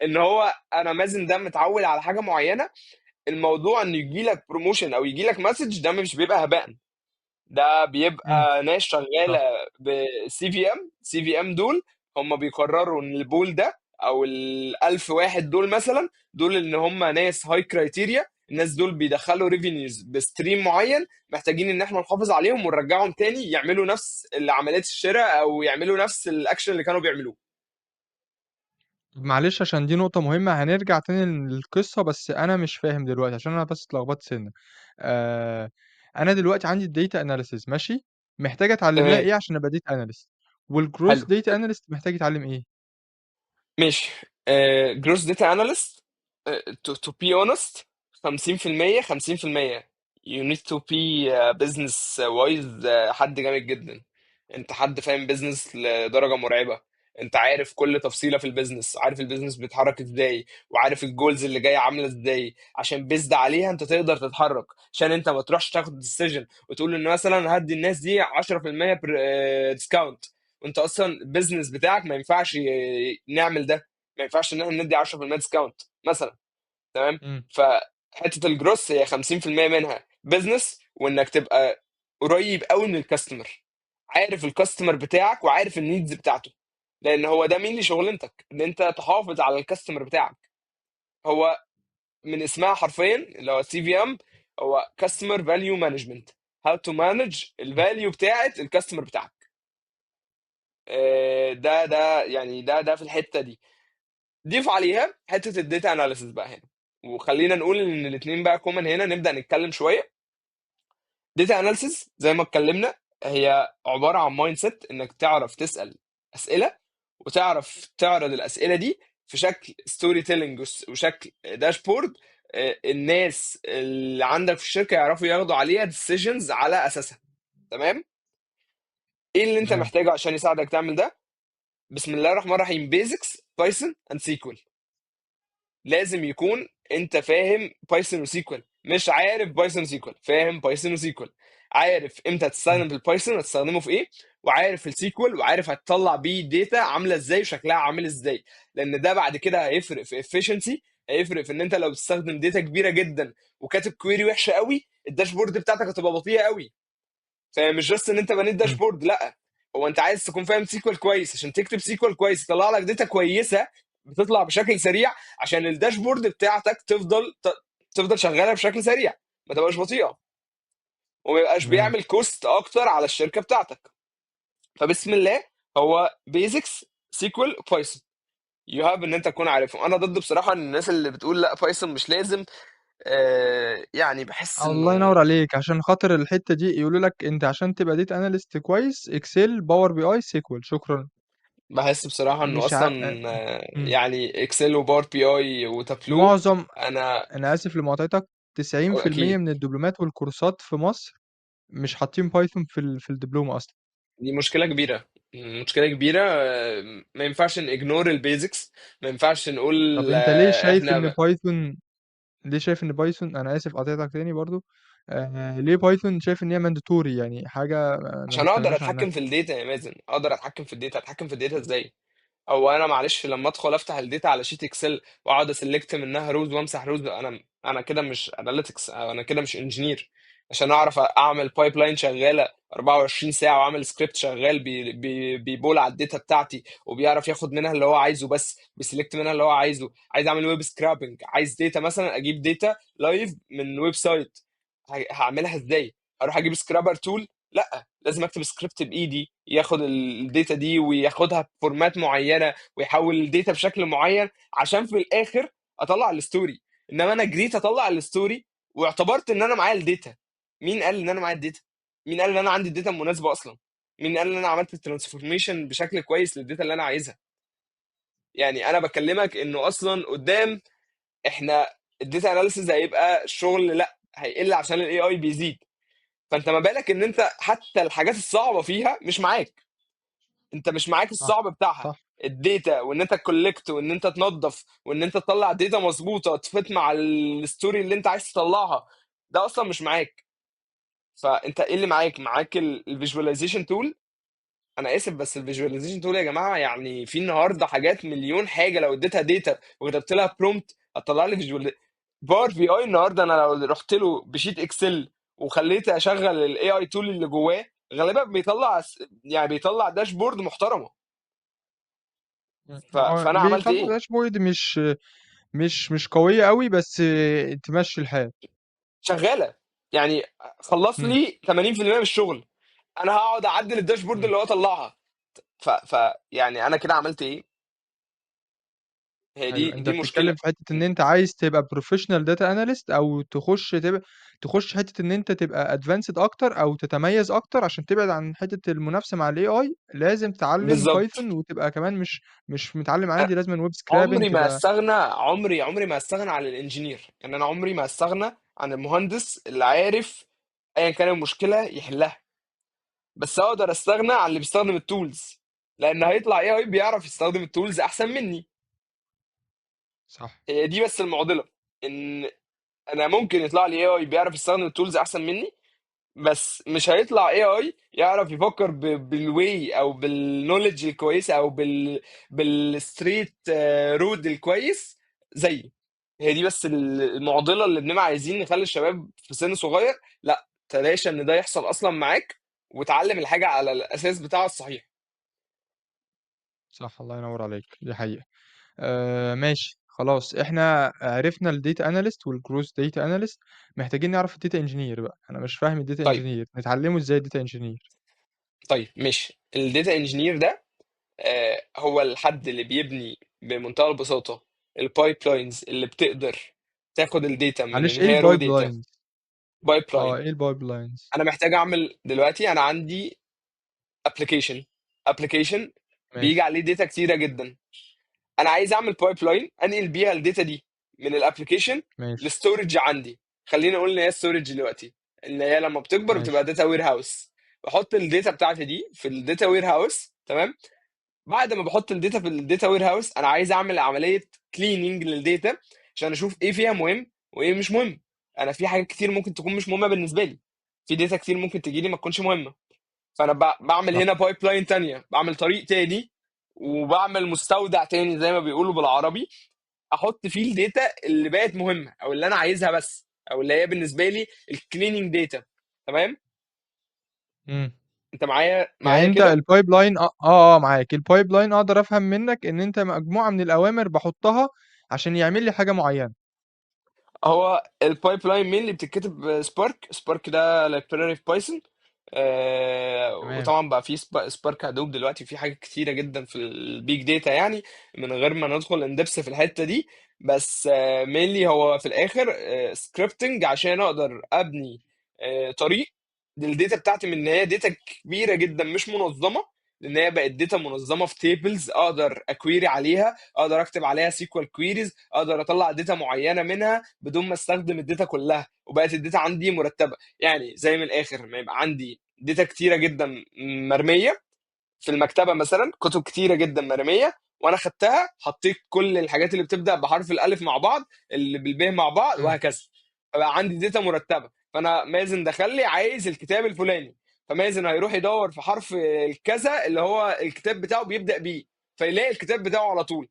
ان هو انا مازن ده متعود على حاجه معينه، الموضوع انه يجي لك بروموشن او يجي لك مسج ده مش بيبقى هباء، ده امم بيبقى ناس شغاله صح. بسي في ام دول، هم بيقرروا ان البول ده او ال1000 واحد دول مثلا، دول ان هم ناس هاي كرايتيريا، الناس دول بيدخلوا ريفينيوز بستريم معين، محتاجين ان احنا نحافظ عليهم ونرجعهم تاني يعملوا نفس اللي عمليات الشراء او يعملوا نفس الاكشن اللي كانوا بيعملوه. معلش عشان دي نقطة مهمة، هنرجع تاني للقصة، بس أنا مش فاهم دلوقتي عشان أنا بس اتلخبطت سنة. آه أنا دلوقتي عندي الداتا أناليسيز ماشي، محتاج أتعلم لها تمام، إيه عشان أبقى داتا أناليست؟ والجروس حلو، داتا أناليست محتاج يتعلم إيه؟ ماشي. جروس داتا اناليست to be honest 50% 50%. you need to be business wise، حد جامد جدا، انت حد فاهم بيزنس لدرجة مرعبة، انت عارف كل تفصيلة في البيزنس، عارف البيزنس بيتحرك ازاي، وعارف الجولز اللي جاية عاملة ازاي، عشان بيزد عليها انت تقدر تتحرك، عشان انت ما تروحش تاخد ديسيجن وتقول ان مثلا هدي الناس دي 10% ديسكاونت، وانت اصلا البيزنس بتاعك ما ينفعش نعمل ده، ما ينفعش ان احنا ندي 10% ديسكاونت مثلا، تمام. مم. فحته الجروس هي 50% منها بزنس، وانك تبقى قريب قوي من الكاستمر، عارف الكاستمر بتاعك وعارف النيدز بتاعته، لان هو ده مين شغلانتك، ان انت تحافظ على الكاستمر بتاعك. هو من اسمها حرفيا اللي هو CVM، هو كاستمر فاليو مانجمنت، هاو تو مانج الفاليو بتاعت الكاستمر بتاعك. ده يعني ده في الحته دي. ضيف عليها حته الداتا اناليسيس بقى هنا، وخلينا نقول ان الاثنين بقى كومن هنا، نبدا نتكلم شويه. داتا اناليسيس زي ما اتكلمنا هي عباره عن مايند سيت، انك تعرف تسال اسئله، وتعرف تعرض الاسئله دي في شكل ستوري تيلينج وشكل داشبورد، الناس اللي عندك في الشركه يعرفوا ياخدوا عليها ديسيجنز على اساسها، تمام. ايه اللي انت تمام. محتاجه عشان يساعدك تعمل ده؟ بسم الله الرحمن الرحيم، بيزكس بايثون اند سيكوال. لازم يكون انت فاهم بايثون وسيكوال، مش عارف بايثون وسيكوال، فاهم بايثون وسيكوال، عارف امتى مم. هتستخدم في البايثون هتستخدمه في ايه، وعارف السيكوال وعارف هتطلع بيه داتا عامله ازاي وشكلها عامل ازاي، لان ده بعد كده هيفرق في efficiency، هيفرق في ان انت لو بتستخدم داتا كبيره جدا وكاتب كويري وحشه قوي، الداشبورد بتاعتك هتبقى بطيئه قوي. فمش جاست ان انت بنيت إمم، داشبورد، لا، هو انت عايز تكون فاهم سيكوال كويس عشان تكتب سيكوال كويس يطلع لك داتا كويسه بتطلع بشكل سريع، عشان الداشبورد بتاعتك تفضل شغاله بشكل سريع، ما تبقاش بطيئه، وما يبقاش تمام. بيعمل كوست اكتر على الشركه بتاعتك. فبسم الله، هو بيزكس سيكوال بايثون، يو هاف ان انت تكون عارفهم. انا ضد بصراحه ان الناس اللي بتقول لا بايثون مش لازم، يعني بحس الله انه، ينور عليك، عشان خاطر الحتة دي يقولوا لك أنت عشان تبقى data analyst كويس Excel Power BI SQL شكرًا. بحس بصراحه انه مش اصلا ع إمم. يعني اكسل وباور بي اي وتابلو. معظم انا أنا آسف لمقاطعتك، 90% اكيد من الدبلومات والكورسات في مصر مش حاطين بايثون في الدبلومة أصلًا. دي مشكله كبيره، مشكله كبيره. ما ينفعش نيجنور البيزكس، ما ينفعش طب نقول أنت ليه شايف إن احنا بايثون ليه شايف إن بايثون أنا آسف قاطعتك تاني برضه، ليه بايثون شايف إن هي mandatory يعني حاجة ما عشان اقدر نستغناش عنها؟ اتحكم في الداتا يا مازن، اقدر اتحكم في الداتا. اتحكم في الداتا ازاي؟ او انا معلش لما ادخل افتح الداتا على شيت اكسل واقعد اسلكت منها روز وامسح روز، انا كده مش اناليتكس، انا كده مش انجينير. عشان اعرف اعمل بايب لاين شغاله 24 ساعه واعمل سكريبت شغال بيبول على الداتا بتاعتي وبيعرف ياخد منها اللي هو عايزه، بس بيسلكت منها اللي هو عايزه. عايز اعمل ويب سكرابنج، عايز داتا مثلا، اجيب داتا لايف من ويب سايت، هعملها ازاي؟ اروح اجيب سكرابر تول؟ لا، لازم اكتب سكريبت بايدي ياخد الداتا دي وياخدها بفورمات معينه ويحول الداتا بشكل معين عشان في الاخر اطلع الستوري. انما انا جريت اطلع الستوري واعتبرت ان انا معايا الداتا. مين قال ان انا معايا الداتا؟ مين قال ان انا عندي الداتا المناسبه اصلا؟ مين قال ان انا عملت الترانسفورميشن بشكل كويس للداتا اللي انا عايزها؟ يعني انا بكلمك انه اصلا قدام احنا الداتا اناليسيز هيبقى الشغل لا هيقل عشان الاي اي بيزيد. فانت ما بالك ان انت حتى الحاجات الصعبه فيها مش معاك، انت مش معاك صح، الصعب بتاعها، صح. الداتا وان انت تكولكت وان انت تنظف وان انت تطلع داتا مظبوطه تفت مع الستوري اللي انت عايز تطلعها، ده اصلا مش معاك. فانت ايه اللي معاك؟ معاك الفيجواليزيشن تول. انا اسف بس الفيجواليزيشن تول يا جماعه يعني في النهارده حاجات مليون حاجه لو اديتها داتا وكتبت لها برومبت هتطلع لي فيجوال. باور بي اي النهارده انا لو رحت له بشيت اكسل وخليت اشغل الاي اي تول اللي جواه غالبا بيطلع يعني بيطلع داشبورد محترمه. هو فانا عملت بيطلّع ايه؟ dashboard مش قوية أوي، بس تمشّي الحال. شغاله، يعني خلص إمم، لي 80% من الشغل. انا هقعد اعدل الداشبورد إمم. اللي هو طلعها. يعني انا كده عملت ايه؟ هي دي أيوه، أنت دي مشكله. بتتكلّم في حتّة إن أنت عايز تبقى professional data analyst أو تخُش حتّة إن أنت تبقى advanced أكتر أو تتميّز أكتر عشان تبعد عن حتّة المنافسة مع الAI لازم تتعلّم بالظبط. Python وتبقى كمان مش متعلّم أنا عادي لازمًا web scraping عمري ما تبقى استغنى، عمري ما استغنى عن الانجينير. يعني انا عمري ما استغنى عن المهندس اللي عارف ايا كان المشكله يحلها. بس اقدر استغنى عن اللي بيستخدم التولز، لان هيطلع اي اي بيعرف يستخدم التولز احسن مني. صح، هي دي بس المعضله، ان انا ممكن يطلع لي اي اي بيعرف يستخدم التولز احسن مني، بس مش هيطلع اي اي يعرف يفكر بالواي او بالنولج الكويسه او بالستريت رود الكويس زيي. هي دي بس المعضله اللي بنبقى عايزين نخلي الشباب في سن صغير لا تلاشى ان ده يحصل اصلا معاك، وتعلم الحاجه على الاساس بتاعها الصحيح. صح، الله ينوّر عليك، دي حقيقة. ماشي، خلاص إحنا عرفنا الdata analyst والgrowth data analyst، محتاجين نعرف الdata engineer بقى، أنا مش فاهم الdata طيب engineer نتعلّمه إزاي الdata engineer؟ طيب ماشي. الداتا انجينير ده هو الحد اللي بيبني بمنتهى البساطه البايب لاينز اللي بتقدر تاخد الداتا من معلش ان إيه هي رو داتا. الpipelines؟ بايب لاين، إيه الpipelines؟ انا محتاج اعمل دلوقتي، انا عندي ابلكيشن بيجي ماشي، عليه داتا كتيره جدا. انا عايز اعمل بايب لاين انقل بيها الداتا دي من الابلكيشن ماشي، لستورج عندي. خلينا نقول ان هي ستورج دلوقتي، ان هي لما بتكبر بتبقى ماشي، داتا وير هاوس. بحط الداتا بتاعتي دي في الداتا وير هاوس، تمام. بعد ما بحط الداتا في الداتا وير هاوس انا عايز اعمل عمليه كليننج للداتا عشان اشوف ايه فيها مهم وايه مش مهم. انا في حاجات كتير ممكن تكون مش مهمه بالنسبه لي، في داتا كتير ممكن تجي لي ما تكونش مهمه. فانا بعمل صح، هنا بايب لاين تانية، بعمل طريق تاني وبعمل مستودع تاني زي ما بيقولوا بالعربي احط فيه الداتا اللي بقت مهمه او اللي انا عايزها بس، او اللي هي بالنسبه لي الكليننج داتا. تمام. إمم. انت معايا يعني أنت كده؟ الpipeline معاك. الpipeline أقدر أفهم منّك إن أنت مجموعة من الأوامر باحطها عشان يعمل لي حاجة معيّنة. هو البايب لاين مين اللي بتتكتب سبارك. سبارك ده لايبراري في بايثون. تمام. وطبعا بقى في سبارك هدوب دلوقتي، في حاجات كتيره جدا في البيج داتا يعني، من غير ما ندخل اندبس في الحته دي. بس مينلي هو في الاخر سكريبتنج عشان اقدر ابني طريق للداتا بتاعتي، من ان هي داتا كبيره جدا مش منظمه، لان هي بقت داتا منظمه في تيبلز اقدر اكويري عليها، اقدر اكتب عليها سيكوال كويريز، اقدر اطلع داتا معينه منها بدون ما استخدم الداتا كلها، وبقت الداتا عندي مرتبه. يعني زي من الاخر ما يبقى عندي داتا كتيره جدا مرميه في المكتبه، مثلا كتب كتيره جدا مرميه، وانا خدتها حطيت كل الحاجات اللي بتبدا بحرف الالف مع بعض، اللي بالب مع بعض، إمم. وهكذا. فبقى عندي داتا مرتبه. فانا مازن دخل لي عايز الكتاب الفلاني، فمازن هيروح يدور في حرف الكذا اللي هو الكتاب بتاعه بيبدا بيه، فيلاقي الكتاب بتاعه على طول.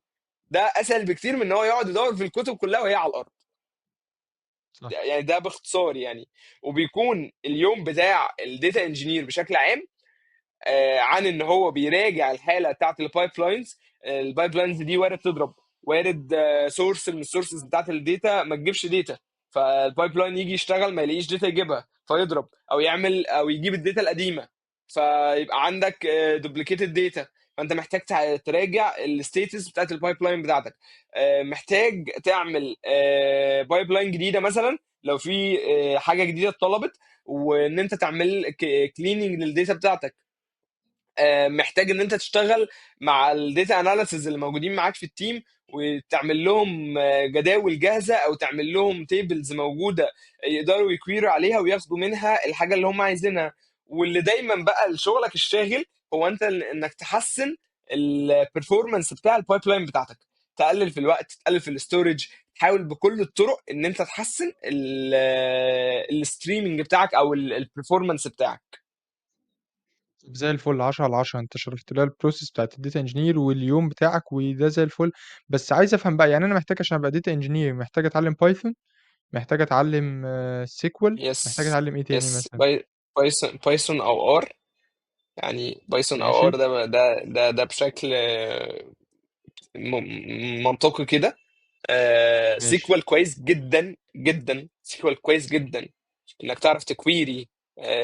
ده اسهل بكتير من ان هو يقعد يدور في الكتب كلها وهي على الارض. صح. يعني ده باختصار يعني. وبيكون اليوم بتاع الداتا انجينير بشكل عام عن ان هو بيراجع الحاله بتاعت البايب لاينز. البايب لاينز دي وارد تضرب، وارد سورس من السورسز بتاعت الداتا ما تجيبش داتا، فالبايب لاين يجي يشتغل ما يلاقيش داتا يجيبها فيضرب، او يعمل او يجيب الداتا القديمه فيبقى عندك دوبليكيتد داتا. فانت محتاج تراجع الستيتس بتاعت البايب لاين بتاعتك. محتاج تعمل بايب لاين جديده مثلا لو في حاجه جديده اتطلبت، وان انت تعمل كليننج للداتا بتاعتك. محتاج ان انت تشتغل مع الداتا اناليسز اللي موجودين معاك في التيم، وتعمل لهم جداول جاهزه، او تعمل لهم تيبلز موجوده يقدروا يكويروا عليها وياخدوا منها الحاجه اللي هم عايزينها. واللي دايما بقى شغلك الشاغل هو انت انك تحسن البرفورمانس بتاع البايب لاين بتاعتك، تقلل في الوقت، تقلل في الاستورج، تحاول بكل الطرق ان انت تحسن الستريمنج بتاعك او البرفورمانس بتاعك. طب زي الفل، 10 على 10. أنت شرحت لي الprocess بتاعة الdata engineer واليوم بتاعك، وده زي الفل. بس عايز أفهم بقى، يعني أنا محتاج عشان أبقى data engineer محتاج أتعلم Python، محتاج أتعلم SQL، محتاج يس. أتعلم إيه تاني يس مثلًا؟ بايثون او ار. يعني بايثون او ماشي. ار ده بشكل منطقي كده. ماشي. سيكوال كويس جدا جدا، سيكوال كويس جدا، انك تعرف تكويري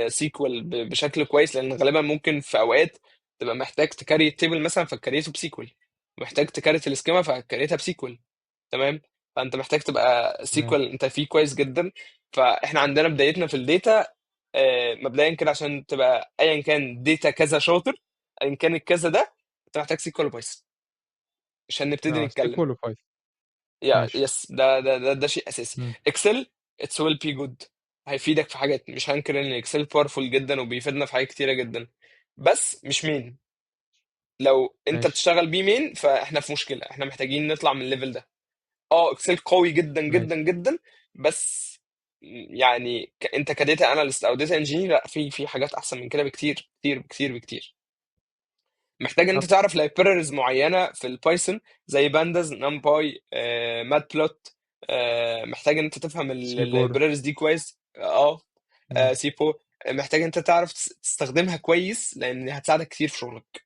سيكوال بشكل كويس، لان غالبا ممكن في اوقات تبقى محتاج تكري التيبل مثلا فكريته بسيكوال، محتاج تكريت السكيما فكريتها بسيكوال. تمام. فانت محتاج تبقى تمام. سيكوال انت فيه كويس جدا. فاحنا عندنا بدايتنا في الداتا مبدئيا كده، عشان تبقى ايا كان داتا كذا شاطر، ايا كان الكذا ده، انت محتاج سيكوال بايثون عشان نبتدي نتكلم. SQL وPython. يا ماشي. يس، ده شيء اساسي. إمم. اكسل اتس ويل بي جود، هيفيدك في حاجات، مش هنكر ان اكسل باورفول جدا وبيفيدنا في حاجات كتيره جدا، بس مش مين. لو انت ماشي. بتشتغل بيه مين فاحنا في مشكله، احنا محتاجين نطلع من الليفل ده. اه اكسل قوي جدا جدا ماشي. جدا، بس يعني انت كديتا اناليست او داتا انجينير، لا، في حاجات احسن من كده بكتير كتير بكتير بكتير. محتاج ان انت طب تعرف لايبريز معينه في البايثون زي بانداز، نمباي، مات بلوت. محتاج ان انت تفهم سيبور. اللايبريز دي كويس. إمم. سيبو. محتاج انت تعرف تستخدمها كويس لان هتساعدك كتير في شغلك.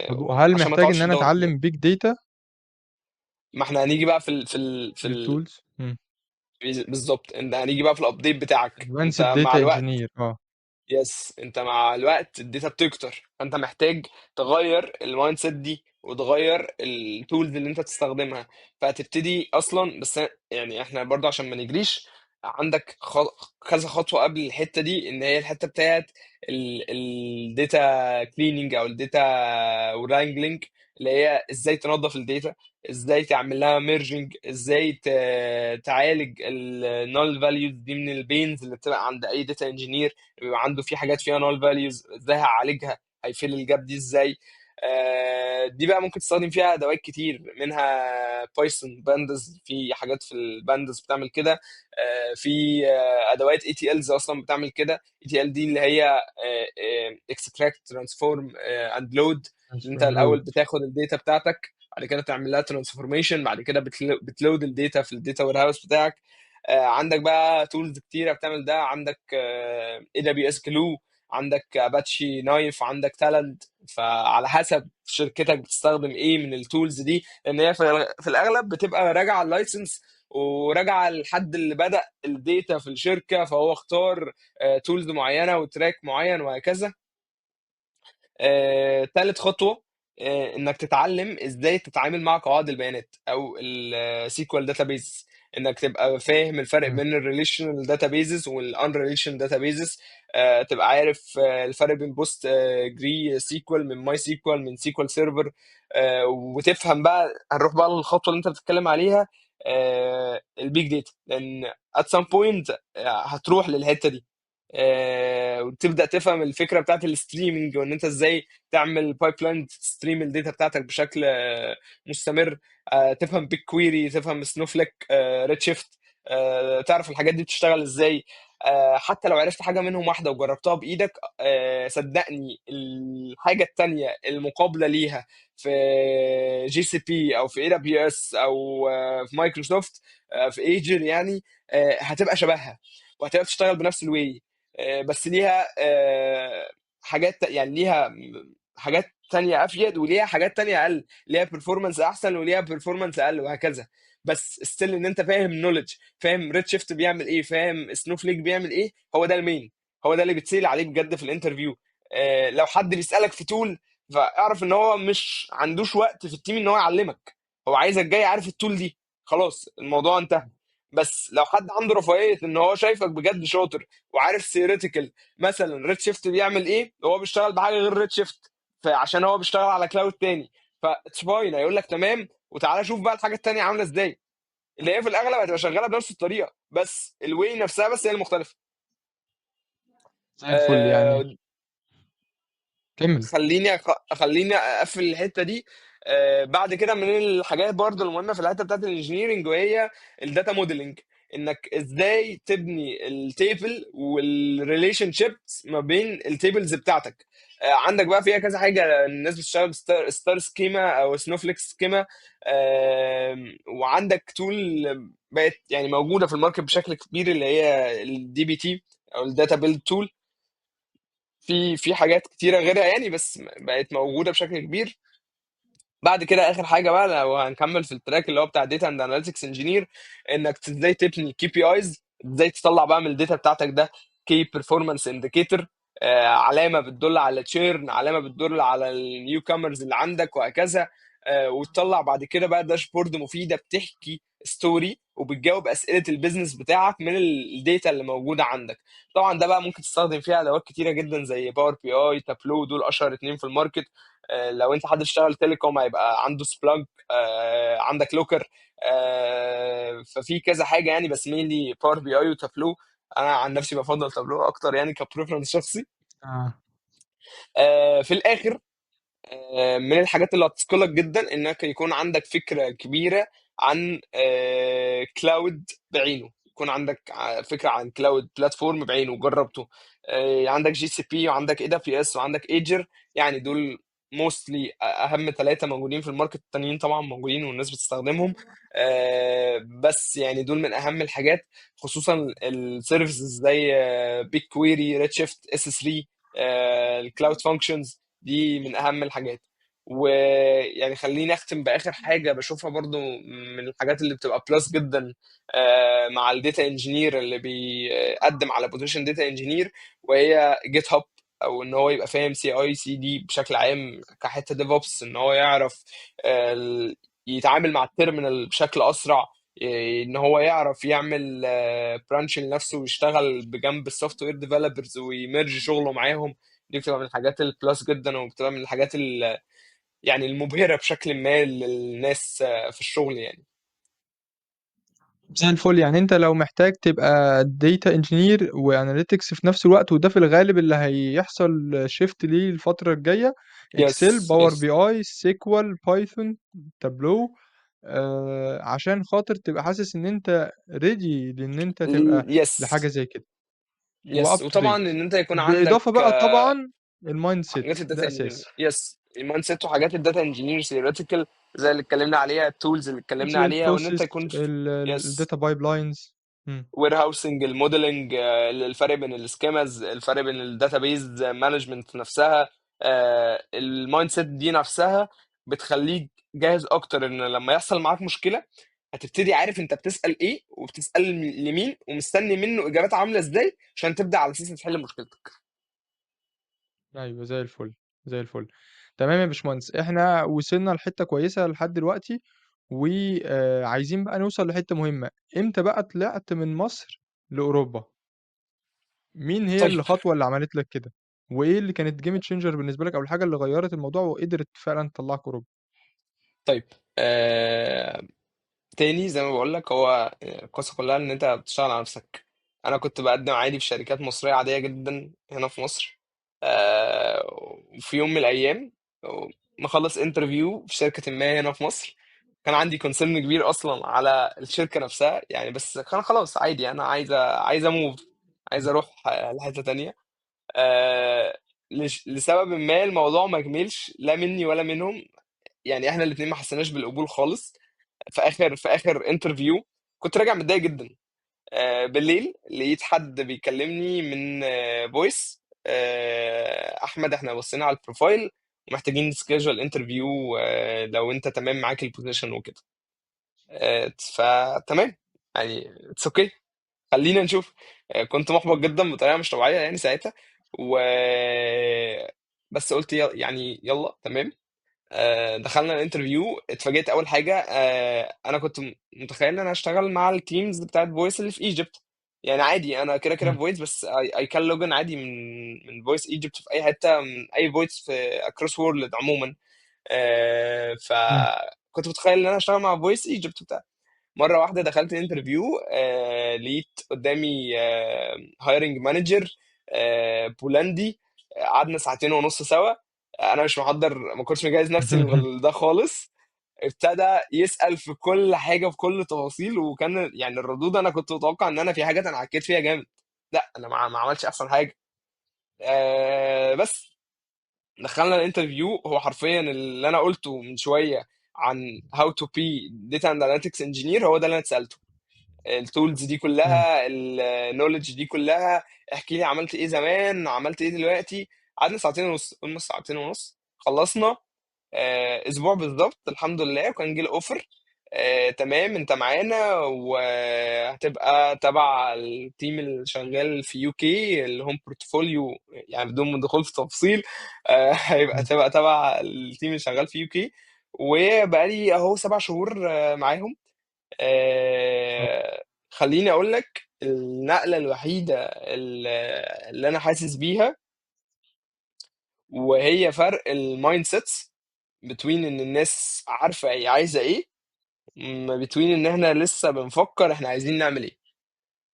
طب وهل عشان ما محتاج إن تقعدش أنا تدور كتير. أتعلم big data ما احنا هنيجي بقى للtools؟ بالظبط، انت هنيجي بقى في الابديت بتاعك انت advanced مع data الوقت. engineer. يس، انت مع الوقت الداتا بتكتر، فانت محتاج تغير المايند سيت دي وتغير التولز اللي انت تستخدمها. فهتبتدي اصلا، بس يعني احنا برضه عشان ما نجريش، عندك كذا خطوه قبل الحته دي، ان هي الحته بتاعت الداتا كليننج او الداتا ورانجلينج، اللي هي ازاي تنظف الداتا، ازاي تعمل لها ميرجنج، ازاي تعالج النول فاليوز دي من البينز اللي بتبقى عند اي داتا انجينير، بيبقى عنده في حاجات فيها نول فاليوز، ازاي هعالجها، هيفل الجاب دي ازاي. دي بقى ممكن تستخدم فيها ادوات كتير منها بايثون باندز، في حاجات في الباندز بتعمل كده. في ادوات اي تي الز اصلا بتعمل كده. اي تي ال دي اللي هي اكستراكت ترانسفورم اند لود، اللي انت transform الاول load. بتاخد الداتا بتاعتك بعد كده تعمل لها ترانسفورميشن، بعد كده بتلود الداتا في الداتا وير هاوس بتاعك. عندك بقى تولز كتيره بتعمل ده، عندك اي دبليو اس جلو، عندك اباتشي نايف، عندك تالنت. فعلى حسب شركتك بتستخدم ايه من التولز دي، لان هي في الاغلب بتبقى راجعه اللايسنس وراجعه لحد اللي بدأ الداتا في الشركه، فهو اختار تولز معينه وتراك معين وهكذا. تالت خطوة انك تتعلم ازاي تتعامل مع قواعد البيانات او السيكوال داتابيز، انك تبقى فاهم الفرق إمم. بين الريليشنال داتابيزز والان ريليشنال داتابيزز. تبقى عارف الفرق بين بوست جري سيكوال من ماي سيكوال من سيكوال سيرفر. وتفهم بقى، هنروح بقى للخطوة اللي انت بتتكلم عليها، البيج داتا، لان at some point هتروح للحتة دي. وتبدا تفهم الفكره بتاعت الستريمنج، وان انت ازاي تعمل بايب لاين تستريم الداتا بتاعتك بشكل مستمر. تفهم بيج كويري، تفهم سنوفليك، ريد شيفت، تعرف الحاجات دي بتشتغل ازاي. حتى لو عرفت حاجه منهم واحده وجربتها بايدك، صدقني الحاجه التانيه المقابله ليها في جي سي بي او في اي دبليو اس او في مايكروسوفت، في ايجر يعني، هتبقى شبهها وهتبقى بتشتغل بنفس الواي. بس ليها حاجات، يعني ليها حاجات تانية افيد وليها حاجات تانية اقل، ليها performance احسن وليها performance اقل وهكذا. بس ستيل ان انت فاهم نولج، فاهم ريد شيفت بيعمل ايه، فاهم سنوفليك بيعمل ايه، هو ده المين، هو ده اللي بتسأل عليه بجد في الانترفيو. لو حد بيسألك في تول، فاعرف ان هو مش عندوش وقت في التيم ان هو يعلمك، هو عايزك جاي عارف التول دي، خلاص الموضوع انتهى. بس لو حد عنده رفاهيه ان هو شايفك بجد شاطر وعارف ثيوريتيكال مثلا ريد شيفت بيعمل ايه، هو بيشتغل بحاجه غير ريد شيفت فعشان هو بيشتغل على كلاود تاني، فاتس فاين، هيقول لك تمام وتعالى شوف بقى الحاجه التانيه عامله ازاي، اللي هي في الاغلب هتبقى شغاله بنفس الطريقه، بس الواي نفسها بس هي المختلفه. زي الفل آه، يعني. كمّل. خليني اقفل الحته دي. بعد كده من الحاجات برضو المهمه في الحته بتاعت الانجينيرنج، وهي الداتا موديلنج، انك ازاي تبني التيبل والريليشن شيبس ما بين التيبلز بتاعتك. عندك بقى فيها كذا حاجه، الناس بتشتغل ستار سكيما او سنوفليك سكيما. وعندك تول بقت يعني موجوده في الماركت بشكل كبير، اللي هي الدي بي تي او الداتا بيلد تول. في حاجات كتيره غيرها يعني، بس بقت موجوده بشكل كبير. بعد كده اخر حاجه بقى لو هنكمل في التراك اللي هو بتاع داتا اند اناليتكس انجينير، انك ازاي تبني كي بي ايز، ازاي تطلع بقى من الداتا بتاعتك ده كي بيرفورمانس انديكيتور، علامه بتدل على تشيرن، علامه بتدل على النيو كامرز اللي عندك وهكذا. وتطلع بعد كده بقى داشبورد مفيده بتحكي ستوري وبتجاوب اسئله البيزنس بتاعك من الداتا اللي موجوده عندك. طبعا ده بقى ممكن تستخدم فيها ادوات كتيره جدا زي باور بي اي، تابلو، دول اشهر اتنين في الماركت. لو انت حد بيشتغل تيليكوم هيبقى عنده سبلاج، عندك لوكر. ففي كذا حاجه يعني، بس مينلي باور بي اي وتابلو. انا عن نفسي بفضل تابلو اكتر يعني كبريفرنس شخصي. آه. في الاخر، من الحاجات اللي هتثقلك جدا انك يكون عندك فكره كبيره عن كلاود بعينه، يكون عندك فكره عن كلاود بلاتفورم بعينه جربته. عندك جي سي بي وعندك اي دبليو اس وعندك ايجر، يعني دول موستلي اهم ثلاثه موجودين في الماركت، التانيين طبعا موجودين والناس بتستخدمهم. بس يعني دول من اهم الحاجات، خصوصا السيرفيسز زي بيج كويري، ريد شيفت، اس 3، الكلاود فانكشنز، دي من اهم الحاجات. ويعني خليني اختم باخر حاجه بشوفها برضو من الحاجات اللي بتبقى بلس جدا مع الداتا انجينير اللي بيقدم على بوزيشن داتا انجينير، وهي جيت هاب، او ان هو يبقى فاهم سي اي سي دي بشكل عام كحته ديف اوبس، ان هو يعرف يتعامل مع التيرمينال بشكل اسرع، ان هو يعرف يعمل برانش لنفسه ويشتغل بجنب السوفت وير ديفلوبرز ويمرج شغله معاهم. دي بتبقى من الحاجات البلس جدا، وبتبقى من الحاجات يعني المبهرة بشكل ما للناس في الشغل يعني. زي الفل. يعني انت لو محتاج تبقى داتا انجينير واناليتكس في نفس الوقت، وده في الغالب اللي هيحصل شيفت ليه الفترة الجاية: اكسل، يس باور يس. بي اي، سيكوال، بايثون، تابلو، عشان خاطر تبقى حاسس ان انت ريدي لان انت تبقى يس لحاجة زي كده يس. واب تو وطبعا ديت. ان انت يكون عندك بالاضافة بقى طبعا المايند سيت حاجات ده الداتا انجينير، اساسي. يس، المايند سيت وحاجات الداتا انجينير ثيوريتيكال، زي اللي اتكلمنا عليها، التولز اللي اتكلمنا زي عليها، وان انت البروسيس، يكون يس الداتا بايب لاينز. وير هاوسنج، الموديلنج، الفرق بين السكيماز، الفرق بين الداتابيز مانجمنت نفسها. المايند سيت دي نفسها بتخليك جاهز اكتر ان لما يحصل معاك مشكله هتبتدي عارف انت بتسال ايه وبتسال لمين ومستني منه اجابات عامله ازاي عشان تبدا على اساس تحل مشكلتك. ايوه زي الفل، زي الفل. تمام يا باشمهندس، احنا وصلنا لحته كويسه لحد دلوقتي، وعايزين بقى نوصل لحته مهمه. امتى بقى طلعت من مصر لاوروبا؟ مين هي طيب. الخطوه اللي عملت لك كده؟ وايه اللي كانت جيم تشينجر بالنسبه لك، او الحاجه اللي غيرت الموضوع وقدرت فعلا تطلعك اوروبا؟ طيب. تاني زي ما بقول لك، هو القصة كلها ان انت بتشتغل على نفسك. انا كنت بقدم عادي في شركات مصرية عادية جدا هنا في مصر. وفي يوم من الايام مخلص انترفيو في شركة ما هنا في مصر، كان عندي كونسيرن كبير اصلا على الشركة نفسها يعني، بس كان خلاص عادي، انا عايز اموف، عايز اروح لحتة تانية. لسبب ما الموضوع ما كملش لا مني ولا منهم، يعني احنا الاتنين ما حسيناش بالقبول خالص. في اخر انترفيو كنت راجع متضايق جدا. بالليل لقيت حد بيكلمني من فويس: احمد احنا بصينا على البروفايل ومحتاجين نسكيجول انترفيو لو انت تمام معاك البوزيشن وكده. فتمام، يعني اتس اوكي، خلينا نشوف. كنت محبط جدا بطريقه مش طبيعيه يعني ساعتها، و بس قلت يعني يلا تمام. دخلنا الانترفيو، اتفاجئت اول حاجه. انا كنت متخيل ان انا هشتغل مع التيمز بتاعت فويس اللي في ايجيبت، يعني عادي انا كده كده في مم. فويس، بس اي كان لوجن عادي من فويس ايجيبت في اي حته، من اي فويس في اكروس وورلد عموما. مم. فكنت متخيل ان انا هشتغل مع فويس ايجيبت بتاع. مره واحده دخلت الانترفيو، لقيت قدامي هايرنج مانجر بولندي. قعدنا ساعتين ونص سوا. انا مش محضر، ما كنتش مجهز نفسي لده خالص. ابتدى يسأل في كل حاجة، في كل تفاصيل، وكان يعني الردود انا كنت متوقع ان انا في حاجات انا عكيت فيها جامد. لا انا ما عملتش احسن حاجة. بس دخلنا الانترفيو، هو حرفيا اللي انا قلته من شوية عن how to be data analytics engineer هو ده اللي انا اتسألته. التولز دي مم. كلها، النولج دي كلها، احكي لي عملت ايه زمان، عملت ايه دلوقتي. قعدنا ساعتين ونص، قلنا ساعتين ونص، خلصنا. اسبوع بالظبط الحمد لله وكان جه الاوفر. تمام انت معانا وهتبقى تبع التيم اللي شغال في يو كي الهوم بورتفوليو، يعني بدون دخول في تفصيل. هيبقى مم. تبقى تبع التيم اللي شغال في يو كي. وبقالي اهو 7 شهور معاهم. خليني اقول لك النقله الوحيده اللي انا حاسس بيها، وهي فرق المايند سيتس بتوين ان الناس عارفه هي عايزه ايه، بتوين ان احنا لسه بنفكر احنا عايزين نعمل ايه.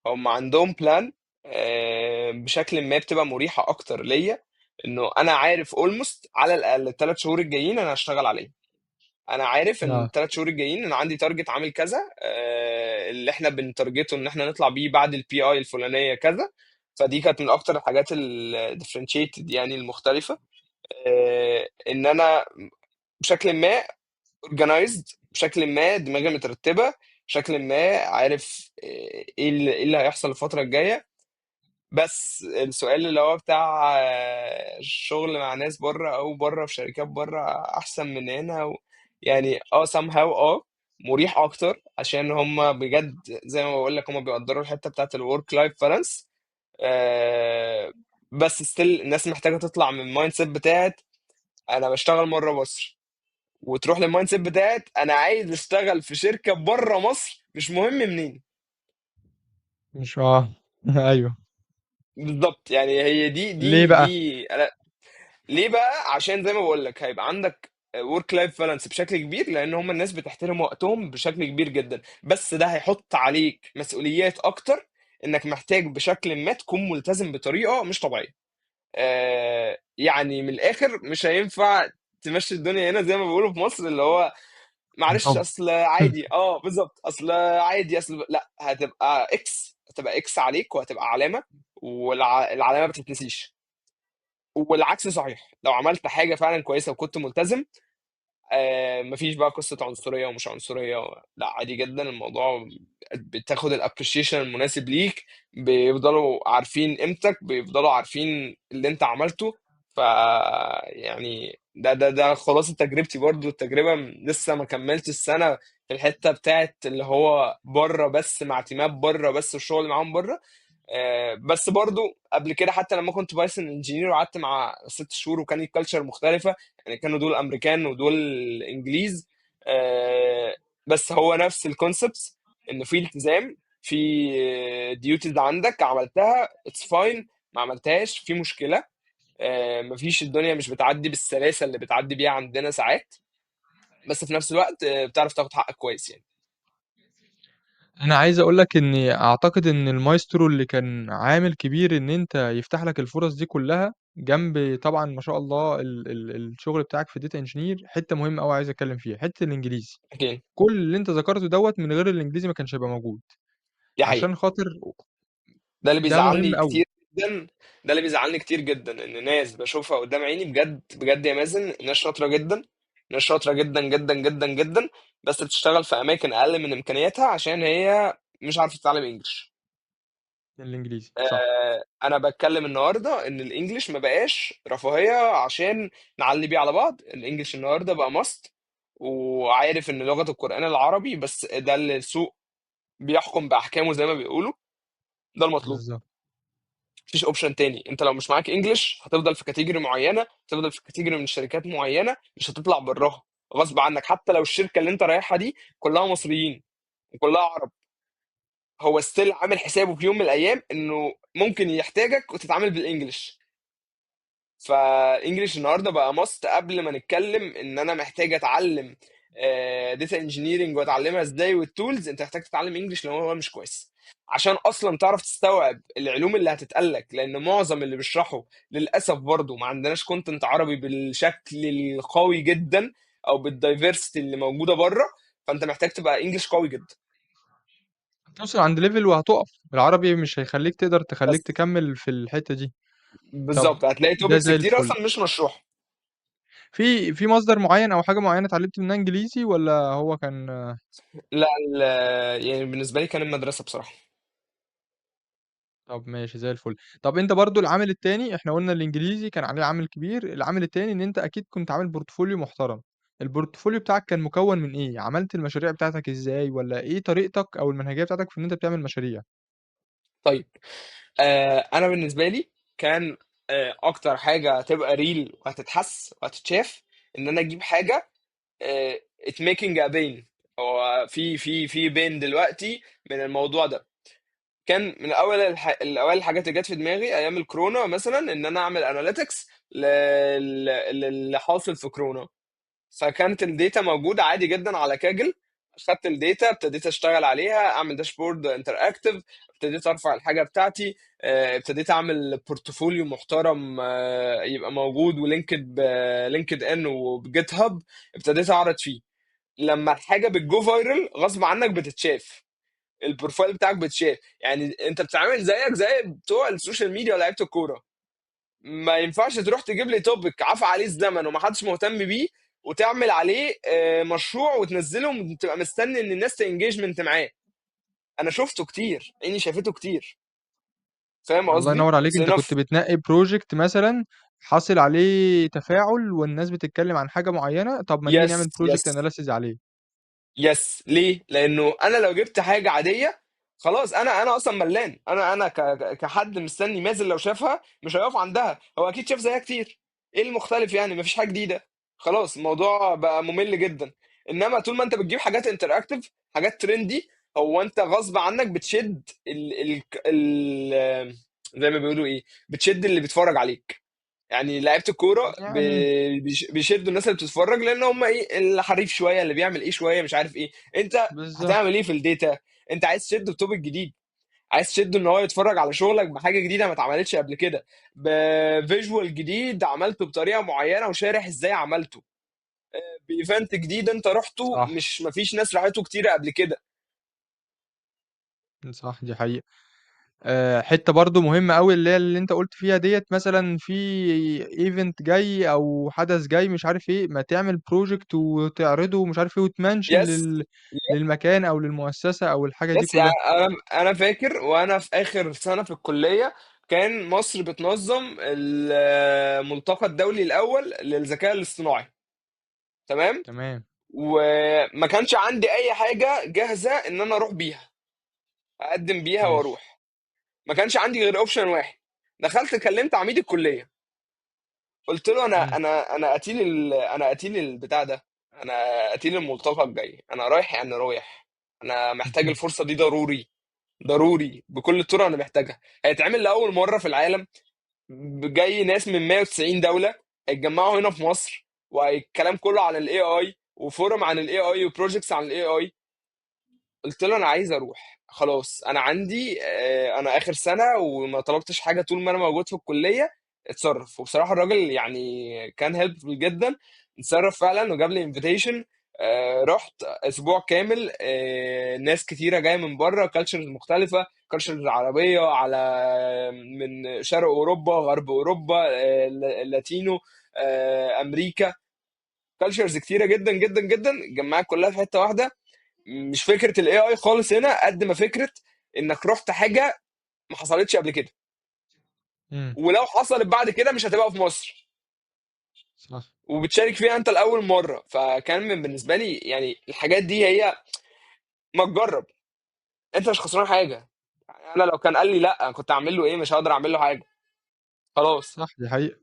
هم عندهم بلان بشكل ما بتبقى مريحه اكتر ليا، انه انا عارف اولموست على الاقل ال3 شهور الجايين انا هشتغل عليه. انا عارف ان اه. ال3 شهور الجايين انا عندي تارجت عامل كذا، اللي احنا بنتارجته ان احنا نطلع بيه بعد البي اي الفلانيه كذا. فدي كانت من اكتر الحاجات الديفرنشيتد يعني المختلفه. ان انا بشكل ما اورجنايزد، بشكل ما دماغي مترتبه، بشكل ما عارف إيه اللي هيحصل الفتره الجايه. بس السؤال اللي هو بتاع الشغل مع ناس بره او بره في شركات بره احسن من هنا يعني somehow مريح اكتر عشان هم بجد زي ما بقول لك هم بيقدروا الحته بتاعت الورك لايف بالانس. بس ستيل الناس محتاجه تطلع من المايند سيت بتاعت انا بشتغل مره مصر، وتروح للمايند سيت بتاعت انا عايز اشتغل في شركه بره مصر مش مهم منين. مش ايوه. بالظبط، يعني هي دي ليه دي بقى؟ دي انا ليه بقى؟ عشان زي ما بقول لك هيبقى عندك ورك لايف بالانس بشكل كبير، لان هم الناس بتحترم وقتهم بشكل كبير جدا، بس ده هيحط عليك مسؤوليات اكتر، انك محتاج بشكل ما تكون ملتزم بطريقه مش طبيعيه. يعني من الاخر مش هينفع تمشي الدنيا هنا زي ما بيقولوا في مصر، اللي هو معلش بالحب. اصل عادي، بالظبط، اصل عادي، اصل لا، هتبقى اكس، هتبقى اكس عليك وهتبقى علامه، والعلامه ما بتتنسيش. والعكس صحيح، لو عملت حاجه فعلا كويسه وكنت ملتزم مفيش بقى قصة عنصرية ومش عنصرية، لا عادي جدا الموضوع. بتاخد الابريشيشن المناسب ليك، بيفضلوا عارفين قيمتك، بيفضلوا عارفين اللي انت عملته. ف يعني ده خلاصة تجربتي برضو. التجربة لسه ما كملتش السنة في الحتة بتاعت اللي هو بره بس، مع تيمات بره بس والشغل معاهم بره. بس برضو قبل كده حتى لما كنت بايثون انجينير وقعدت مع 6 شهور وكان الكالتشر مختلفة. يعني كانوا دول امريكان ودول انجليز. آه، بس هو نفس الكونسبتس، انه في التزام، في ديوتيز عندك عملتها اتس فاين، ما عملتهاش في مشكلة. مفيش، الدنيا مش بتعدي بالسلاسة اللي بتعدي بيها عندنا ساعات، بس في نفس الوقت بتعرف تاخد حقك كويس يعني. أنا عايز أقول لك إني أعتقد إن المايسترو اللي كان عامل كبير إن أنت يفتح لك الفرص دي كلها، جنب طبعًا ما شاء الله الشغل بتاعك في الdata engineer، حتّة مهمة أوي عايز أتكلّم فيها، حتّة الإنجليزي. اكيد. كل اللي أنت ذكرته دوّة من غير الإنجليزي ما كانش هيبقى موجود، دي حقيقة. عشان خاطر ده اللي ده مهم بيزعلني أوي. كتير جدا. ده اللي بيزعلني كتير جدا، ان ناس بشوفها قدام عيني بجد بجد يا مازن، ناس شاطره جدا، ناس شاطره جدا جدا جدا جدا، بس بتشتغل في اماكن اقل من امكانياتها عشان هي مش عارفه تتعلم انجلش. الإنجليزي، صح. انا بتكلم النهارده ان الانجليش ما بقاش رفاهيه عشان نعلي بيه على بعض. الانجليش النهارده بقى ماست، وعارف ان لغه القران العربي بس، ده اللي السوق بيحكم باحكامه زي ما بيقولوا. ده المطلوب. بالضبط. مفيش اوبشن تاني. انت لو مش معاك انجلش هتفضل في كاتيجوري معينه، هتفضل في كاتيجوري من شركات معينه، مش هتطلع براها غصب عنك. حتى لو الشركه اللي انت رايحها دي كلها مصريين وكلها عرب، هو ستيل عامل حسابه في يوم من الايام انه ممكن يحتاجك وتتعامل بالانجلش. فانجلش النهارده بقى ماست. قبل ما نتكلم ان انا محتاج اتعلم داتا انجينيرنج واتعلمها ازاي والتولز، انت محتاج تتعلم انجلش لو هو مش كويس، عشان اصلا تعرف تستوعب العلوم اللي هتتقالك. لان معظم اللي بيشرحوا للاسف برضو ما عندناش كونتنت عربي بالشكل القوي جدا او بالدايفرستي اللي موجوده بره. فانت محتاج تبقى انجلش قوي جدا. هتوصل عند level وهتُقف، العربي مش هيخلّيك تخلّيك بس تكمّل في الحتّة دي. طب بالظبط هتلاقي ده توبكس زي كتير الفل. اصلا مش مشروحه. في مصدر معيّن أو حاجة معيّنة اتعلّمت منها إنجليزي والّا هو كان لا يعني بالنسبه لي كان المدرسه بصراحه. طب ماشي زي الفل. طب أنت برضه العامل التاني، إحنا قُلنا الإنجليزي كان عليه عامل كبير، العامل التاني إن أنت أكيد كنت عامل بورتفوليو محترم. البورتفوليو بتاعك كان مكوّن من إيه؟ عملت المشاريع بتاعتك إزاي والّا إيه طريقتك أو المنهجية بتاعتك في إن أنت بتعمل مشاريع؟ طيب، انا بالنسبه لي كان اكتر حاجه هتبقى ريل وهتتحس وهتتشاف ان انا اجيب حاجه it making a pain. هو في بين دلوقتي من الموضوع ده. كان من اول الاوائل الحاجات اللي جت في دماغي ايام الكورونا مثلا ان انا اعمل اناليتكس للي حاصل في كورونا. فكانت الداتا موجوده عادي جدا على كاجل. خدت الداتا، ابتديت اشتغل عليها، اعمل داشبورد انتراكتيف، ابتديت ارفع الحاجه بتاعتي. ابتديت اعمل بورتفوليو محترم يبقى موجود ولينكد لينكد ان وبجيت هاب. ابتديت اعرض فيه. لما الحاجه بتجو فايرل غصب عنك بتتشاف، البروفايل بتاعك بتشاف. يعني انت بتتعامل زيك زي بتوع السوشيال ميديا ولاعيبه الكوره. ما ينفعش تروح تجيب لي توبيك عفى عليه الزمن ومحدش مهتم بيه، وتعمل عليه مشروع وتنزله وتبقى مستني ان الناس تنجيجمنت معاه. انا شفته كتير، عيني شافته كتير. فاهم الله قصدي؟ ينوّر عليك، أنت كنت صنف. بتنقّي project مثلًا حاصل عليه تفاعل والناس بتتكلّم عن حاجة معيّنة، طب ما نيجي نعمل يس project يس analysis عليه. يس. ليه؟ لانه انا لو جبت حاجه عاديه خلاص، انا اصلا ملان. انا كحد مستني مازن لو شافها مش هيقف عندها، هو اكيد شاف زيها كتير. ايه المختلف يعني؟ مفيش حاجه جديده. خلاص الموضوع بقى ممل جدا. انما طول ما انت بتجيب حاجات انتراكتيف، حاجات ترندي، هو انت غصب عنك بتشد زي ما بيقولوا ايه، بتشد اللي بيتفرج عليك. يعني لعيبه الكوره يعني بيشدوا الناس اللي بتتفرج، لان هم ايه، اللي حريف شويه، اللي بيعمل ايه شويه مش عارف ايه. انت بالضبط. هتعمل ايه في الداتا؟ انت عايز تشده بتوبك جديد، عايز تشده ان هو يتفرج على شغلك بحاجه جديده ما اتعملتش قبل كده، بفيجوال جديد عملته بطريقه معينه وشارح ازاي عملته، بايفنت جديد انت رحته صح. مش مفيش ناس راحته كتير قبل كده. صح، دي حقيقة. حتّة برضه مهمة أوي اللي هي اللي أنت قُلت فيها ديّة، مثلًا في event جاي أو حدث جاي مش عارف إيه، ما تعمل project وتعرضه ومش عارف إيه وتmention يس للمكان أو للمؤسسة أو الحاجة دي يس يعني كلّها. انا فاكر وانا في اخر سنه في الكليه كان مصر بتنظم الملتقى الدولي الاول للذكاء الاصطناعي. تمام. تمام. وما كانش عندي اي حاجه جاهزه ان انا اروح بيها، اقدم بيها ماشي. واروح. ما كانش عندي غير اوبشن واحد. دخلت كلمت عميد الكليه، قلت له إمم. انا قتيل البتاع ده، انا قتيل الملتقى الجاي، انا رايح يعني رايح، انا محتاج الفرصه دي ضروري، ضروري بكل الطرق انا محتاجها. هيتعمل لاول مره في العالم، جاي ناس من 190 دوله هيتجمعوا هنا في مصر، والكلام كله عن الاي اي وفورم عن الاي اي وبروجكتس عن الاي اي. قلت له انا عايز اروح خلاص، انا عندي انا اخر سنه وما طلبتش حاجه طول ما انا موجود في الكليه، اتصرف. وبصراحه الراجل يعني كان هيلبفul جدا، اتصرف فعلا وجاب لي انفيتيشن. رحت اسبوع كامل، ناس كتيره جايه من بره، كالتشرز مختلفه، كالتشرز عربيه، على من شرق اوروبا، غرب اوروبا، لاتينو، امريكا، كالتشرز كتيره جدا جدا جدا، جمعت كلها في حته واحده. مش فكره الاي اي خالص هنا قد ما فكره انك رحت حاجه ما حصلتش قبل كده، إمم. ولو حصلت بعد كده مش هتبقى في مصر، صح. وبتشارك فيها انت لاول مره. فكان بالنسبه لي يعني الحاجات دي هي، ما تجرب، انت مش خسران حاجه. يعني انا لو كان قال لي لا كنت اعمل له ايه؟ مش هقدر اعمل له حاجه، خلاص. صح، دي حقيقة.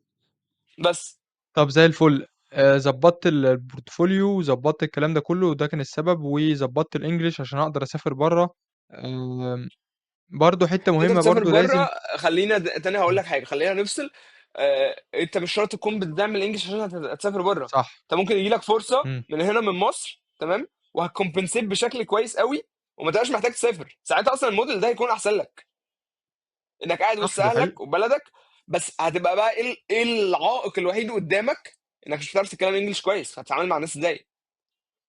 بس طب زي الفل. ضبّطت الportfolio وضبّطت الكلام ده كلّه وده كان السبب، وضبّطت الEnglish عشان أقدر أسافر برّه. برضه حتّة انت مهمة بتسافر برضه لازم. بره، خلينا تاني هقول إمم. لك حاجه، خلينا نفصل. انت مش شرط تكون بتعمل انجلش عشان هتسافر بره. صح. انت ممكن يجي لك فرصه إمم. من هنا من مصر، تمام، وهتكمبنسيت بشكل كويس قوي، وما تبقاش محتاج تسافر ساعتها، اصلا الموديل ده هيكون احسن لك، انك قاعد صح، وسط دي حقيقة. اهلك وبلدك. بس هتبقى بقى ايه العائق الوحيد قدامك؟ انك مش بتعرف تتكلم انجلش كويس. هتتعامل مع الناس ازاي؟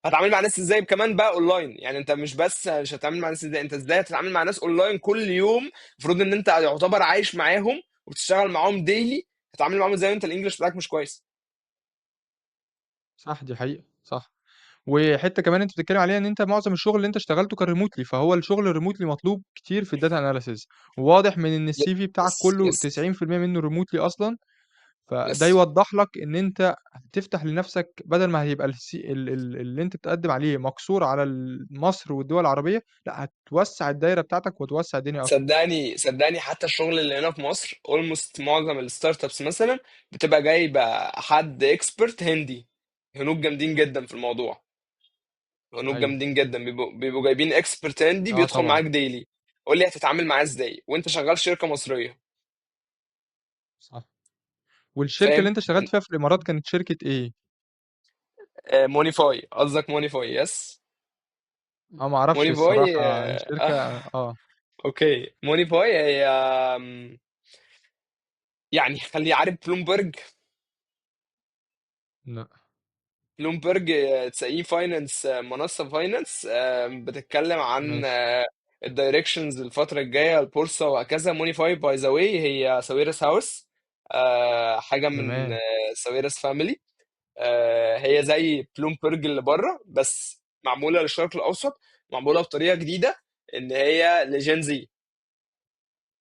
هتتعامل مع ناس ازاي كمان بقى اونلاين؟ يعني انت مش بس مش هتتعامل مع ناس ازاي، انت ازاي هتتعامل مع ناس اونلاين كل يوم؟ المفروض ان انت يعتبر عايش معاهم وبتشتغل معاهم ديلي، هتتعامل معاهم ازاي وانت الانجليش بتاعك مش كويس؟ صح، دي حقيقة. صح. وحتّة كمان أنت بتتكلّم عليها إن أنت معظم الشغل اللي أنت اشتغلته كان remotely، فهو الشغل الremotely مطلوب كتير في الdata analysis. وواضح من إن الCV بتاعك يس كلّه يس 90% منّه remotely أصلًا. فده يس يوضّح لك إن أنت هتفتح لنَفْسك بدل ما هيبقى اللي أنت بتقدّم عليه مقصور على مصر والدول العربية، لأ هتوسّع الدايرة بتاعتك وتوسّع الدنيا أكتر. صدقني صدقني، حتى الشغل اللي هنا في مصر اولموست معظم الستارت ابس مثلا بتبقى جايبه حد اكسبرت هندي، هنود جامدين جدا في الموضوع، هنود أيوه. جامدين جدا، بيبقوا جايبين اكسبرت هندي آه بيدخل طبعًا. معاك ديلي. قول لي هتتعامل معاه ازاي وانت شغال شركه مصريه؟ صح. والشركة اللي فاهم. أنت اشتغلت فيها في الإمارات كانت شركة إيه؟ مونيفاي، قصدك مونيفاي؟ يس. ما أعرفش مونيفاي الصراحة الشركة. اوكي. مونيفاي هي يعني خلي عارف بلومبرج. لأ. بلومبرج تلاقيه فاينانس، منصة فاينانس بتتكلم عن ماشي. الدايركشنز الفترة الجاية، البورصة وهكذا. مونيفاي باي ذا واي هي ساويرس هاوس، حاجة من تمام. ساويرس فاميلي. هي زي بلومبرج اللي بره بس معمولة للشرق الأوسط، معمولة بطريقة جديدة، إن هي لجين زي،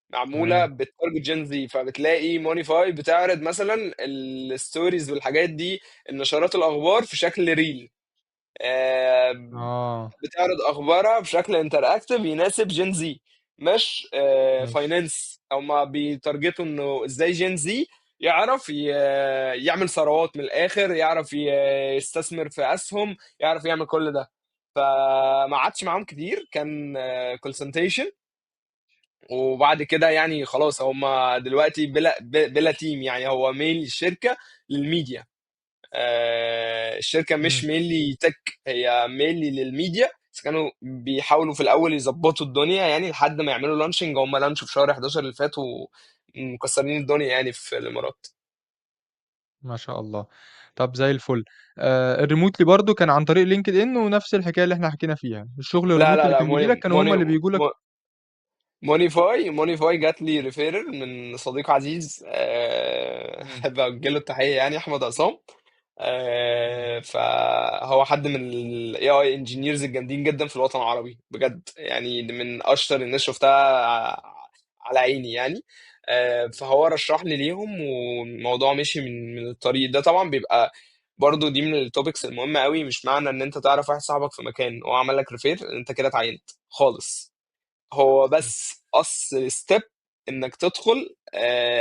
معموله تمام. بالتارجت جين زي. فبتلاقي مونيفاي بتعرض مثلا الستوريز والحاجات دي، النشرات الاخبار في شكل ريل، آه، آه. بتعرض اخبارها بشكل انتراكتيف يناسب جين زي، مش ماشي. فاينانس. او ما بيتارجتوا انه ازاي جين زي يعرف يعمل ثروات من الاخر، يعرف يستثمر في اسهم، يعرف يعمل كل ده. فما عادش معاهم كتير، كان كونسنتريشن. وبعد كده يعني خلاص هم دلوقتي بلا تيم، يعني هو ميل الشركة للميديا. الشركة مش إمم. مينلي تك، هي مينلي للميديا. بس كانوا بيحاولوا في الأول يظبطوا الدنيا يعني لحد ما يعملوا لانشنج. هم لانشوا في شهر 11 اللي فات ومكسرين الدنيا يعني في الإمارات. ما شاء الله. طب زي الفل. الremotely برضه كان عن طريق LinkedIn ونفس الحكاية اللي إحنا حكينا فيها، الشغل لا الremotely لا اللي لا، كان بييجي لك كانوا هم اللي بييجوا لك. مونيفاي جات لي ريفيرل من صديق عزيز، إمم، احب اوجه له التحيه يعني، احمد عصام. إمم، فهو حد من الاي اي انجينيرز الجامدين جدا في الوطن العربي بجد، يعني من اشطر الناس شفتها على عيني يعني. فهو رشحني ليهم، والموضوع مشي من الطريق ده. طبعا بيبقى برضو دي من التوبكس المهمة قوي، مش معنى ان انت تعرف واحد صاحبك في مكان وهو عمل لك ريفير انت كده اتعينت خالص. هو صح. بس اصل ستيب انك تدخل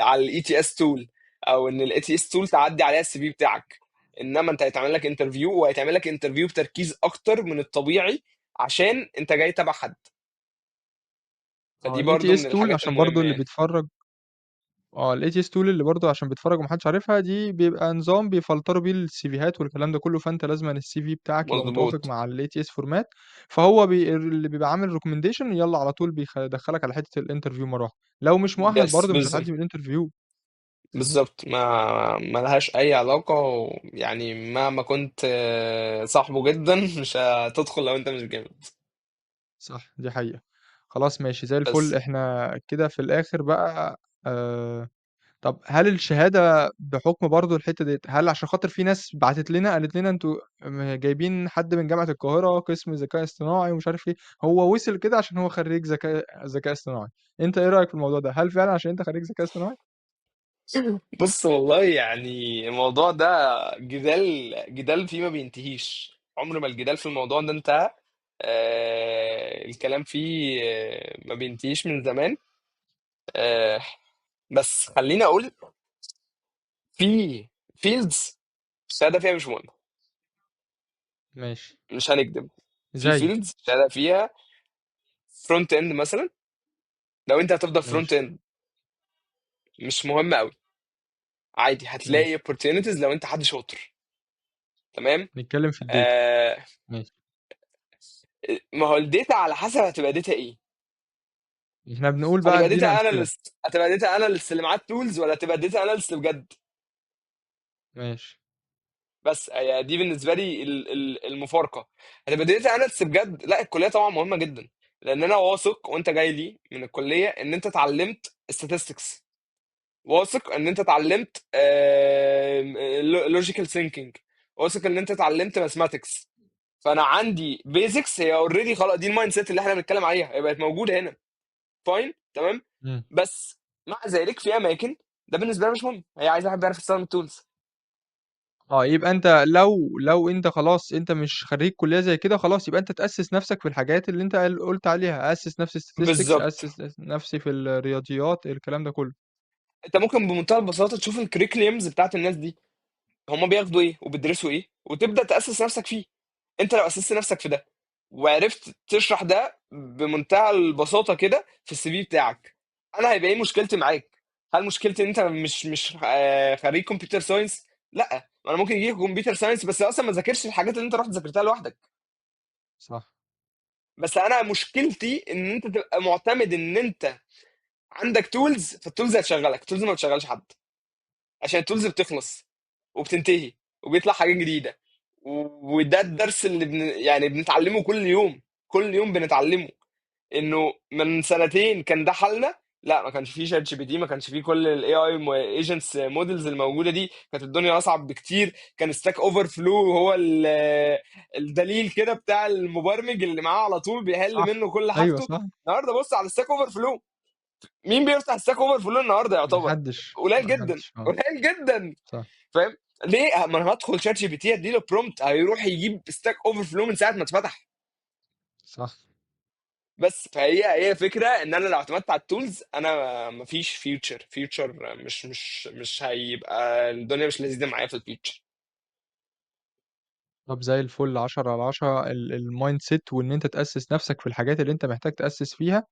على الاي تي اس تول، او ان الاي تي اس تول تعدي عليها السي في بتاعك. انما انت هيتعمل لك انترفيو، وهيتعمل لك انترفيو بتركيز اكتر من الطبيعي عشان انت جاي تبع حد. فدي برضو الATS من tool الحاجات عشان برضه المهمة اللي يعني. بيتفرّج الATS tool اللي برضه عشان بيتفرّج وما حدش عارفها، دي بيبقى نظام بيفلتروا بيه السيفيهات والكلام ده كلّه، فأنت لازمًا الCV بتاعك يبقى متوافق مظبوط. مع الATS format. فهو اللي بيبقى عامل recommendation يالّا على طول يدخّلك على حتّة الinterview مرّة واحدة. لو مش مؤهل يس برضه مش بالظبط. هتعدّي من الinterview. بالظبط، ما لهاش اي علاقة، يعني مهما كنت صاحبه جدا مش هتدخل لو انت مش جامد. صح، دي حقيقة. خلاص ماشي زي الفل. بس إحنا كده في الآخر بقى طب هل الشهادة بحُكم برضه الحتّة ديّة، هل عشان خاطر في ناس بعتت لنا قالت لنا أنتم جايبين حد من جامعة القاهرة قسم ذكاء اصطناعي ومش عارف إيه، هو وصل كده عشان هو خرّيج ذكاء اصطناعي. أنت إيه رأيك في الموضوع ده؟ هل فعلًا عشان أنت خرّيج ذكاء اصطناعي؟ بص والله يعني الموضوع ده جدال فيه ما بينتهيش، عمر ما الجدال في الموضوع ده انتهى. الكلام فيه ما بينتهيش من زمان. آه بس خليني اقول، في فيلدز الشهاده فيها مش مهمه، ماشي. مش هنكذب. في زي. فيلدز الشهاده فيها فرونت اند مثلا، لو انت هتفضل فرونت ماشي، اند مش مهم قوي، عادي هتلاقي ماشي. opportunities لو انت حد شاطر. تمام. نتكلم في الdata. آه ماشي. ما هو الداتا على حسب هتبقى داتا ايه. إحنا بنقول بقى هتبقى ادّينا داتا أمثلة. اناليست، هتبقى داتا اناليست اللي معاه التولز، ولا هتبقى داتا اناليست بجد؟ ماشي. بس هي دي بالنسبه لي المفارقه. هتبقى داتا اناليست بجد، لا الكليه طبعا مهمه جدا، لان انا واثق وانت جاي لي من الكليه ان انت اتعلمت statistics، واثق ان انت اتعلمت logical thinking، واثق ان انت اتعلمت mathematics. فانا عندي بيزكس هي اوريدي خلاص، دي المايند سيت اللي احنا بنتكلم عليها هي بقت موجوده هنا. فاين تمام. إمم. بس مع ذلك في اماكن ده بالنسبه لي مش مهم، هي عايزه حد بيعرف يستخدم التولز. يبقى أنت لو أنت خلاص أنت مش خرّيج كلية زي كده خلاص، يبقى أنت تأسِّس نَفْسك في الحاجات اللي أنت قُلت عليها، أسِّس نَفْسي statistics، بالظبط. أسِّس نَفْسي في الرياضيات، الكلام ده كُلّه. انت ممكن بمنتهى البساطه تشوف الكريكوليمز بتاعت الناس دي، هما بياخدوا ايه وبيدرسوا ايه، وتبدا تاسس نفسك فيه. انت لو اسست نفسك في ده وعرفت تشرح ده بمنتهى البساطه كده في السي في بتاعك، انا هيبقى ايه مشكلتي معاك؟ هل مشكلتي ان انت مش خريج كمبيوتر ساينس؟ لا، انا ممكن يجيك كمبيوتر ساينس بس اصلا ما ذاكرش الحاجات اللي انت رحت ذاكرتها لوحدك. صح. بس انا مشكلتي ان انت تبقى معتمد ان انت عندك تولز، فالتولز هتشغلك، التولز ما بتشغلش حد، عشان التولز بتخلص وبتنتهي وبيطلع حاجات جديده. وده الدرس اللي يعني بنتعلمه كل يوم، كل يوم بنتعلمه. انه من سنتين كان ده حالنا، لا ما كانش فيه شات جي بي تي، ما كانش فيه كل الاي اي ايجنتس مودلز الموجوده دي، كانت الدنيا اصعب بكتير. كان ستاك اوفر فلو هو الدليل كده بتاع المبرمج اللي معاه على طول بيحل صح. منه كل أيوه حاجته. صح. النهارده بص على ستاك اوفر فلو، مين بيفتح ستاك اوفر فلو النهارده ما يعتبر؟ حدّش، قليل ما جدا، حدّش قليل جدا. صح. فاهم؟ ليه؟ ما انا هدخل شات جي بي تي اديله برومبت هيروح يجيب ستاك اوفر فلو من ساعه ما اتفتح. صح. بس فهي فكره ان انا لو اعتمدت على التولز انا مفيش فيوتشر، مش هيبقى الدنيا مش لذيذه معايا في الفيوتشر. طب زي الفل 10 على 10 الmindset وإن أنت تأسِّس نَفْسك في الحاجات اللي أنت محتاج تأسِّس فيها.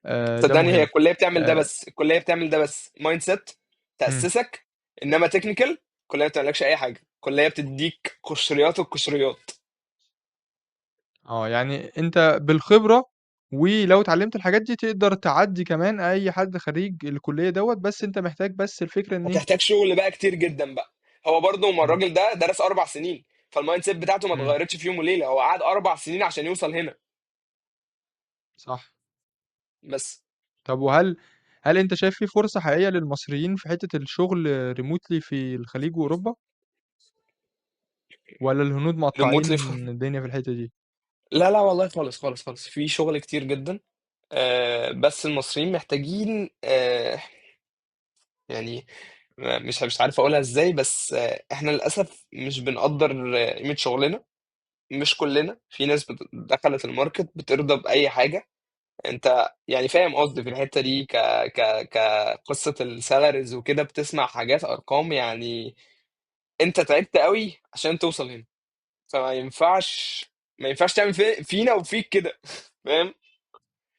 ده صدقني هي مهم. الكليه بتعمل ده، آآ بس الكليه بتعمل ده بس مايند سيت إمم. تاسسك. انما تكنيكال الكليه ما بتعملكش اي حاجه، الكليه بتديك قشريات القشريات. يعني أنت بالخبرة ولو اتعلّمت الحاجات دي تقدر تعدّي كمان أي حد خريج الكلية دوّة، بس أنت محتاج بس الفكرة إن إيه. هتحتاج شغل بقى كتير جدا بقى. هو برضه ما إمم. الراجل ده درس 4 سنين، فالمايند سيت بتاعته ما إمم. اتغيرتش في يوم وليله، هو قعد 4 سنين عشان يوصل هنا. صح. بس طب هل أنت شايف في فرصة حقيقية للمصريين في حتة الشغل remotely في الخليج وأوروبا، والّا الهنود مقطعين ريموتلي. الدنيا في الحتة دي؟ لا لا والله، خالص خالص خالص، في شغل كتير جدا. بس المصريين محتاجين يعني مش عارف اقولها ازاي، بس احنا للاسف مش بنقدر قيمة شغلنا. مش كلنا، في ناس دخلت الماركت بترضى بأي حاجة. انت يعني فاهم قصدي في الحتة دي، كقصة السالاريز وكده، بتسمع حاجات ارقام يعني. انت تعبت قوي عشان توصل هنا، فما ينفعش ما ينفعش تعمل فينا وفيك كده. فاهم؟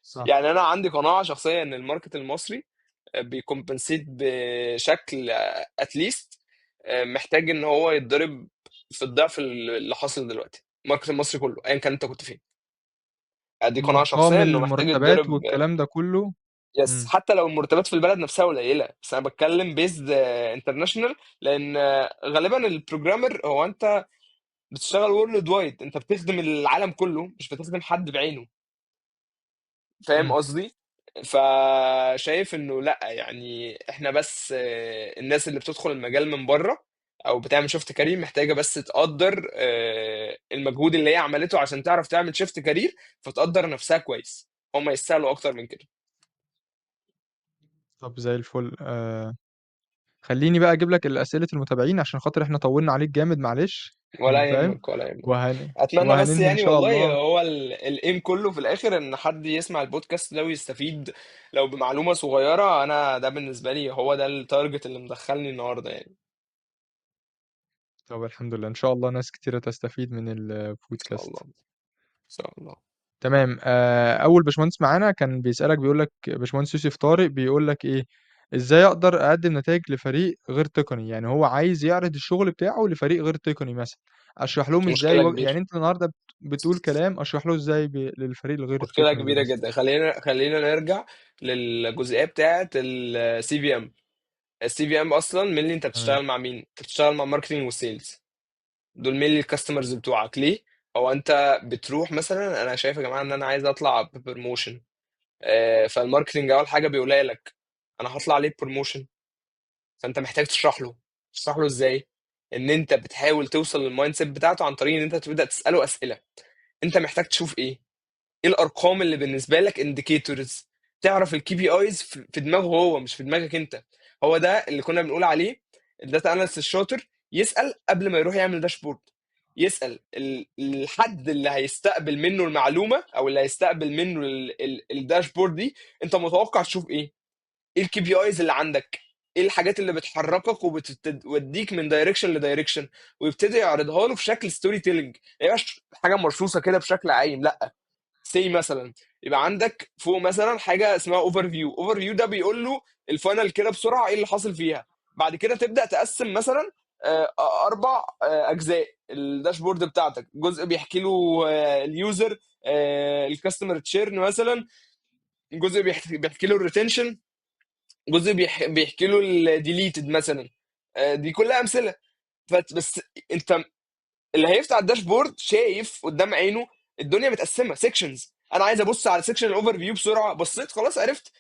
صح. يعني انا عندي قناعة شخصية ان الماركت المصري بيكمبنسيت بشكل اتليست محتاج ان هو يتضرب في الضعف اللي حاصل دلوقتي. الماركت المصري كله ايا كان انت كنت فين، دي قناعة شخصية مقابل انه محتاج المرتبات يتضرب. والكلام ده كله. يس، إمم. حتى لو المرتبات في البلد نفسها قليلة، بس انا بتكلم بيزد انترناشونال. لان غالبا البروجرامر هو انت بتشتغل وورلد وايد، انت بتخدم العالم كله مش بتخدم حد بعينه. فاهم إمم. قصدي؟ فشايف انه لا، يعني احنا بس الناس اللي بتدخل المجال من بره او بتعمل شيفت كارير محتاجه بس تقدر المجهود اللي هي عملته عشان تعرف تعمل شيفت كارير، فتقدر نفسها كويس. هم يستاهلوا اكتر من كده. طب زي الفل. خلّيني بقى أجيب لك الأسئلة المتابعين عشان خاطر إحنا طوّلنا عليك جامد معلش. ولا فاهم؟ يهمك ولا يهمك. وهن اتمنى بس وهننهي إن يعني شاء والله، الله. هو الايم كله في الاخر ان حد يسمع البودكاست ده ويستفيد لو بمعلومه صغيره. انا ده بالنسبه لي هو ده التارجت اللي مدخلني النهارده يعني. طب الحمد لله، إن شاء الله ناس كتيرة تستفيد من ان شاء الله، البودكاست. ان شاء الله. تمام. أول باشمهندس معانا كان بيسألك بيقول لك باشمهندس يوسف طارق بيقول لك إيه، إزاي أقدر أقدم نتائج لفريق غير تقني؟ يعني هو عايز يعرض الشغل بتاعه لفريق غير تقني مثلا، أشرح لهم إزاي مشكله كبيره، يعني أنت النهاردة بتقول كلام أشرح له إزاي للفريق الغير مشكله التقني ده كبيره مثلا. جدا. خلينا نرجع للجزئيه بتاعه السي في ام. السي في ام اصلا مين اللي انت تمام. بتشتغل مع مين؟ انت بتشتغل مع ماركتنج والسيلز. دول مين اللي الكاستمرز بتوعك ليه؟ هو انت بتروح مثلا، انا شايف يا جماعه ان انا عايز اطلع ببروموشن، فالماركتنج اول حاجه بيقولها لك انا هطلع عليه بروموشن. فانت محتاج تشرح له ازاي؟ ان انت بتحاول توصل للمايند سيت بتاعته عن طريق ان انت تبدا تساله اسئله. انت محتاج تشوف ايه الارقام اللي بالنسبه لك انديكيتورز، تعرف الكي بي ايز في دماغه هو مش في دماغك انت. هو ده اللي كنا بنقول عليه الداتا اناليست الشاطر، يسال قبل ما يروح يعمل داشبورد. يسال الحد اللي هيستقبل منه المعلومه او اللي هيستقبل منه الداشبورد دي، انت متوقع تشوف ايه الكي بي ايز اللي عندك، ايه الحاجات اللي بتحركك وبتوديك من دايركشن لدايركشن، ويبتدي يعرضها له في شكل ستوري تيلينج. ما يبقاش حاجه مرصوصه كده بشكل عايم، لا. سي مثلا يبقى عندك فوق مثلا حاجه اسمها اوفر فيو ده بيقول له الفاينل كده بسرعه ايه اللي حاصل فيها. بعد كده تبدا تقسم مثلا اربع اجزاء الداشبورد بتاعتك. جزء بيحكي له اليوزر الكاستمر تشيرن مثلا، جزء بيحكي له الريتنشن، جزء بيحكي له الديليتد مثلا. دي كلها امثله. بس انت اللي هيفتح الداشبورد شايف قدام عينه الدنيا متقسمه سيكشنز. انا عايز ابص على سيكشن الاوفر فيو بسرعه، بصيت خلاص عرفت.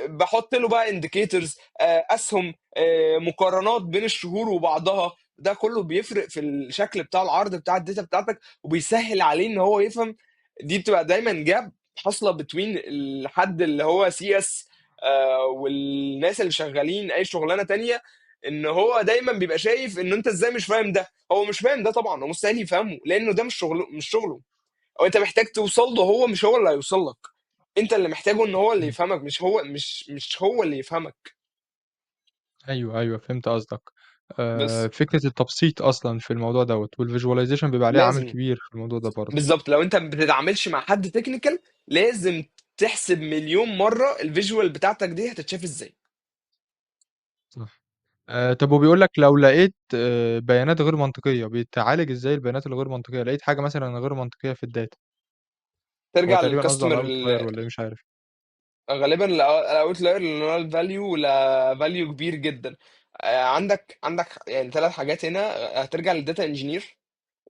بحط له بقى انديكيتورز، اسهم، مقارنات بين الشهور وبعضها. ده كله بيفرق في الشكل بتاع العرض بتاع الداتا بتاعتك، وبيسهل عليه ان هو يفهم. دي بتبقى دايما جاب حاصله بتوين الحد اللي هو سي اس والناس اللي شغالين اي شغلانه تانية. ان هو دايما بيبقى شايف ان انت ازاي مش فاهم ده. هو مش فاهم ده طبعا، هو مستحيل يفهمه لانه ده مش شغله. او انت محتاج توصل له، هو مش هو اللي هيوصل لك. انت اللي محتاجه ان هو اللي إمم. يفهمك، مش هو اللي يفهمك. أيوه، أيوه فهمت قصدك. بس فكرة التبسيط أصلًا في الموضوع دوّة والvisualization بيبقى عليه عامل لازم، كبير في الموضوع ده برضه. بالظبط، لو انت ما بتتعاملش مع حد تكنيكال لازم تحسب مليون مره الفيجوال بتاعتك دي هتتشاف ازاي. صح. طب وبيقول لك لو لقيت بيانات غير منطقية، بتعالج إزاي البيانات الغير منطقية؟ لقيت حاجة مثلًا غير منطقية في الdata. هو ترجع تقريبًا قصده على للكاستمر. outlier والّا إيه مش عارف. غالبا الاوتلاير اللي هو الفاليو، ولا فاليو كبير جدا. عندك يعني ثلاث حاجات هنا. هترجع للداتا انجينير،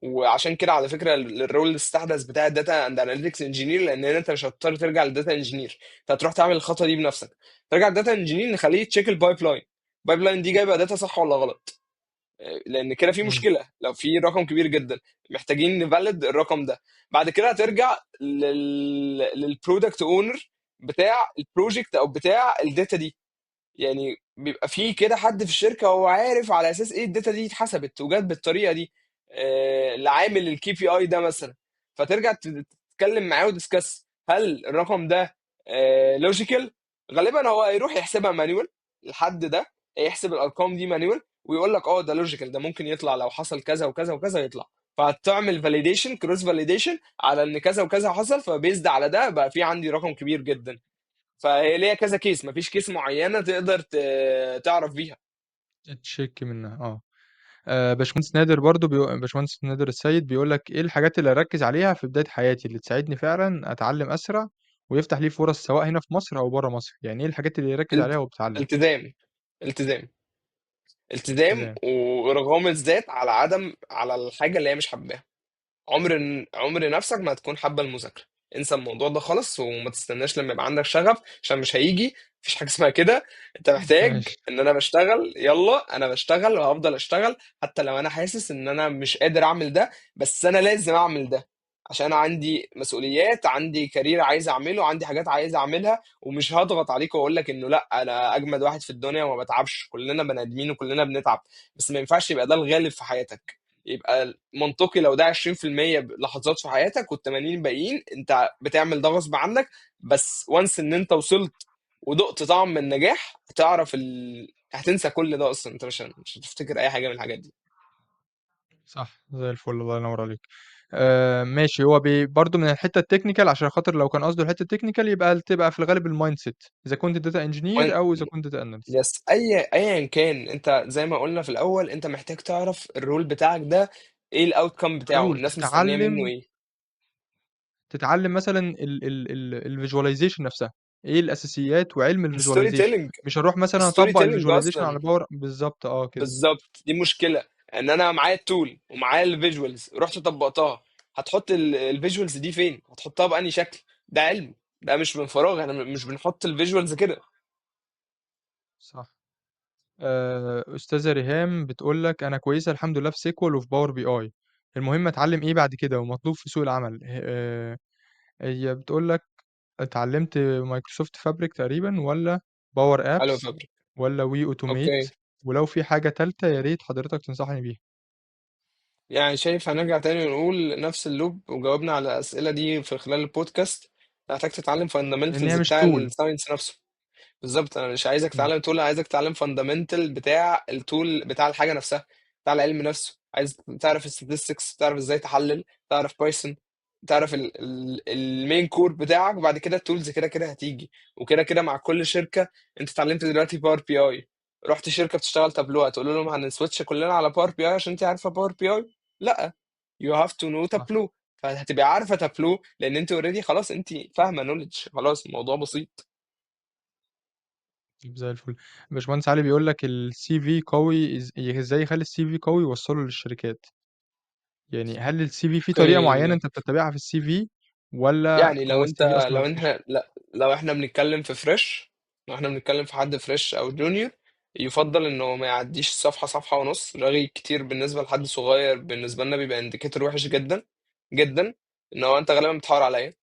وعشان كده على فكره الرول الاستحدث بتاع الداتا اند اناليتكس انجينير، لان انت مش هتضطر ترجع للداتا انجينير، انت هتروح تعمل الخطوه دي بنفسك. ترجع للداتا انجينير نخليه يتشيك البايب لاين، البايب لاين دي جايبه داتا صح ولا غلط. لان كده في إمم. مشكله، لو في رقم كبير جدا محتاجين نفاليد الرقم ده. بعد كده هترجع للبرودكت اونر بتاع البروجكت او بتاع الداتا دي. يعني بيبقى في كده حد في الشركه هو عارف على اساس ايه الداتا دي اتحسبت وجت بالطريقه دي، لعامل الكي بي اي ده مثلا. فترجع تتكلم معاه ودiscuss هل الرقم ده لوجيكال. غالبا هو هيروح يحسبها مانيوال، الحد ده يحسب الارقام دي مانيوال ويقول لك اه ده لوجيكال، ده ممكن يطلع لو حصل كذا وكذا وكذا يطلع. فهتعمل فاليديشن كروس فاليديشن على ان كذا وكذا حصل، فبيزد على ده بقى في عندي رقم كبير جدا. فهي ليها كذا كيس، مفيش كيس معينه تقدر تعرف بيها. تشيك منها باشمهندس نادر برضه باشمهندس نادر السيد بيقول لك إيه الحاجات اللي أركّز عليها في بداية حياتي اللي تساعدني فعلًا أتعلّم أسرع ويفتح لي فرص سواء هنا في مصر أو برّه مصر، يعني إيه الحاجات اللي يركّز الت- عليها وهو بيتعلّم؟ التزام. التزام. التزام التزام. وارغام الذات على على الحاجه اللي هي مش حباها. عمر نفسك ما هتكون حابه المذاكره. انسى الموضوع ده خالص وما تستناش لما يبقى عندك شغف، عشان مش هيجي. مفيش حاجه اسمها كده. انت محتاج ماشي. ان انا بشتغل، يلا انا بشتغل وهفضل اشتغل حتى لو انا حاسس ان انا مش قادر اعمل ده، بس انا لازم اعمل ده عشان عندي مسؤوليات، عندي كارير عايز اعمله، عندي حاجات عايز اعملها. ومش هضغط عليك واقول لك انه لا انا اجمد واحد في الدنيا وما بتعبش، كلنا بني ادمين وكلنا بنتعب. بس ما ينفعش يبقى ده الغالب في حياتك. يبقى منطقي لو ده 20% لحظات في حياتك وال80 باقيين انت بتعمل ده غصب عنك. بس وانس ان انت وصلت ودقت طعم النجاح هتعرف هتنسى كل ده اصلا، انت مش هتفتكر اي حاجه من الحاجات دي. صح، زي الفل، الله ينور عليك. ماشي، هو برضه من الحتة التكنيكال عشان خاطر لو كان قصده الحتة التكنيكال يبقى تبقى في الغالب المايند سيت إذا كنت داتا انجينير وين- أو إذا كنت داتا اناليست. يس، ايا كان انت زي ما قلنا في الاول انت محتاج تعرف الرول بتاعك ده ايه الاوتكم بتاعه، حاول الناس مستنيه منه تتعلم ايه. تتعلم مثلا الفيجواليزيشن نفسها، ايه الاساسيات وعلم الستوري الفيجواليزيشن. تيلينج. مش هنروح مثلا الستوري اطبق تيلينج الفيجواليزيشن على اصلا. باور بالظبط كده. بالظبط، دي مشكله. ان انا معايا التول ومعايا الفيجوالز رحت طبقتها، هتحط الفيجوالز دي فين؟ هتحطها بأني شكل؟ ده علم، ده مش من فراغ، احنا مش بنحط الفيجوالز كده. صح. استاذه ريهام بتقول لك انا كويسه الحمد لله في سيكوال وفي باور بي اي، المهم اتعلم ايه بعد كده ومطلوب في سوق العمل. هي بتقول لك اتعلمت مايكروسوفت فابريك تقريبا ولا باور حلو ابس فابريك. ولا وي اوتوميت، اوكي. ولو في حاجه تالتة يا ريت حضرتك تنصحني بيها. يعني شايف هنرجع تاني ونقول نفس اللوب وجاوبنا على الأسئلة دي في خلال البودكاست. محتاج تتعلم لان fundamentals هي مش بتاع تول. الساينس نفسه. بالظبط، انا مش عايزك مم. تتعلم تول، عايزك تتعلم فاندامنتال بتاع التول بتاع الحاجه نفسها، بتاع العلم نفسه. عايز تعرف statistics، تعرف ازاي تحلل، تعرف بايثون، تعرف المين كور بتاعك. بعد كده التولز كده كده هتيجي. وكده كده مع كل شركه. انت اتعلمت دلوقتي باور بي اي، رحت شركه بتشتغل تابلو هتقول لهم هنسويتش كلنا على باور بي اي عشان انت عارفه باور بي اي؟ لا، you have to know صح. تابلو. فهتبقى عارفه تابلو لان انت اوريدي خلاص انت فاهمه نولج، خلاص الموضوع بسيط. طيب زي الفل. باشمهندس علي بيقول لك السي في قوي ازاي يخلي السي في قوي يوصله للشركات. يعني هل السي في فيه طريقة معينة اوكي. انت بتتبعها في السي في ولا يعني هو لو السي في انت اصلا لو مفيش؟ احنا لا لو احنا بنتكلم في فريش، لو احنا بنتكلم في حد فريش او جونيور، يفضل انه ما يعديش صفحة صفحة ونص. رغي كتير بالنسبة لحد صغير بالنسبة لنا بيبقى انديكيتور وحش جدا جدا. ان هو انت غالبا بتحاور عليا،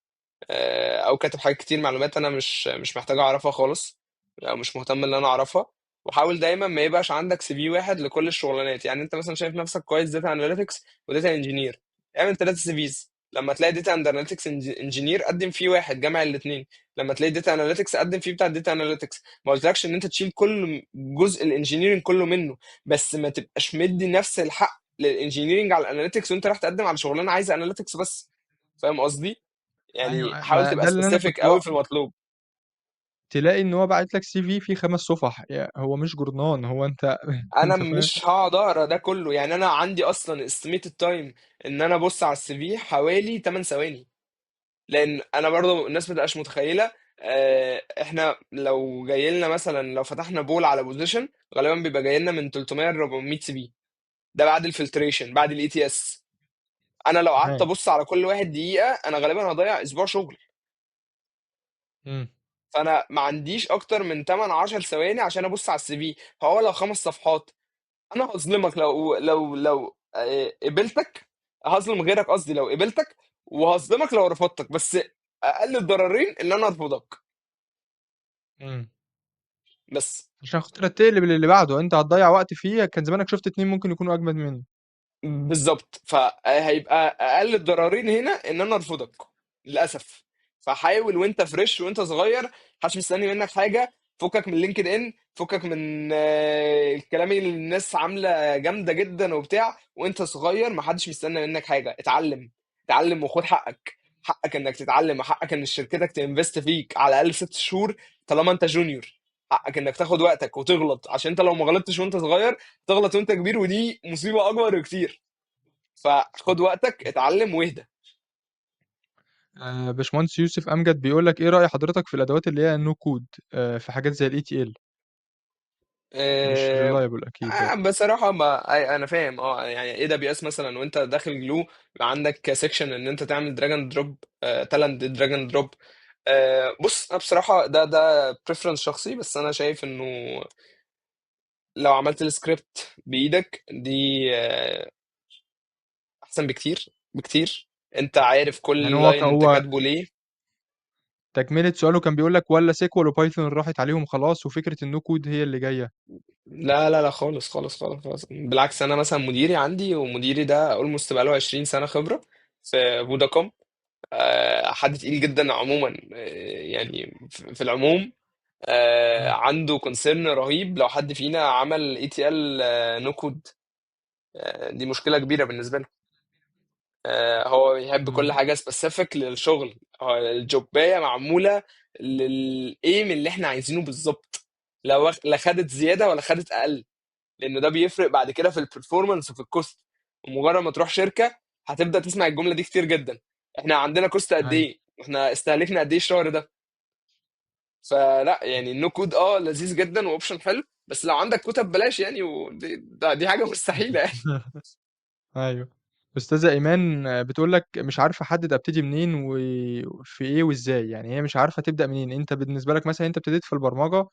او كاتب حاجات كتير معلومات انا مش محتاج اعرفها خالص، او مش مهتم ان انا اعرفها. وحاول دايما ما يبقاش عندك سي في واحد لكل الشغلانات. يعني انت مثلا شايف نفسك كويس داتا اناليتكس وداتا انجينير، اعمل 3 سي فيز. لما تلاقي داتا اناليتكس انجينير قدم فيه واحد جامع الاثنين، لما تلاقي داتا اناليتكس قدم فيه بتاع الداتا اناليتكس. ما قلتلكش ان انت تشيل كل جزء الانجينيرنج كله منه، بس ما تبقاش مدي نفس الحق للانجينيرنج على الاناليتكس وانت راح تقدم على شغلانه عايزه اناليتكس بس. فاهم قصدي؟ يعني ايوه، حاول ما تبقى ده اللي انا سبيسيفيك كنت قوي في المطلوب. تلاقي ان هو باعت لك سي في فيه 5 صفح، يعني هو مش جورنان، هو انت انا انت فاهم. مش هقعد اقرا ده كله. يعني انا عندي اصلا استيميتد تايم ان انا ابص على السي في حوالي 8 ثواني. لان انا برضو الناس ما تبقاش متخيله، احنا لو جاي لنا مثلا لو فتحنا بول على بوزيشن غالبا بيبقى جاي لنا من 300 ل 400 سي في. ده بعد الفلتريشن بعد الاي تي اس. انا لو قعدت تمام. ابص على كل واحد دقيقه انا غالبا هضيع اسبوع شغل. إمم. فانا ما عنديش اكتر من 8 10 ثواني عشان ابص على السي في. فهو لو 5 صفحات انا هظلمك لو قبلتك. هظلم غيرك قصدي لو قبلتك، وهظلمك لو رفضتك. بس اقل الضررين ان انا ارفضك إمم. بس. عشان خاطر تقلب للي بعده، أنت هتضيّع وقت فيه كان زمانك شُفت 2 ممكن يكونوا أجمد منه. بالظبط، فهيبقى اقل الضررين هنا ان انا ارفضك للاسف. فحاول وانت فريش وانت صغير، محدش مستني منك حاجه. فكك من لينكد ان، فكك من الكلام اللي الناس عامله جامده جدا وبتاع. وانت صغير محدش مستني منك حاجه. اتعلم، اتعلم وخد حقك. حقك انك تتعلم، حقك ان شركتك تنفست فيك على الاقل 6 شهور طالما انت جونيور. حقك انك تاخد وقتك وتغلط، عشان انت لو ما غلطتش وانت صغير تغلط وانت كبير، ودي مصيبه اكبر بكتير. صح. فخد وقتك، اتعلم واهدى. باشمهندس يوسف أمجد بيقول لك إيه رأي حضرتك في الأدوات اللي هي no code في حاجات زي الETL؟ مش أه reliable أكيد برضه. بصراحة ما أنا فاهم. يعني اي دبليو اس مثلا وانت داخل جلو يبقى عندك سيكشن ان انت تعمل دراج اند دروب، تالنت دراج اند دروب. بص انا بصراحة ده بريفرنس شخصي، بس انا شايف انه لو عملت السكريبت بايدك دي احسن بكتير بكتير. انت عارف يعني كل هو لاين انت هو كاتبه ليه. تكملة سؤاله كان بيقول لك والّا SQL وPython راحت عليهم خلاص وفكرة الno code هي اللي جاية؟ لا لا لا خالص خالص خالص خالص. بالعكس، انا مثلا مديري عندي، ومديري ده اولموست بقاله 20 سنه خبره في فوداكوم. حد تقيل جدا عموما، يعني في العموم. إمم. عنده كونسيرن رهيب لو حد فينا عمل اي تي ال نو كود. دي مشكله كبيره بالنسبه له. هو بيحب كل إمم. حاجه سبيسيفيك للشغل. هو الجوبايه معموله للايم اللي احنا عايزينه بالظبط. لا خدت زياده ولا خدت اقل، لان ده بيفرق بعد كده في البرفورمانس وفي الكوست. ومجرد ما تروح شركه هتبدا تسمع الجمله دي كتير جدا: احنا عندنا كوست قد أيوه. ايه، احنا استهلكنا قد ايه الشهر ده. فلا يعني النو كود لذيذ جدا واوبشن حلو، بس لو عندك كتب بلاش يعني. دي حاجه مستحيله يعني. أيوه. أستاذة إيمان بتقول لك مش عارفة أحدد أبتدي منين وفي إيه وإزاي، يعني هي مش عارفة تبدأ منين. أنت بالنسبة لك مثلًا أنت ابتديت في البرمجة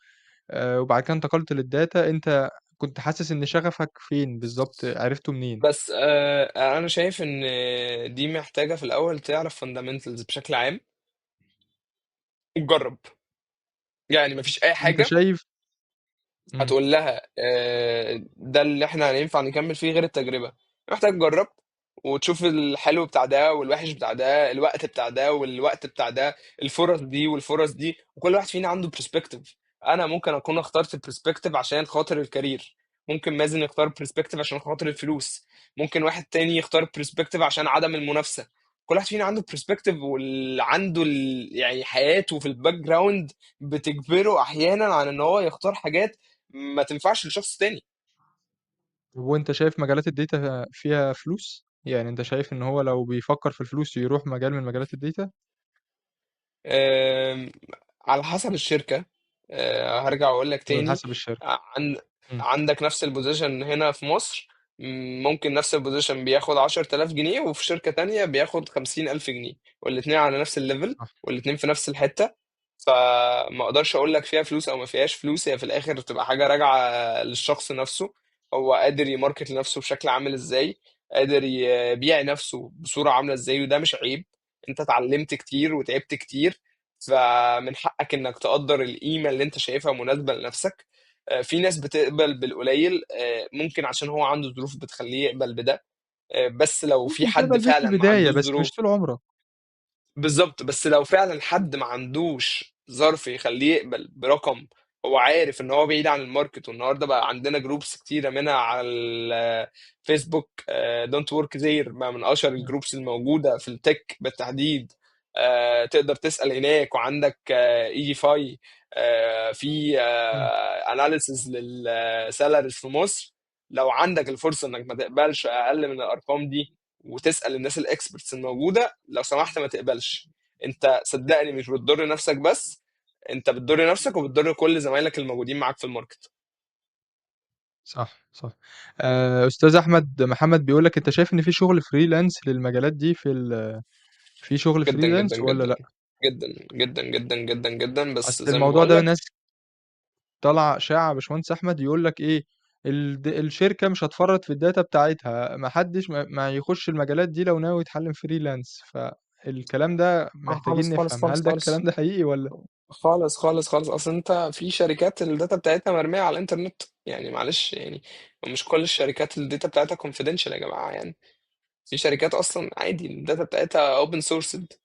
وبعد كده انتقلت للdata، أنت كنت حاسس إن شغفك فين بالضبط، عرفته منين؟ بس انا شايف ان دي محتاجه في الاول تعرف فاندامنتالز بشكل عام وتجرب. يعني مفيش اي أنت حاجه شايف إمم. هتقول لها ده اللي احنا هينفع نكمل فيه غير التجربة. محتاج تجرب وتشوف الحلو بتاع ده والوحش بتاع ده، الوقت بتاع ده والوقت بتاع ده، الفرص دي والفرص دي. وكل واحد فينا عنده برسبكتيف. انا ممكن اكون اخترت البرسبكتيف عشان خاطر الكارير، ممكن مازن يختار برسبكتيف عشان خاطر الفلوس، ممكن واحد تاني يختار برسبكتيف عشان عدم المنافسة. كل واحد فينا عنده برسبكتيف وعنده يعني حياته في الباك جراوند بتجبره احيانا عن ان هو يختار حاجات ما تنفعش لشخص تاني. طب وأنت شايف مجالات الdata فيها فلوس؟ يعني أنت شايف إن هو لو بيفكّر في الفلوس يروح مجال من مجالات الdata؟ آم، على حسب الشركة. هرجع واقول لك على تاني. حسب الشركة. عن إمم. عندك نفس البوزيشن هنا في مصر، ممكن نفس البوزيشن بياخد 10,000 جنيه، وفي شركة تانية بياخد 50,000 جنيه، والاتنين على نفس الليفل، صح. والاتنين في نفس الحتة. فما اقدرش اقول لك فيها فلوس او ما فيهاش فلوس. هي في الاخر بتبقى حاجة راجعة للشخص نفسه. هو قادر يماركت لنفسه بشكل عامل ازاي، قادر يبيع نفسه بصورة عاملة ازاي، وده مش عيب. انت اتعلمت كتير وتعبت كتير، فمن حقك انك تقدر القيمة اللي انت شايفها مناسبة لنفسك. في ناس بتقبل بالقليل، ممكن عشان هو عنده ظروف بتخليه يقبل بده. بس لو في ممكن حد تقبل بيه في فعلا ما البداية، عندوش بس مش ظروف. طول عمرك. بالظبط، بس لو فعلا حد ما عندوش ظرف يخليه يقبل برقم هو عارف ان هو بعيد عن الماركت. والنهارده بقى عندنا جروبس كتيره منها على الفيسبوك. دونت ورك زير بقى من اشهر إمم. الجروبس الموجوده في التك بالتحديد. تقدر تسال هناك. وعندك اي جي فاي في إمم. اناليسز للسالاريز في مصر. لو عندك الفرصه انك ما تقبلش اقل من الارقام دي وتسال الناس الاكسبرتس الموجوده، لو سمحت ما تقبلش. انت صدقني مش بتضر نفسك بس، انت بتضر نفسك وبتضر كل زمايلك الموجودين معاك في الماركت. صح، صح. أستاذ أحمد محمد بيقول لك أنت شايف إن في شغل freelance للمجالات دي في شغل جدا جدا freelance والّا جدا لأ؟ جدا جدا جدا جدا جدا، بس أصل زي ما الموضوع بقول ده لك. ناس طلع إشاعة يا باشمهندس أحمد يقول لك إيه، الشركة مش هتفرّط في الdata بتاعتها، ما حدّش ما يخُش المجالات دي لو ناوي يتعلّم freelance، فالكلام ده محتاجين خالص خالص نفهم، خالص هل ده خالص الكلام ده حقيقي والّا؟ خالص خالص خالص. اصل انت في شركات الداتا بتاعتها مرميه على الانترنت، يعني معلش يعني. ومش كل الشركات الداتا بتاعتها confidential يا جماعه يعني. في شركات اصلا عادي الداتا بتاعتها open sourced.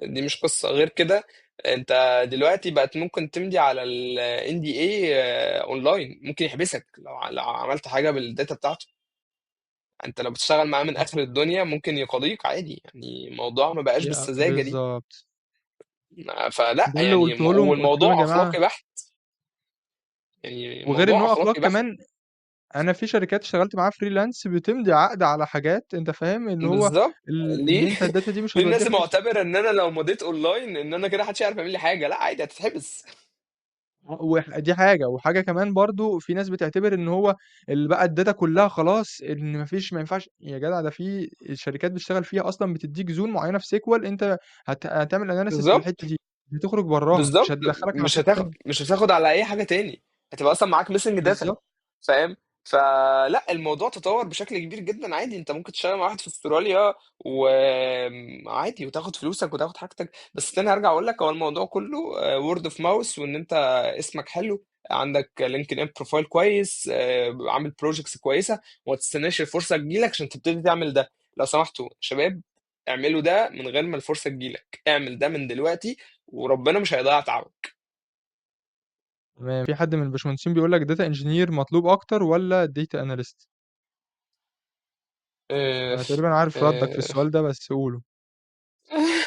دي مش قصه غير كده. انت دلوقتي بقت ممكن تمضي على ال NDA اونلاين، ممكن يحبسك لو عملت حاجه بالداتا بتاعته. انت لو بتشتغل معاه من اخر الدنيا ممكن يقاضيك عادي، يعني الموضوع ما بقاش بالسذاجه دي. بالضبط. فلا ده اللي يعني قُلته لهم يا والموضوع جماعة، اخلاقي بحت. يعني وغير إن موضوع هو أخلاق اخلاقي بحت. كمان. أنا في شركات اشتغلت معاها freelance بتمضي عقد على حاجات أنت فاهم، إن هو بالظبط. إن ليه؟ أنت الdata دي مش ليه هتودّيها الناس في حتّة. معتبره ان انا لو مضيت اونلاين ان انا كده محدش يعرف يعمل لي حاجه؟ لا عادي هتتحبس. دي حاجة، وحاجة كمان برضه في ناس بتعتبر إن هو بقى الdata كلّها خلاص، إن ما ينفعش يا جدع، ده في شركات بتشتغل فيها أصلًا بتدّيك zone معيّنة في SQL، أنت هتعمل analysis في الحتّة بالظبط. دي، مش هتخرج براها، مش بالظبط. هتدخّلك على مش حتّة هتاخد تانية. مش هتاخد على اي حاجه تاني. هتبقى اصلا معاك ميسنج داتا. بالضبط. فاهم؟ فلا الموضوع تطور بشكل كبير جدا. عادي انت ممكن تشتغل مع واحد في استراليا وعادي وتاخد فلوسك وتاخد حاجتك. بس تاني هرجع اقول لك هو الموضوع كله وورد اوف ماوس، وان انت اسمك حلو، عندك لينكد ان بروفايل كويس، عامل بروجكتس كويسه، وما تستناش الفرصه تجيلك عشان تبتدي تعمل ده. لو سمحتوا شباب، اعملوا ده من غير ما الفرصه تجيلك. اعمل ده من دلوقتي وربنا مش هيضيع تعبك. تمام. في حد من الباشمهندسين بيقول لك data engineer مطلوب أكتر والّا data analyst؟ آه، أنا تقريبًا عارف ردّك في آه، السؤال ده، بس قوله.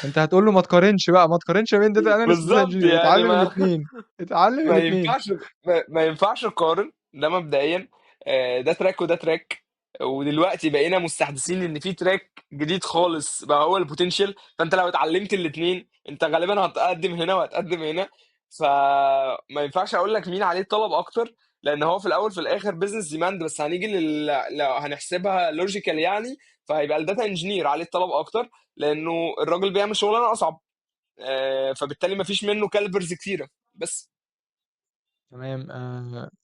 أنت هتقول له ما تقارنش بقى، ما تقارنش ما بين data analyst وdata بالظبط engineer، يعني اتعلّم ما الاتنين، اتعلّم ما الاتنين. ينفعش ما ينفعش نقارن ده مبدئيا. ده تراك وده تراك. ودلوقتي بقينا مستحدثين ان في تراك جديد خالص بقى هو البوتنشال. فانت لو اتعلمت الاثنين انت غالبا هتقدم هنا وهتقدم هنا. فما ينفعش اقول لك مين عليه الطلب اكتر، لان هو في الاول في الاخر بزنس ديماند. بس هنيجي لو هنحسبها لوجيكال يعني، فهيبقى الداتا انجينير عليه الطلب اكتر، لانه الراجل بيعمل شغلانه اصعب. فبالتالي ما فيش منه كاليبرز كتيره بس. تمام.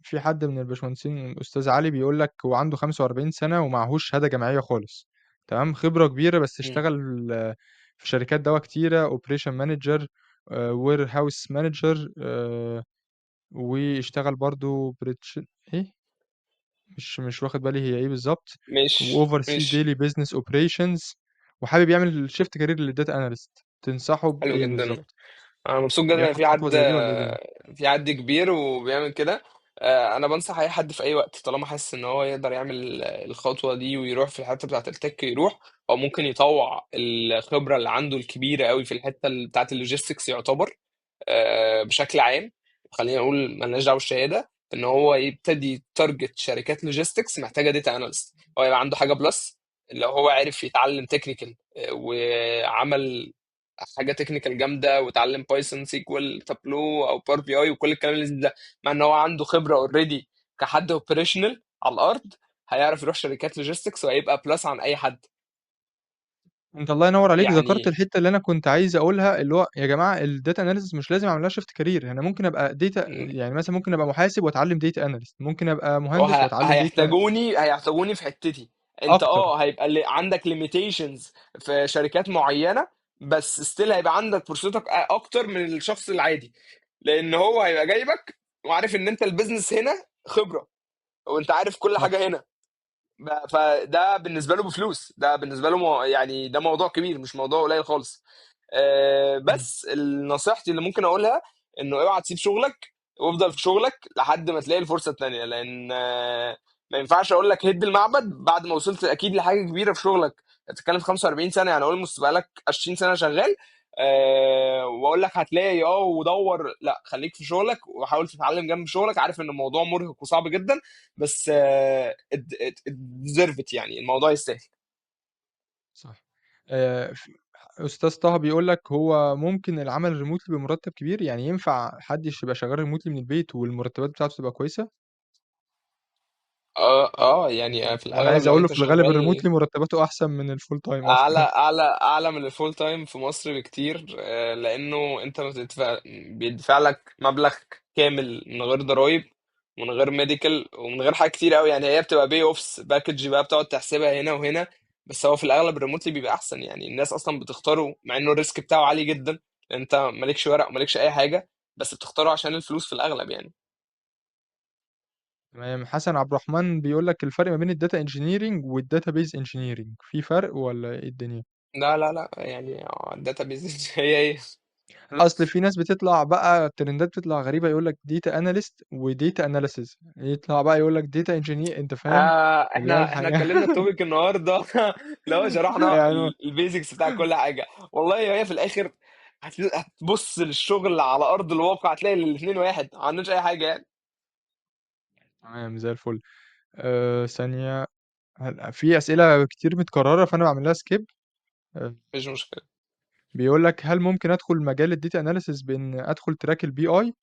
في حد من الباشمهندسين الأستاذ علي بيقول لك هو عنده 45 سنة ومعهوش شهادة جامعية خالص، تمام، خبرة كبيرة بس مم. اشتغل في شركات دوا كتيرة operation manager، warehouse manager، واشتغل برضه إيه؟ مش واخد بالي هي إيه بالضبط، وoversee ماشي. daily business operations، وحابب يعمل shift career للdata analyst، تنصحه حلو بإيه جدا. بالضبط؟ انا مبسوط جدا ان ياخد في خطوة حد زي دي والّا إيه الدنيا؟ في حد كبير وبيعمل كده. انا بنصح اي حد في اي وقت طالما حاسس ان هو يقدر يعمل الخطوه دي ويروح في الحته بتاعه التك يروح. او ممكن يطوع الخبره اللي عنده الكبيره قوي في الحته بتاعه اللوجيستكس يعتبر بشكل عام. خلينا نقول ملناش دعوه بالشهاده، ان هو يبتدي تارجت شركات لوجيستكس محتاجه داتا اناليست. هو يبقى عنده حاجه بلس، لو هو عارف يتعلم تكنيكال وعمل حاجه تكنيكال جامده وتعلم بايثون سيكوال تابلو او باور بي اي وكل الكلام اللذيذ ده، مع ان هو عنده خبره اوريدي كحد اوبريشنال على الارض، هيعرف يروح شركات لوجيستكس وهيبقى بلس عن اي حد. أنت الله ينور عليك ذكرت يعني الحتة اللي أنا كنت عايز أقولها، اللي هو يا جماعة الdata analysis مش لازم أعمل لها shift career، أنا ممكن أبقى يعني مثلًا ممكن أبقى محاسب وأتعلم data analyst، ممكن أبقى مهندس وأتعلم هيحتاجوني في حتتي. انت أكتر. هيبقى اللي عندك ليميتيشنز في شركات معينه، بس ستيل هيبقى عندك فرصتك اكتر من الشخص العادي، لان هو هيبقى جايبك وعارف ان انت البيزنس هنا خبره، وانت عارف كل صح. حاجه هنا. فده بالنسبه له بفلوس. ده بالنسبه له يعني ده موضوع كبير مش موضوع قليل خالص. إمم. بس نصيحتي اللي ممكن اقولها انه اوعى تسيب شغلك وافضل في شغلك لحد ما تلاقي الفرصه التانيه، لان ما ينفعش اقول لك هد المعبد بعد ما وصلت اكيد لحاجه كبيره في شغلك. بتتكلم في 45 سنه، يعني اقول مستقبلك 20 سنه شغال. واقول لك هتلاقي ودور. لا خليك في شغلك وحاول تتعلم جنب شغلك. عارف ان الموضوع مرهق وصعب جدا، بس deserve it يعني الموضوع يستاهل. صح. أستاذ طه بيقول لك هو ممكن العمل remotely بمرتب كبير، يعني ينفع حد يبقى شغال remotely من البيت والمرتبات بتاعته تبقى كويسة؟ يعني في انا الاغلب عايز لو اقول له انت في الغالب شغال الريموتلي مرتباته احسن من الفول تايم اعلى اصلا. اعلى من الفول تايم في مصر بكتير، لانه انت بيدفع لك مبلغ كامل من غير ضرائب، من غير ميديكال، ومن غير حاجات كتير قوي. يعني هي بتبقى بي اوفس باكج بقى، بتقعد تحسبها هنا وهنا. بس هو في الاغلب الريموتلي بيبقى احسن، يعني الناس اصلا بتختاره مع انه الريسك بتاعه عالي جدا، لان انت مالكش ورق ومالكش اي حاجه، بس بتختاره عشان الفلوس في الاغلب يعني. تمام. حسن عبد الرحمن بيقول لك الفرق ما بين الداتا انجينيرنج والداتا بيز انجينيرنج، في فرق ولا ايه الدنيا؟ لا لا لا، يعني الداتا بيز هي. اصل في ناس بتطلع بقى ترندات بتطلع غريبه، يقول لك داتا اناليست وديتا اناليسز، يطلع بقى يقول لك داتا انجينير، انت فاهم اللي هي احنا الحاجه. اتكلمنا التوبيك النهارده لو شرحنا يعني البيزكس بتاع كل حاجه. والله هي في الاخر هتبص للشغل على ارض الواقع، هتلاقي الاثنين واحد، ما عندناش اي حاجه يعني. تمام زي الفل. ثانيه. في اسئله كتير متكرره فانا بعمل لها سكيب. مفيش مشكله. بيقول لك هل ممكن ادخل مجال الداتا اناليسز بان ادخل تراك البي اي؟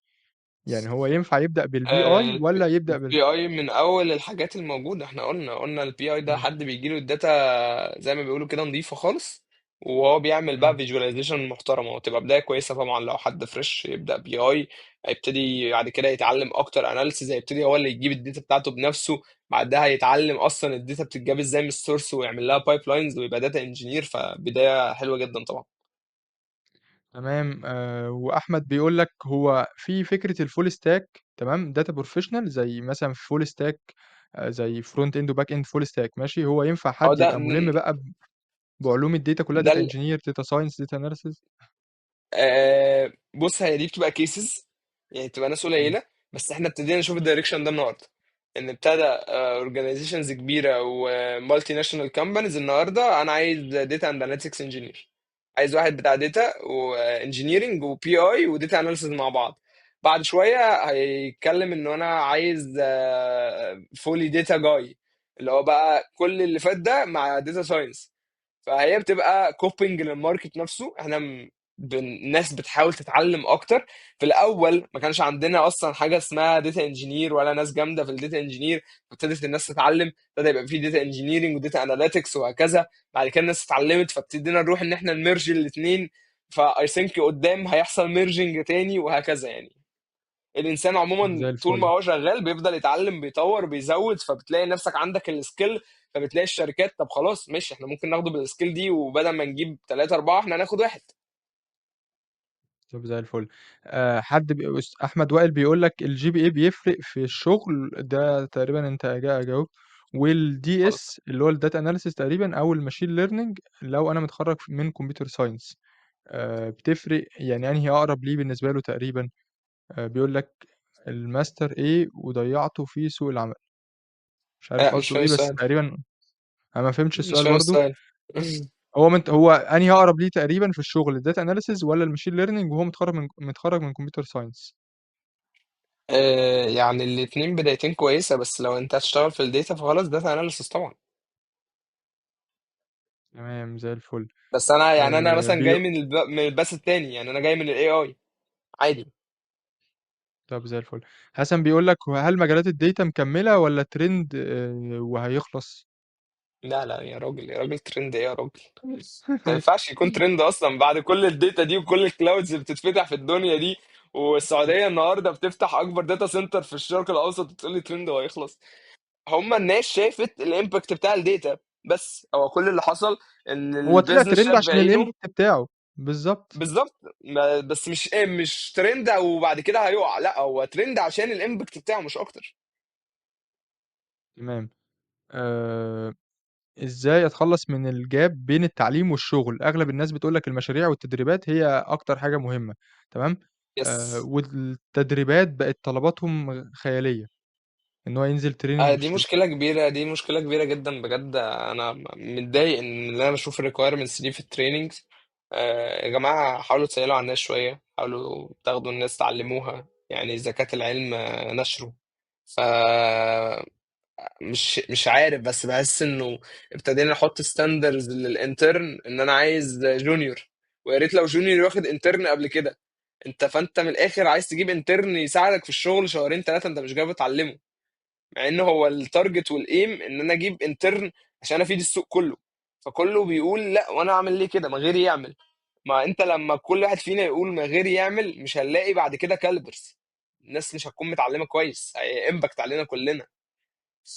يعني هو ينفع يبدا بالبي اي ولا يبدا البي اي من اول الحاجات الموجوده. احنا قلنا البي اي ده مم. حد بيجيله الداتا زي ما بيقولوا كده نظيفه خالص، وهو بيعمل بقى مم. فيجواليزيشن محترمه، وتبقى بدايه كويسه طبعا. لو حد فريش يبدا بي اي، هيبتدي بعد كده يتعلم اكتر اناليسيز، هيبتدي هو اللي يجيب الداتا بتاعته بنفسه. بعدها يتعلم اصلا الداتا بتتجاب ازاي من السورس، ويعمل لها بايب لاينز، ويبقى داتا انجينير. فبدايه حلوه جدا طبعا. تمام. واحمد بيقول لك هو في فكره الفول ستاك، تمام، داتا بروفيشنال زي مثلا فول ستاك، زي فرونت اند وباك اند فول ستاك، ماشي، هو ينفع هو حد يبقى ملم بقى بعلوم الداتا كلها، ده داتا انجينير، داتا ساينس، داتا اناليسيز؟ بص، هي دي بتبقى كيسز، يعني بتبقى ناس قليله. بس احنا ابتدينا نشوف الدايركشن ده النهارده، ان ابتدى اورجانيزيشنز كبيره ومالتي ناشونال كومبانيز النهارده انا عايز داتا اند اناليتكس انجينير، عايز واحد بتاع داتا وانجينيرنج وبي اي وداتا اناليسيز مع بعض. بعد شويه هيتكلم انه انا عايز فولي داتا جاي، اللي هو بقى كل اللي فات ده مع داتا ساينس. فهي بتبقى كوبينج للماركت نفسه. احنا الناس بتحاول تتعلم اكتر. في الاول ما كانش عندنا اصلا حاجه اسمها داتا انجينير، ولا ناس جامده في الداتا انجينير. فابتدت الناس تتعلم، ابتدى يبقى في داتا انجينيرنج وداتا اناليتكس وهكذا. بعد كده الناس اتعلمت، فابتدينا نروح ان احنا نمرج الاثنين. فاي ثينك قدام هيحصل ميرجنج تاني وهكذا يعني. الانسان زي عموما طول ما الفل. هو شغال بيفضل يتعلم، بيطور، بيزود. فبتلاقي نفسك عندك السكيل، فبتلاقي الشركات طب خلاص ماشي، احنا ممكن ناخده بالسكيل دي، وبدل ما نجيب ثلاثة أربعة احنا هناخد واحد. طب زي الفل. حد احمد وائل بيقول لك الجي بي اي بيفرق في الشغل، ده تقريبا انت جاوبت. والدي خلاص. اس اللي هو الداتا اناليسيس تقريبا، او الماشين ليرنينج لو انا متخرج من كمبيوتر ساينس، بتفرق يعني انهي اقرب ليه بالنسبه له تقريبا؟ بيقول لك الماستر ايه وضيعته في سوق العمل. مش عارف مش قصده فاهم ايه بس السؤال. تقريبا انا ما فهمتش مش السؤال فاهم برضو. السؤال. هو انهي اقرب ليه تقريبا في الشغل، الداتا اناليسيز ولا الماشين ليرنينج، وهو متخرج من كمبيوتر ساينس؟ يعني الاتنين بدايتين كويسة، بس لو انت هتشتغل في الداتا فخلاص داتا اناليسيس طبعا. تمام زي الفل. بس انا يعني انا آه مثلا جاي من الباس التاني، يعني انا جاي من الاي اي عادي. طب زي الفل. حسن بيقول لك هل مجالات الداتا مكملة ولا ترند وهيخلص؟ لا لا يا راجل، يا راجل، ترند ايه يا راجل؟ ما ينفعش يكون ترند اصلا بعد كل الداتا دي وكل الكلاودز اللي بتتفتح في الدنيا دي. والسعوديه النهارده بتفتح اكبر داتا سنتر في الشرق الاوسط، وتقول لي ترند وهيخلص؟ هما الناس شافت الامباكت بتاع الداتا، بس هو كل اللي حصل ان هو طلع البيزنس ترند شاف عشان بعينه. الامباكت بتاعه. بالظبط. بالظبط. بس مش ترند وبعد كده هيقع، لا هو ترند عشان الامباكت بتاعه مش اكتر. تمام. آه ازاي اتخلص من الجاب بين التعليم والشغل؟ اغلب الناس بتقولك المشاريع والتدريبات هي اكتر حاجة مهمة. تمام. يس. والتدريبات بقت طلباتهم خيالية، ان هو ينزل تريننج في دي الشركة. مشكلة كبيرة، دي مشكلة كبيرة جدا بجد. أنا متضايق إن أنا بشوف الريكويرمنتس دي في التريننجز. يا جماعة حاولوا تسهلوا على الناس شوية، حاولوا تاخدوا الناس تعلموها، يعني زكاة العلم نشره. ف مش عارف، بس بحس إنه ابتدينا نحط ستاندرز للانترن، إن أنا عايز جونيور. ويا ريت لو جونيور واخد انترن قبل كده. فأنت من الآخر عايز تجيب انترن يساعدك في الشغل شهرين ثلاثة، أنت مش جاي بتعلمه. مع ان هو التارجت والايم ان انا اجيب انترن عشان افيد السوق كله. فكله بيقول لا، وانا اعمل ليه كده ما غيري يعمل. ما انت لما كل واحد فينا يقول ما غيري يعمل، مش هنلاقي بعد كده كالبرز. الناس مش هتكون متعلمه كويس، هي امباكت علينا كلنا.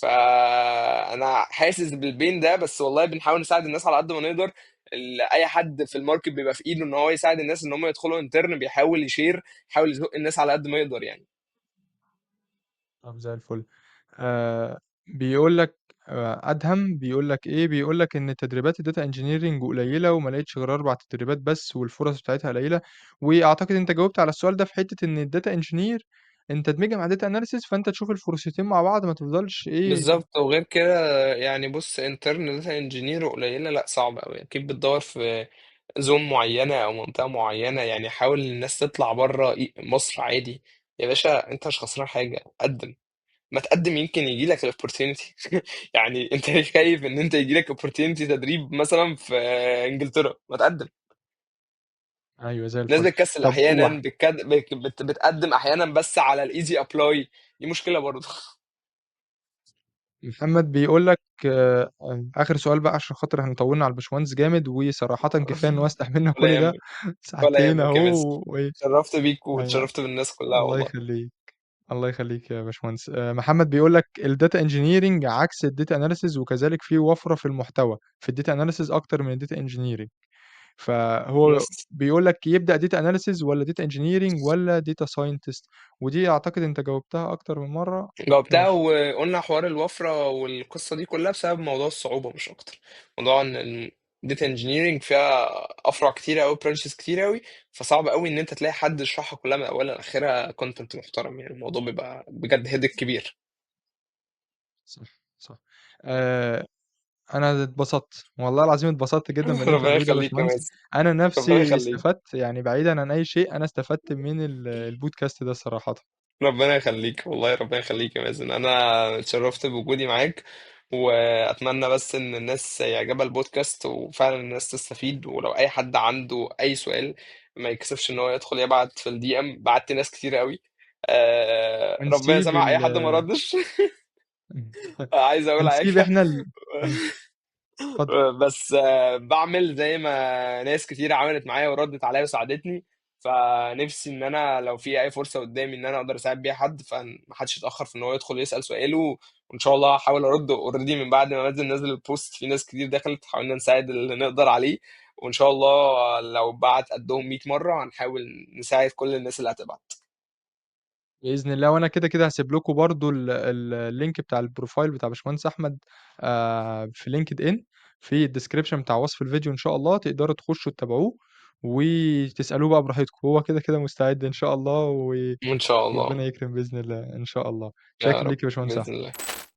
فانا حاسس بالبين ده، بس والله بنحاول نساعد الناس على قد ما نقدر. اي حد في الماركت بيبقى في ايده ان هو يساعد الناس ان هم يدخلوا انترن، بيحاول يشير، يحاول يزق الناس على قد ما يقدر يعني. طب زي الفل. بيقول لك أدهم بيقول لك إيه، بيقول لك إن تدريبات الداتا انجينيرنج قليلة وما لقيتش غير 4 تدريبات بس والفرص بتاعتها قليلة. وأعتقد أنت جاوبت على السؤال ده في حتة إن الداتا انجينير أنت تدمجها مع داتا اناليسيس، فأنت تشوف الفرصتين مع بعض ما تفضلش إيه. بالظبط. وغير كده يعني بص، انترن داتا انجينير قليله، لا صعب قوي. اكيد بتدور في زون معينه او منطقه معينه، يعني حاول الناس تطلع بره مصر عادي. يا باشا انت مش خسران حاجه، قدم. ما تقدم يمكن يجي لك الاوبورتيونيتي. يعني انت ليه خايف ان انت يجي لك اوبورتيونيتي تدريب مثلا في انجلترا؟ ما تقدم. أيوه زي الناس الفل. بتكسل طب احيانا، بتقدم احيانا بس على الايزي ابلاي. دي مشكله برضه. محمد بيقول لك آخر سؤال بقى عشان خاطر احنا طولنا على الباشمهندس جامد، وصراحة كفاية إن هو استحملنا ولا كل ده يهمك. ولا ساعتين يهمك يا مازن. أهو وإيه. اتشرفت بيك أيوه. واتشرفت بالناس كلها الله والله. يخليك. الله يخليك يا باشمهندس. محمد بيقول لك الداتا انجينيرنج عكس الداتا اناليسز، وكذلك في وفرة في المحتوى في الداتا اناليسز اكتر من الداتا انجينيرنج. فهو بص، بيقول لك يبدأ داتا اناليسز ولا داتا انجينيرنج ولا داتا ساينتست. ودي اعتقد انت جاوبتها اكتر من مرة. جاوبتها ماشي. وقلنا حوار الوفرة والقصة دي كلها بسبب موضوع الصعوبة مش أكتر. موضوع إن الداتا انجينيرنج فيها أفرع كتيرة أوي، برانشز كتيرة أوي. فصعب أوي إن أنت تلاقي حد يشرحها كلها من أولها لآخرها كونتنت محترم. يعني الموضوع بيبقى بجد هيدك كبير. صح صح. آه انا اتبسطت والله العظيم، اتبسطت جدا باللي انت ربنا بتقوله ده يا يخليك يا باشمهندس. مازن. انا ربنا نفسي يخليك. استفدت يعني، بعيدا عن اي شيء انا استفدت من البودكاست ده صراحة. ربنا يخليك والله، ربنا يخليك يا مازن. انا اتشرفت بوجودي معاك، واتمنى بس ان الناس يعجبها البودكاست وفعلا الناس تستفيد. ولو اي حد عنده اي سؤال ما يكسفش ان هو يدخل يبعت في الدي ام. بعت ناس كتير قوي. ربنا ونسيب سمع اي حد ما ردش. عايز اقول ونسيب حاجه. احنا اتفضل. بس بعمل زي ما ناس كتير عملت معايا وردت عليا وساعدتني. فنفسي ان انا لو في اي فرصه قدامي ان انا اقدر اساعد بيها حد، فمحدش يتاخر في ان هو يدخل يسال سؤاله. وان شاء الله هحاول ارد. اوريدي من بعد ما نزل البوست في ناس كتير دخلت، حاولنا نساعد اللي نقدر عليه. وان شاء الله لو بعت قدهم 100 مره هنحاول نساعد كل الناس اللي هتبعت. باذن الله. وانا كده كده هسيب لكم برضو اللينك بتاع البروفايل بتاع باشمهندس احمد في لينكد ان في الديسكريبشن بتاع وصف الفيديو، ان شاء الله تقدروا تخشوا تتابعوه وتسالوه بقى براحتكم. هو كده كده مستعد ان شاء الله، وان شاء الله. وربنا يكرم باذن الله ان شاء الله. يا شاكر رب ليك يا باشمهندس باذن احمد. الله.